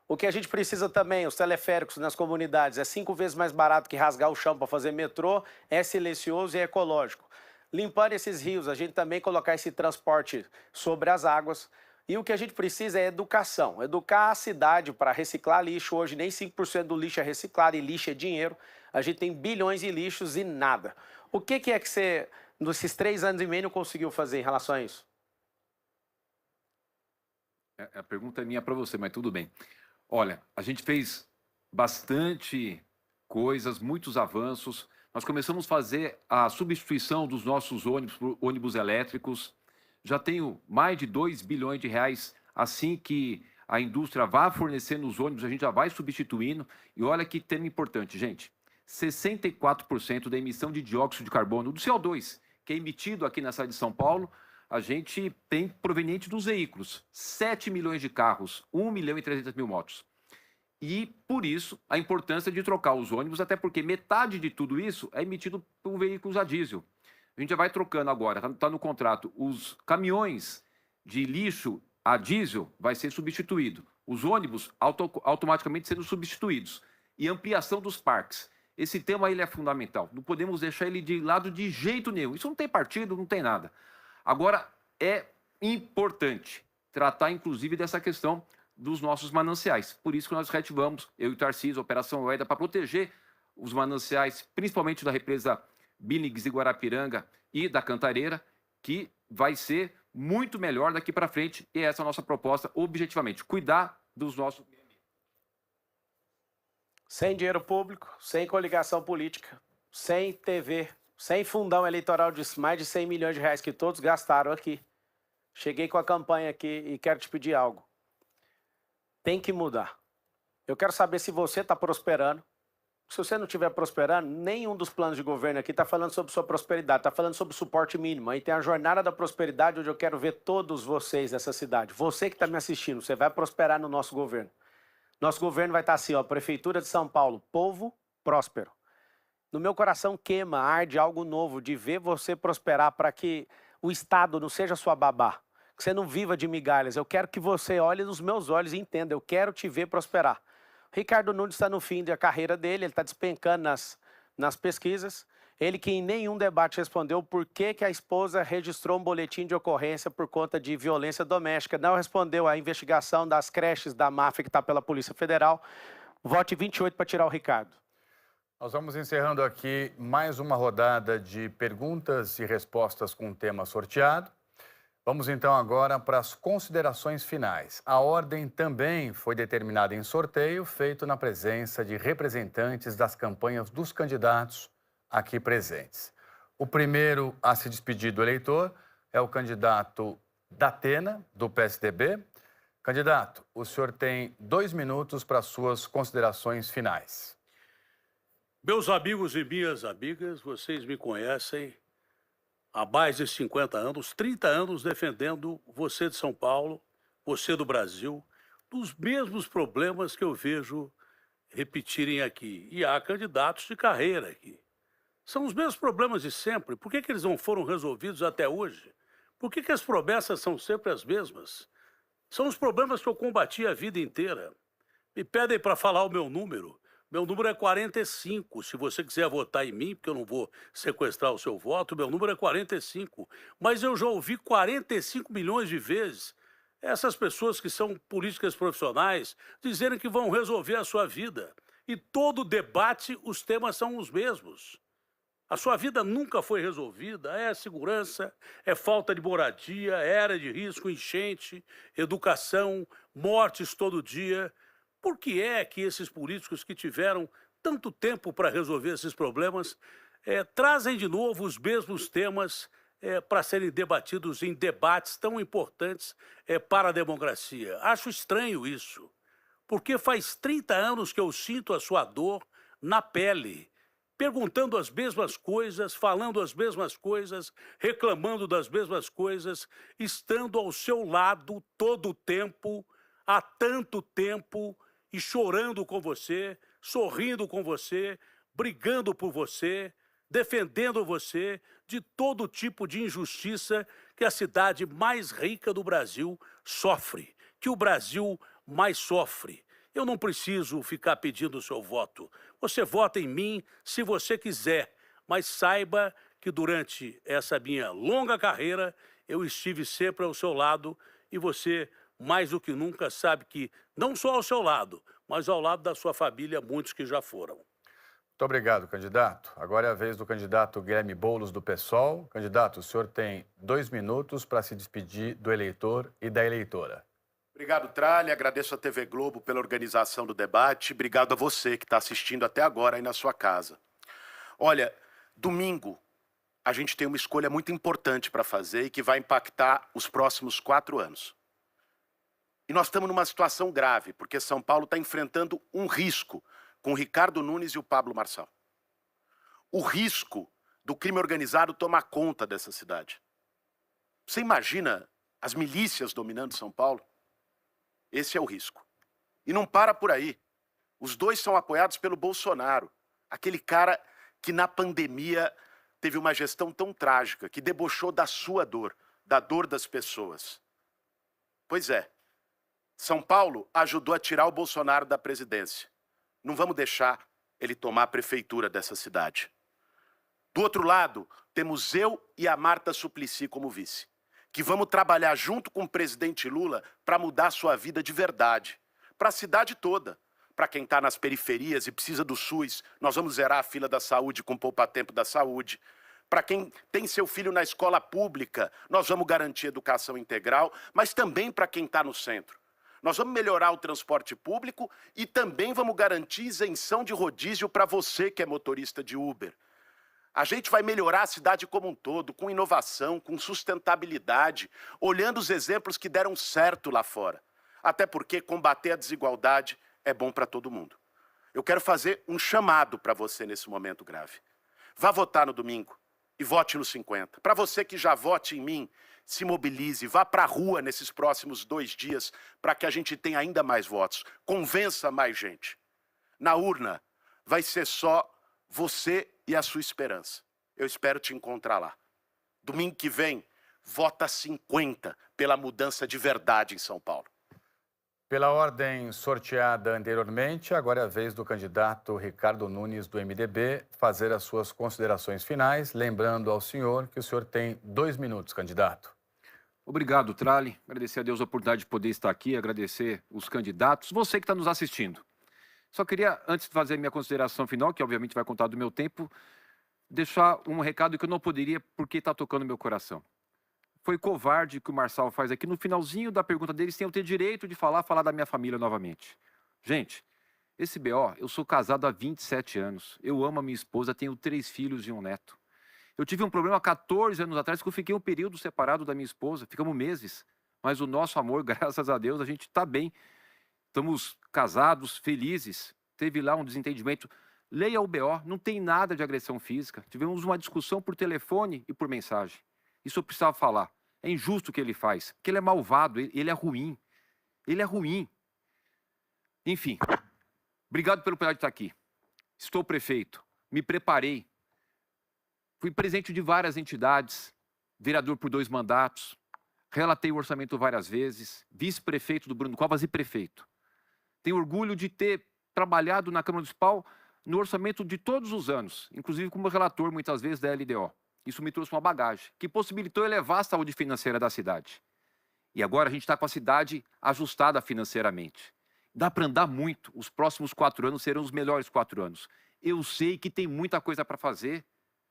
O que a gente precisa também, os teleféricos nas comunidades, é 5 vezes mais barato que rasgar o chão para fazer metrô, é silencioso e é ecológico. Limpando esses rios, a gente também colocar esse transporte sobre as águas. E o que a gente precisa é educação, educar a cidade para reciclar lixo. Hoje nem 5% do lixo é reciclado e lixo é dinheiro. A gente tem bilhões de lixos e nada. O que é que você, nesses 3 anos e meio, não conseguiu fazer em relação a isso? A pergunta é minha para você, mas tudo bem. Olha, a gente fez bastante coisas, muitos avanços. Nós começamos a fazer a substituição dos nossos ônibus por ônibus elétricos. Já tenho mais de 2 bilhões de reais. Assim que a indústria vá fornecendo os ônibus, a gente já vai substituindo. E olha que tema importante, gente. 64% da emissão de dióxido de carbono, do CO2, que é emitido aqui na cidade de São Paulo, a gente tem proveniente dos veículos. 7 milhões de carros, 1 milhão e 300 mil motos. E, por isso, a importância de trocar os ônibus, até porque metade de tudo isso é emitido por veículos a diesel. A gente já vai trocando agora, está no contrato, os caminhões de lixo a diesel vai ser substituído. Os ônibus automaticamente sendo substituídos. E ampliação dos parques. Esse tema ele é fundamental. Não podemos deixar ele de lado de jeito nenhum. Isso não tem partido, não tem nada. Agora, é importante tratar, inclusive, dessa questão dos nossos mananciais. Por isso que nós reativamos, eu e o Tarcísio, a Operação Oeda, para proteger os mananciais, principalmente da represa Billings e Guarapiranga e da Cantareira, que vai ser muito melhor daqui para frente. E essa é a nossa proposta, objetivamente, cuidar dos nossos... Sem dinheiro público, sem coligação política, sem TV, sem fundão eleitoral de mais de 100 milhões de reais que todos gastaram aqui. Cheguei com a campanha aqui e quero te pedir algo. Tem que mudar. Eu quero saber se você está prosperando. Se você não estiver prosperando, nenhum dos planos de governo aqui está falando sobre sua prosperidade, está falando sobre suporte mínimo. Aí tem a Jornada da Prosperidade, onde eu quero ver todos vocês nessa cidade. Você que está me assistindo, você vai prosperar no nosso governo. Nosso governo vai estar assim, ó, Prefeitura de São Paulo, povo próspero. No meu coração queima, arde algo novo de ver você prosperar para que o Estado não seja sua babá, que você não viva de migalhas. Eu quero que você olhe nos meus olhos e entenda, eu quero te ver prosperar. Ricardo Nunes está no fim da carreira dele, ele está despencando nas pesquisas. Ele que em nenhum debate respondeu por que a esposa registrou um boletim de ocorrência por conta de violência doméstica. Não respondeu à investigação das creches da máfia que está pela Polícia Federal. Vote 28 para tirar o Ricardo. Nós vamos encerrando aqui mais uma rodada de perguntas e respostas com o tema sorteado. Vamos então agora para as considerações finais. A ordem também foi determinada em sorteio, feito na presença de representantes das campanhas dos candidatos aqui presentes. O primeiro a se despedir do eleitor é o candidato Datena, do PSDB. Candidato, o senhor tem 2 minutos para suas considerações finais. Meus amigos e minhas amigas, vocês me conhecem há mais de 50 anos, 30 anos defendendo você de São Paulo, você do Brasil, dos mesmos problemas que eu vejo repetirem aqui. E há candidatos de carreira aqui. São os mesmos problemas de sempre. Por que eles não foram resolvidos até hoje? Por que as promessas são sempre as mesmas? São os problemas que eu combati a vida inteira. Me pedem para falar o meu número. Meu número é 45. Se você quiser votar em mim, porque eu não vou sequestrar o seu voto, meu número é 45. Mas eu já ouvi 45 milhões de vezes essas pessoas que são políticas profissionais dizerem que vão resolver a sua vida. E todo debate, os temas são os mesmos. A sua vida nunca foi resolvida, é segurança, é falta de moradia, é área de risco, enchente, educação, mortes todo dia. Por que é que esses políticos que tiveram tanto tempo para resolver esses problemas trazem de novo os mesmos temas para serem debatidos em debates tão importantes para a democracia? Acho estranho isso, porque faz 30 anos que eu sinto a sua dor na pele, perguntando as mesmas coisas, falando as mesmas coisas, reclamando das mesmas coisas, estando ao seu lado todo o tempo, há tanto tempo, e chorando com você, sorrindo com você, brigando por você, defendendo você de todo tipo de injustiça que a cidade mais rica do Brasil sofre, que o Brasil mais sofre. Eu não preciso ficar pedindo o seu voto. Você vota em mim se você quiser, mas saiba que durante essa minha longa carreira eu estive sempre ao seu lado e você, mais do que nunca, sabe que não só ao seu lado, mas ao lado da sua família, muitos que já foram. Muito obrigado, candidato. Agora é a vez do candidato Guilherme Boulos, do PSOL. Candidato, o senhor tem 2 minutos para se despedir do eleitor e da eleitora. Obrigado, Tralli. Agradeço à TV Globo pela organização do debate. Obrigado a você que está assistindo até agora aí na sua casa. Olha, domingo a gente tem uma escolha muito importante para fazer e que vai impactar os próximos 4 anos. E nós estamos numa situação grave, porque São Paulo está enfrentando um risco com o Ricardo Nunes e o Pablo Marçal. O risco do crime organizado tomar conta dessa cidade. Você imagina as milícias dominando São Paulo? Esse é o risco. E não para por aí. Os dois são apoiados pelo Bolsonaro, aquele cara que na pandemia teve uma gestão tão trágica, que debochou da sua dor, da dor das pessoas. Pois é, São Paulo ajudou a tirar o Bolsonaro da presidência. Não vamos deixar ele tomar a prefeitura dessa cidade. Do outro lado, temos eu e a Marta Suplicy como vice, que vamos trabalhar junto com o presidente Lula para mudar a sua vida de verdade, para a cidade toda. Para quem está nas periferias e precisa do SUS, nós vamos zerar a fila da saúde com poupa-tempo da saúde. Para quem tem seu filho na escola pública, nós vamos garantir educação integral, mas também para quem está no centro. Nós vamos melhorar o transporte público e também vamos garantir isenção de rodízio para você que é motorista de Uber. A gente vai melhorar a cidade como um todo, com inovação, com sustentabilidade, olhando os exemplos que deram certo lá fora. Até porque combater a desigualdade é bom para todo mundo. Eu quero fazer um chamado para você nesse momento grave. Vá votar no domingo e vote no 50. Para você que já vote em mim, se mobilize, vá para a rua nesses próximos 2 dias para que a gente tenha ainda mais votos. Convença mais gente. Na urna vai ser só você e a sua esperança. Eu espero te encontrar lá. Domingo que vem, vota 50 pela mudança de verdade em São Paulo. Pela ordem sorteada anteriormente, agora é a vez do candidato Ricardo Nunes, do MDB, fazer as suas considerações finais, lembrando ao senhor que o senhor tem 2 minutos, candidato. Obrigado, Tralli. Agradecer a Deus a oportunidade de poder estar aqui, agradecer os candidatos, você que está nos assistindo. Só queria, antes de fazer minha consideração final, que obviamente vai contar do meu tempo, deixar um recado que eu não poderia porque está tocando meu coração. Foi covarde que o Marçal faz aqui. No finalzinho da pergunta deles, tem o ter direito de falar da minha família novamente. Gente, esse BO, eu sou casado há 27 anos. Eu amo a minha esposa, tenho 3 filhos e um neto. Eu tive um problema há 14 anos atrás, que eu fiquei um período separado da minha esposa. Ficamos meses. Mas o nosso amor, graças a Deus, a gente está bem. Estamos casados, felizes. Teve lá um desentendimento. Leia o BO, não tem nada de agressão física. Tivemos uma discussão por telefone e por mensagem. Isso eu precisava falar. É injusto o que ele faz, porque ele é malvado, ele é ruim. Ele é ruim. Enfim, obrigado pelo oportunidade de estar aqui. Estou prefeito, me preparei. Fui presidente de várias entidades, vereador por 2 mandatos, relatei o orçamento várias vezes, vice-prefeito do Bruno Covas e prefeito. Tenho orgulho de ter trabalhado na Câmara Municipal no orçamento de todos os anos, inclusive como relator, muitas vezes, da LDO. Isso me trouxe uma bagagem, que possibilitou elevar a saúde financeira da cidade. E agora a gente está com a cidade ajustada financeiramente. Dá para andar muito. Os próximos 4 anos serão os melhores 4 anos. Eu sei que tem muita coisa para fazer.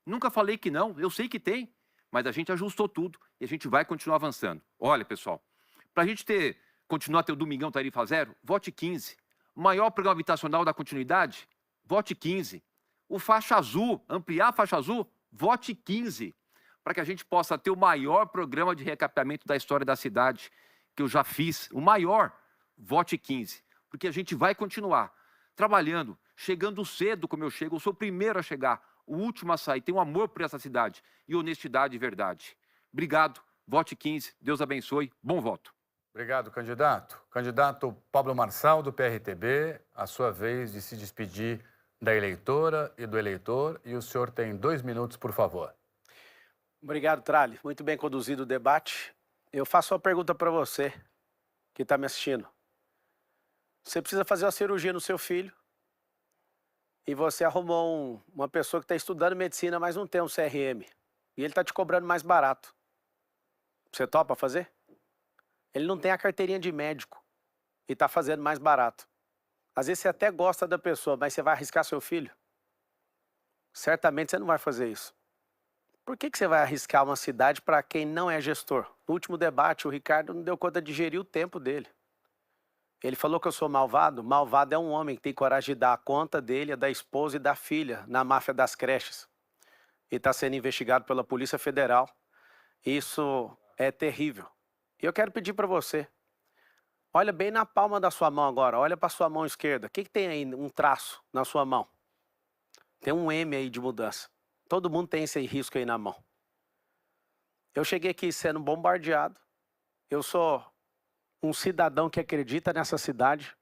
Nunca falei que não, eu sei que tem. Mas a gente ajustou tudo e a gente vai continuar avançando. Olha, pessoal, para a gente continuar a ter o Domingão Tarifa Zero, vote 15. O maior programa habitacional da continuidade, vote 15. O faixa azul, ampliar a faixa azul, vote 15. Para que a gente possa ter o maior programa de recapeamento da história da cidade, que eu já fiz. O maior, vote 15. Porque a gente vai continuar trabalhando, chegando cedo como eu chego. Eu sou o primeiro a chegar, o último a sair. Tenho amor por essa cidade e honestidade e verdade. Obrigado, vote 15. Deus abençoe. Bom voto. Obrigado, candidato. Candidato Pablo Marçal, do PRTB, a sua vez de se despedir da eleitora e do eleitor. E o senhor tem 2 minutos, por favor. Obrigado, Trali. Muito bem conduzido o debate. Eu faço uma pergunta para você, que está me assistindo. Você precisa fazer uma cirurgia no seu filho e você arrumou uma pessoa que está estudando medicina, mas não tem um CRM. E ele está te cobrando mais barato. Você topa fazer? Ele não tem a carteirinha de médico e está fazendo mais barato. Às vezes você até gosta da pessoa, mas você vai arriscar seu filho? Certamente você não vai fazer isso. Por que você vai arriscar uma cidade para quem não é gestor? No último debate, o Ricardo não deu conta de gerir o tempo dele. Ele falou que eu sou malvado. Malvado é um homem que tem coragem de dar a conta dele, a da esposa e da filha na máfia das creches. E está sendo investigado pela Polícia Federal. Isso é terrível. E eu quero pedir para você, olha bem na palma da sua mão agora, olha para a sua mão esquerda. O que tem aí, um traço na sua mão? Tem um M aí de mudança. Todo mundo tem esse risco aí na mão. Eu cheguei aqui sendo bombardeado. Eu sou um cidadão que acredita nessa cidade.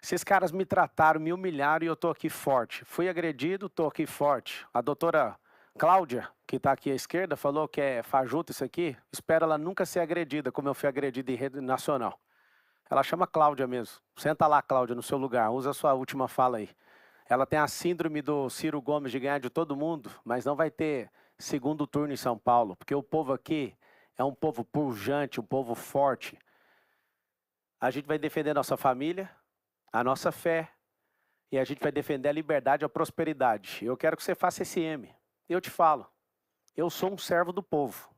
Esses caras me trataram, me humilharam e eu tô aqui forte. Fui agredido, tô aqui forte. A doutora Cláudia, que está aqui à esquerda, falou que é fajuto isso aqui. Espero ela nunca ser agredida, como eu fui agredido em rede nacional. Ela chama Cláudia mesmo. Senta lá, Cláudia, no seu lugar. Usa a sua última fala aí. Ela tem a síndrome do Ciro Gomes de ganhar de todo mundo, mas não vai ter segundo turno em São Paulo, porque o povo aqui é um povo pujante, um povo forte. A gente vai defender a nossa família, a nossa fé, e a gente vai defender a liberdade e a prosperidade. Eu quero que você faça esse M. Eu te falo, eu sou um servo do povo.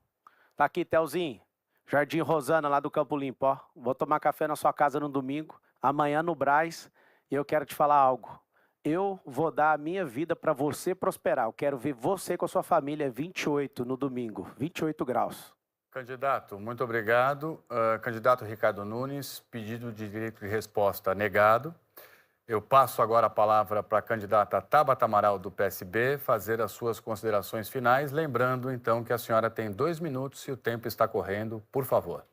Tá aqui, Telzinho, Jardim Rosana, lá do Campo Limpo, ó. Vou tomar café na sua casa no domingo, amanhã no Brás, e eu quero te falar algo. Eu vou dar a minha vida para você prosperar. Eu quero ver você com a sua família 28 no domingo, 28 graus. Candidato, muito obrigado. Candidato Ricardo Nunes, pedido de direito de resposta negado. Eu passo agora a palavra para a candidata Tabata Amaral, do PSB, fazer as suas considerações finais. Lembrando, então, que a senhora tem 2 minutos e o tempo está correndo. Por favor.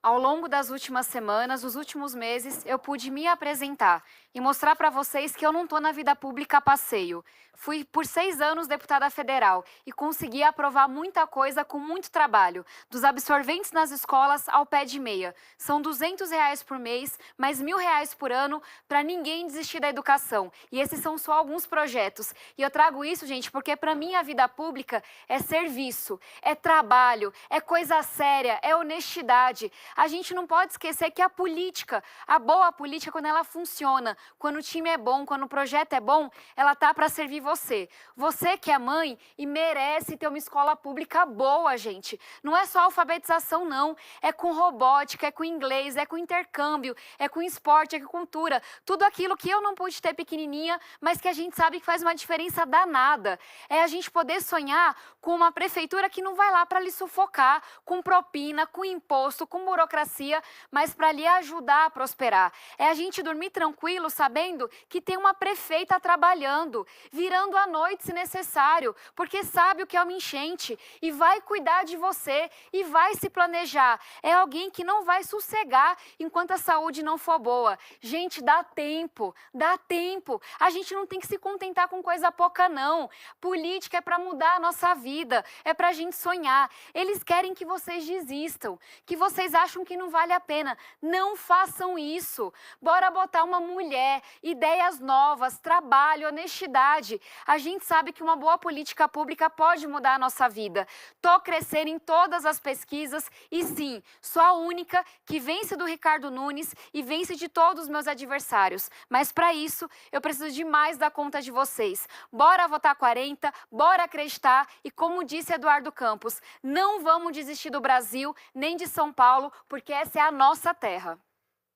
Ao longo das últimas semanas, os últimos meses, eu pude me apresentar e mostrar para vocês que eu não estou na vida pública a passeio. Fui por 6 anos deputada federal e consegui aprovar muita coisa com muito trabalho, dos absorventes nas escolas ao pé de meia. São R$200 por mês, mais R$1.000 por ano, para ninguém desistir da educação. E esses são só alguns projetos. E eu trago isso, gente, porque para mim a vida pública é serviço, é trabalho, é coisa séria, é honestidade. A gente não pode esquecer que a política, a boa política, quando ela funciona, quando o time é bom, quando o projeto é bom, ela tá para servir você. Você que é mãe e merece ter uma escola pública boa, gente. Não é só alfabetização, não. É com robótica, é com inglês, é com intercâmbio, é com esporte, é com cultura. Tudo aquilo que eu não pude ter pequenininha, mas que a gente sabe que faz uma diferença danada. É a gente poder sonhar com uma prefeitura que não vai lá para lhe sufocar, com propina, com imposto, com burocracia, mas para lhe ajudar a prosperar. É a gente dormir tranquilo, sabendo que tem uma prefeita trabalhando, virando à noite se necessário, porque sabe o que é uma enchente e vai cuidar de você e vai se planejar. É alguém que não vai sossegar enquanto a saúde não for boa. Gente, dá tempo, dá tempo. A gente não tem que se contentar com coisa pouca, não. Política é para mudar a nossa vida, é para a gente sonhar. Eles querem que vocês desistam, que vocês acham que não vale a pena. Não façam isso. Bora botar uma mulher, ideias novas, trabalho, honestidade. A gente sabe que uma boa política pública pode mudar a nossa vida. Tô crescendo em todas as pesquisas e sim, sou a única que vence do Ricardo Nunes e vence de todos os meus adversários. Mas para isso, eu preciso demais da conta de vocês. Bora votar 40, bora acreditar e, como disse Eduardo Campos, não vamos desistir do Brasil nem de São Paulo, porque essa é a nossa terra.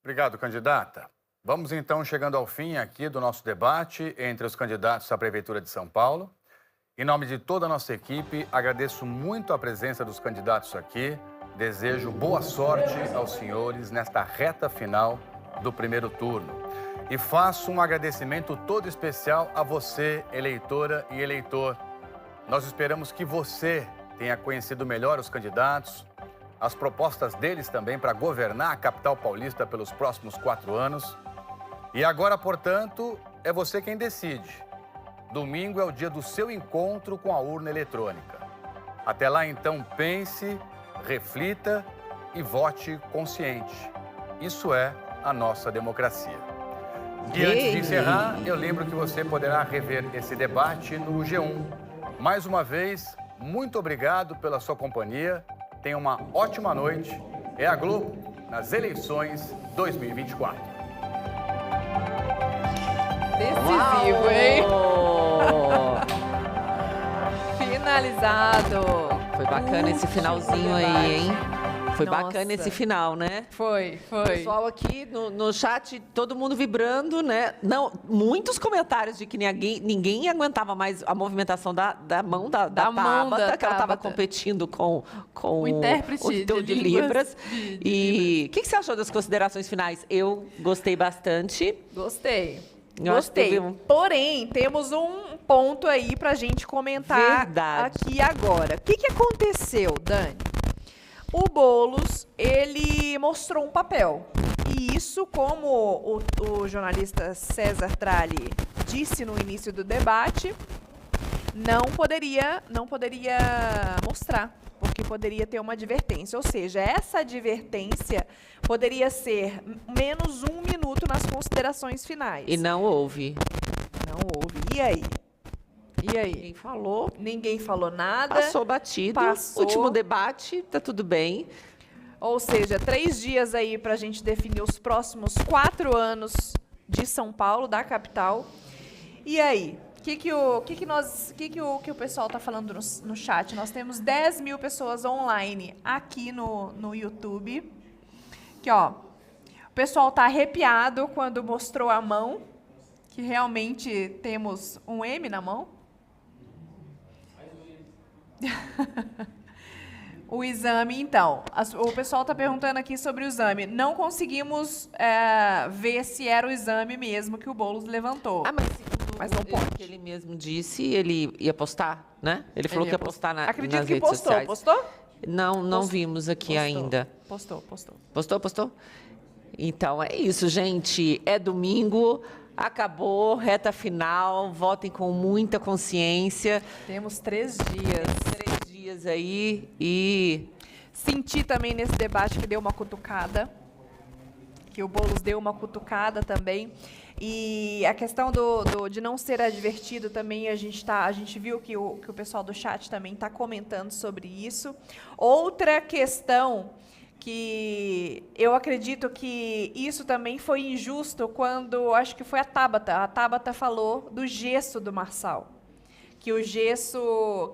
Obrigado, candidata. Vamos então chegando ao fim aqui do nosso debate entre os candidatos à Prefeitura de São Paulo. Em nome de toda a nossa equipe, agradeço muito a presença dos candidatos aqui. Desejo boa sorte aos senhores nesta reta final do primeiro turno. E faço um agradecimento todo especial a você, eleitora e eleitor. Nós esperamos que você tenha conhecido melhor os candidatos, as propostas deles também para governar a capital paulista pelos próximos 4 anos. E agora, portanto, é você quem decide. Domingo é o dia do seu encontro com a urna eletrônica. Até lá, então, pense, reflita e vote consciente. Isso é a nossa democracia. E antes de encerrar, eu lembro que você poderá rever esse debate no G1. Mais uma vez, muito obrigado pela sua companhia. Tenha uma ótima noite. É a Globo nas eleições 2024. Decisivo, hein? Finalizado. Foi bacana esse finalzinho aí, hein? Foi Nossa. bacana esse final, né? Foi. O pessoal aqui no chat, todo mundo vibrando, né? Não, muitos comentários de que ninguém aguentava mais a movimentação da mão da mão Tabata, da que ela estava Tabata. competindo com O intérprete de de Libras. de E o que você achou das considerações finais? Eu gostei bastante. Gostei. Eu acho que Gostei. teve um- Porém, temos um ponto aí pra gente comentar Verdade. aqui agora. O que aconteceu, Dani? O Boulos, ele mostrou um papel. E isso, como o jornalista César Tralli disse no início do debate, não poderia mostrar, porque poderia ter uma advertência. Ou seja, essa advertência poderia ser menos 1 minuto nas considerações finais. E não houve. Não houve. E aí? Ninguém falou. Ninguém falou nada. Passou batido. Passou. Último debate, tá tudo bem. Ou seja, 3 dias aí para a gente definir os próximos 4 anos de São Paulo, da capital. E aí? O que o pessoal está falando no chat? Nós temos 10 mil pessoas online aqui no YouTube. Que, ó, o pessoal está arrepiado quando mostrou a mão, que realmente temos um M na mão. O exame, então. O pessoal está perguntando aqui sobre o exame. Não conseguimos ver se era o exame mesmo que o Boulos levantou. Mas não pode. Que ele mesmo disse, ele ia postar, né? Ele falou que ia postar Acredito nas que redes postou. sociais. Postou? Não vimos aqui ainda. Postou. Postou? Então, é isso, gente. É domingo, acabou, reta final. Votem com muita consciência. Temos 3 dias. 3 dias aí e... Senti também nesse debate que deu uma cutucada. Que o Boulos deu uma cutucada também. E a questão de não ser advertido também, a gente viu que o pessoal do chat também está comentando sobre isso. Outra questão que eu acredito que isso também foi injusto quando, acho que foi a Tabata falou do gesso do Marçal. Que o gesso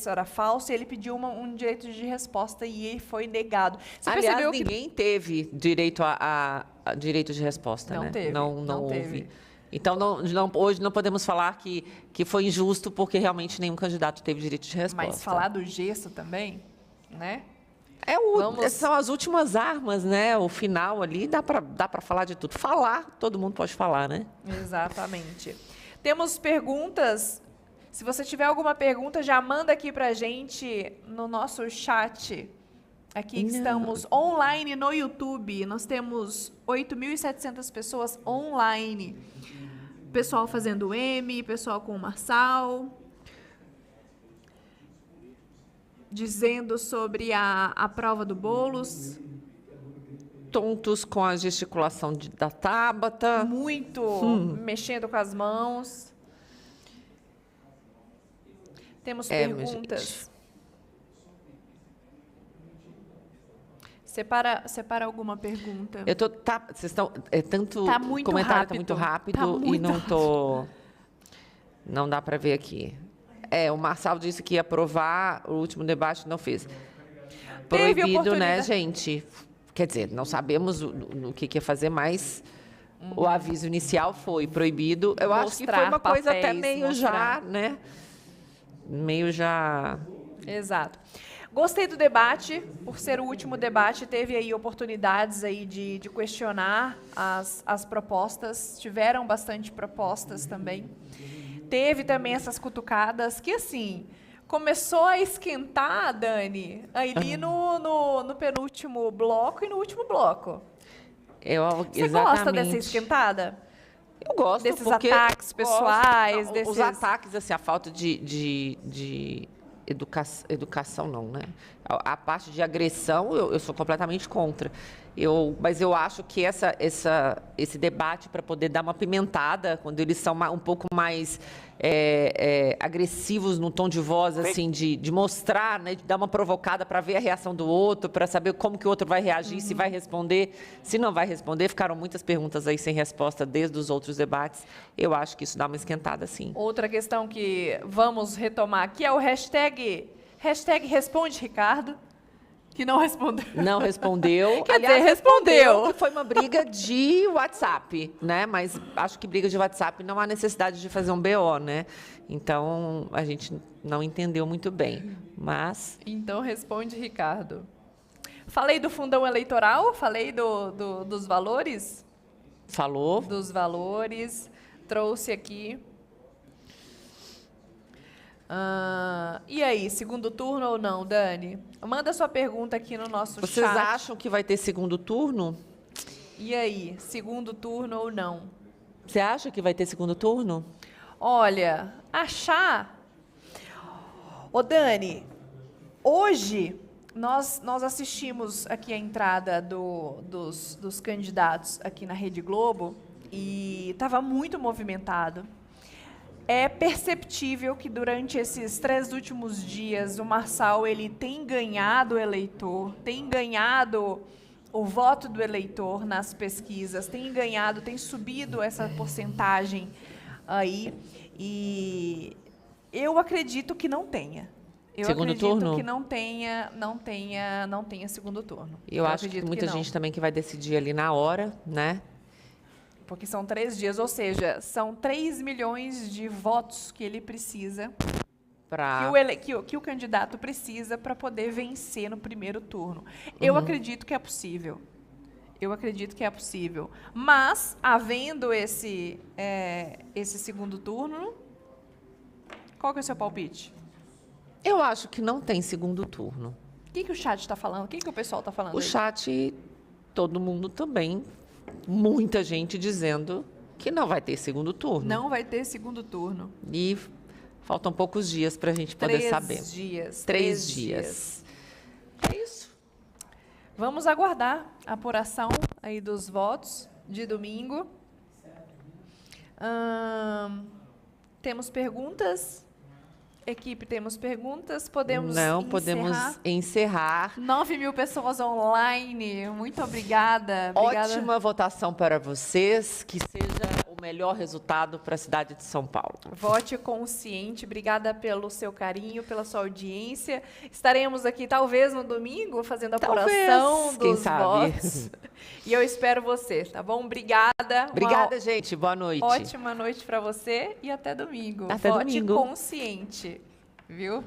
era falso e ele pediu um direito de resposta e ele foi negado. Você Aliás, percebeu que ninguém teve direito a direito de resposta, Não né? teve, Não não houve. teve. Então, hoje não podemos falar que foi injusto porque realmente nenhum candidato teve direito de resposta. Mas falar do gesso também, né? Vamos... São as últimas armas, né? O final ali, dá para falar de tudo. Falar, todo mundo pode falar, né? Exatamente. Temos perguntas. Se você tiver alguma pergunta, já manda aqui pra gente no nosso chat. Aqui estamos online no YouTube. Nós temos 8.700 pessoas online. Pessoal fazendo M, pessoal com o Marçal. Dizendo sobre a prova do Boulos. Tontos com a gesticulação da Tabata. Muito mexendo com as mãos. Temos perguntas. Separa alguma pergunta. Vocês estão. Tanto Tá muito comentário rápido. tá muito rápido Tá muito e não tô. Não dá para ver aqui. O Marçal disse que ia aprovar o último debate, não fez. Teve Proibido, né, oportunidade. gente? Quer dizer, não sabemos no que ia fazer, mas o aviso inicial foi proibido. Eu acho que foi Mostrar uma coisa até papéis, meio mostrar. já, né? Meio já. Exato. Gostei do debate, por ser o último debate, teve aí oportunidades aí de questionar as propostas, tiveram bastante propostas também. Teve também essas cutucadas que, assim, começou a esquentar, Dani, ali no penúltimo bloco e no último bloco. Você gosta dessa esquentada? Eu gosto, desses porque ataques pessoais, Não, os ataques, assim, a falta de educação, não, né? A parte de agressão, eu sou completamente contra. Mas eu acho que esse debate, para poder dar uma pimentada, quando eles são um pouco mais agressivos no tom de voz, assim, de mostrar, né, de dar uma provocada para ver a reação do outro, para saber como que o outro vai reagir, se vai responder, se não vai responder. Ficaram muitas perguntas aí sem resposta desde os outros debates. Eu acho que isso dá uma esquentada, sim. Outra questão que vamos retomar aqui é o hashtag Responde Ricardo, que não respondeu. Não respondeu. Quer dizer, respondeu. Que foi uma briga de WhatsApp, né? Mas acho que briga de WhatsApp não há necessidade de fazer um BO, né? Então, a gente não entendeu muito bem, mas... Então, responde, Ricardo. Falei do fundão eleitoral, falei dos valores. Falou. Dos valores, trouxe aqui. E aí, segundo turno ou não, Dani? Manda sua pergunta aqui no nosso chat. Vocês acham que vai ter segundo turno? E aí, segundo turno ou não? Você acha que vai ter segundo turno? Olha, achar... Ô, Dani, hoje nós assistimos aqui a entrada dos candidatos aqui na Rede Globo e estava muito movimentado. É perceptível que durante esses 3 últimos dias o Marçal ele tem ganhado o eleitor, tem ganhado o voto do eleitor nas pesquisas, tem subido essa porcentagem aí, e eu acredito que não tenha. Segundo turno? Que não tenha segundo turno. Eu acho que muita gente também que vai decidir ali na hora, né? Porque são 3 dias, ou seja, são 3 milhões de votos que ele precisa, que o candidato precisa para poder vencer no primeiro turno. Eu acredito que é possível. Mas, havendo esse segundo turno, qual que é o seu palpite? Eu acho que não tem segundo turno. O que o chat está falando? O que o pessoal está falando O aí? chat, todo mundo também, muita gente dizendo que não vai ter segundo turno. Não vai ter segundo turno. E faltam poucos dias para a gente poder saber. 3 dias. 3 dias. É isso. Vamos aguardar a apuração aí dos votos de domingo. Temos perguntas? Equipe, temos perguntas? Podemos Não, encerrar? podemos encerrar. 9.000 pessoas online. Muito obrigada. Ótima votação para vocês, que seja o melhor resultado para a cidade de São Paulo. Vote consciente. Obrigada pelo seu carinho, pela sua audiência. Estaremos aqui, talvez, no domingo, fazendo a apuração quem dos sabe. votos. E eu espero você, tá bom? Obrigada. Obrigada, gente. Boa noite. Ótima noite para você e até domingo. Até Vote domingo. consciente, viu?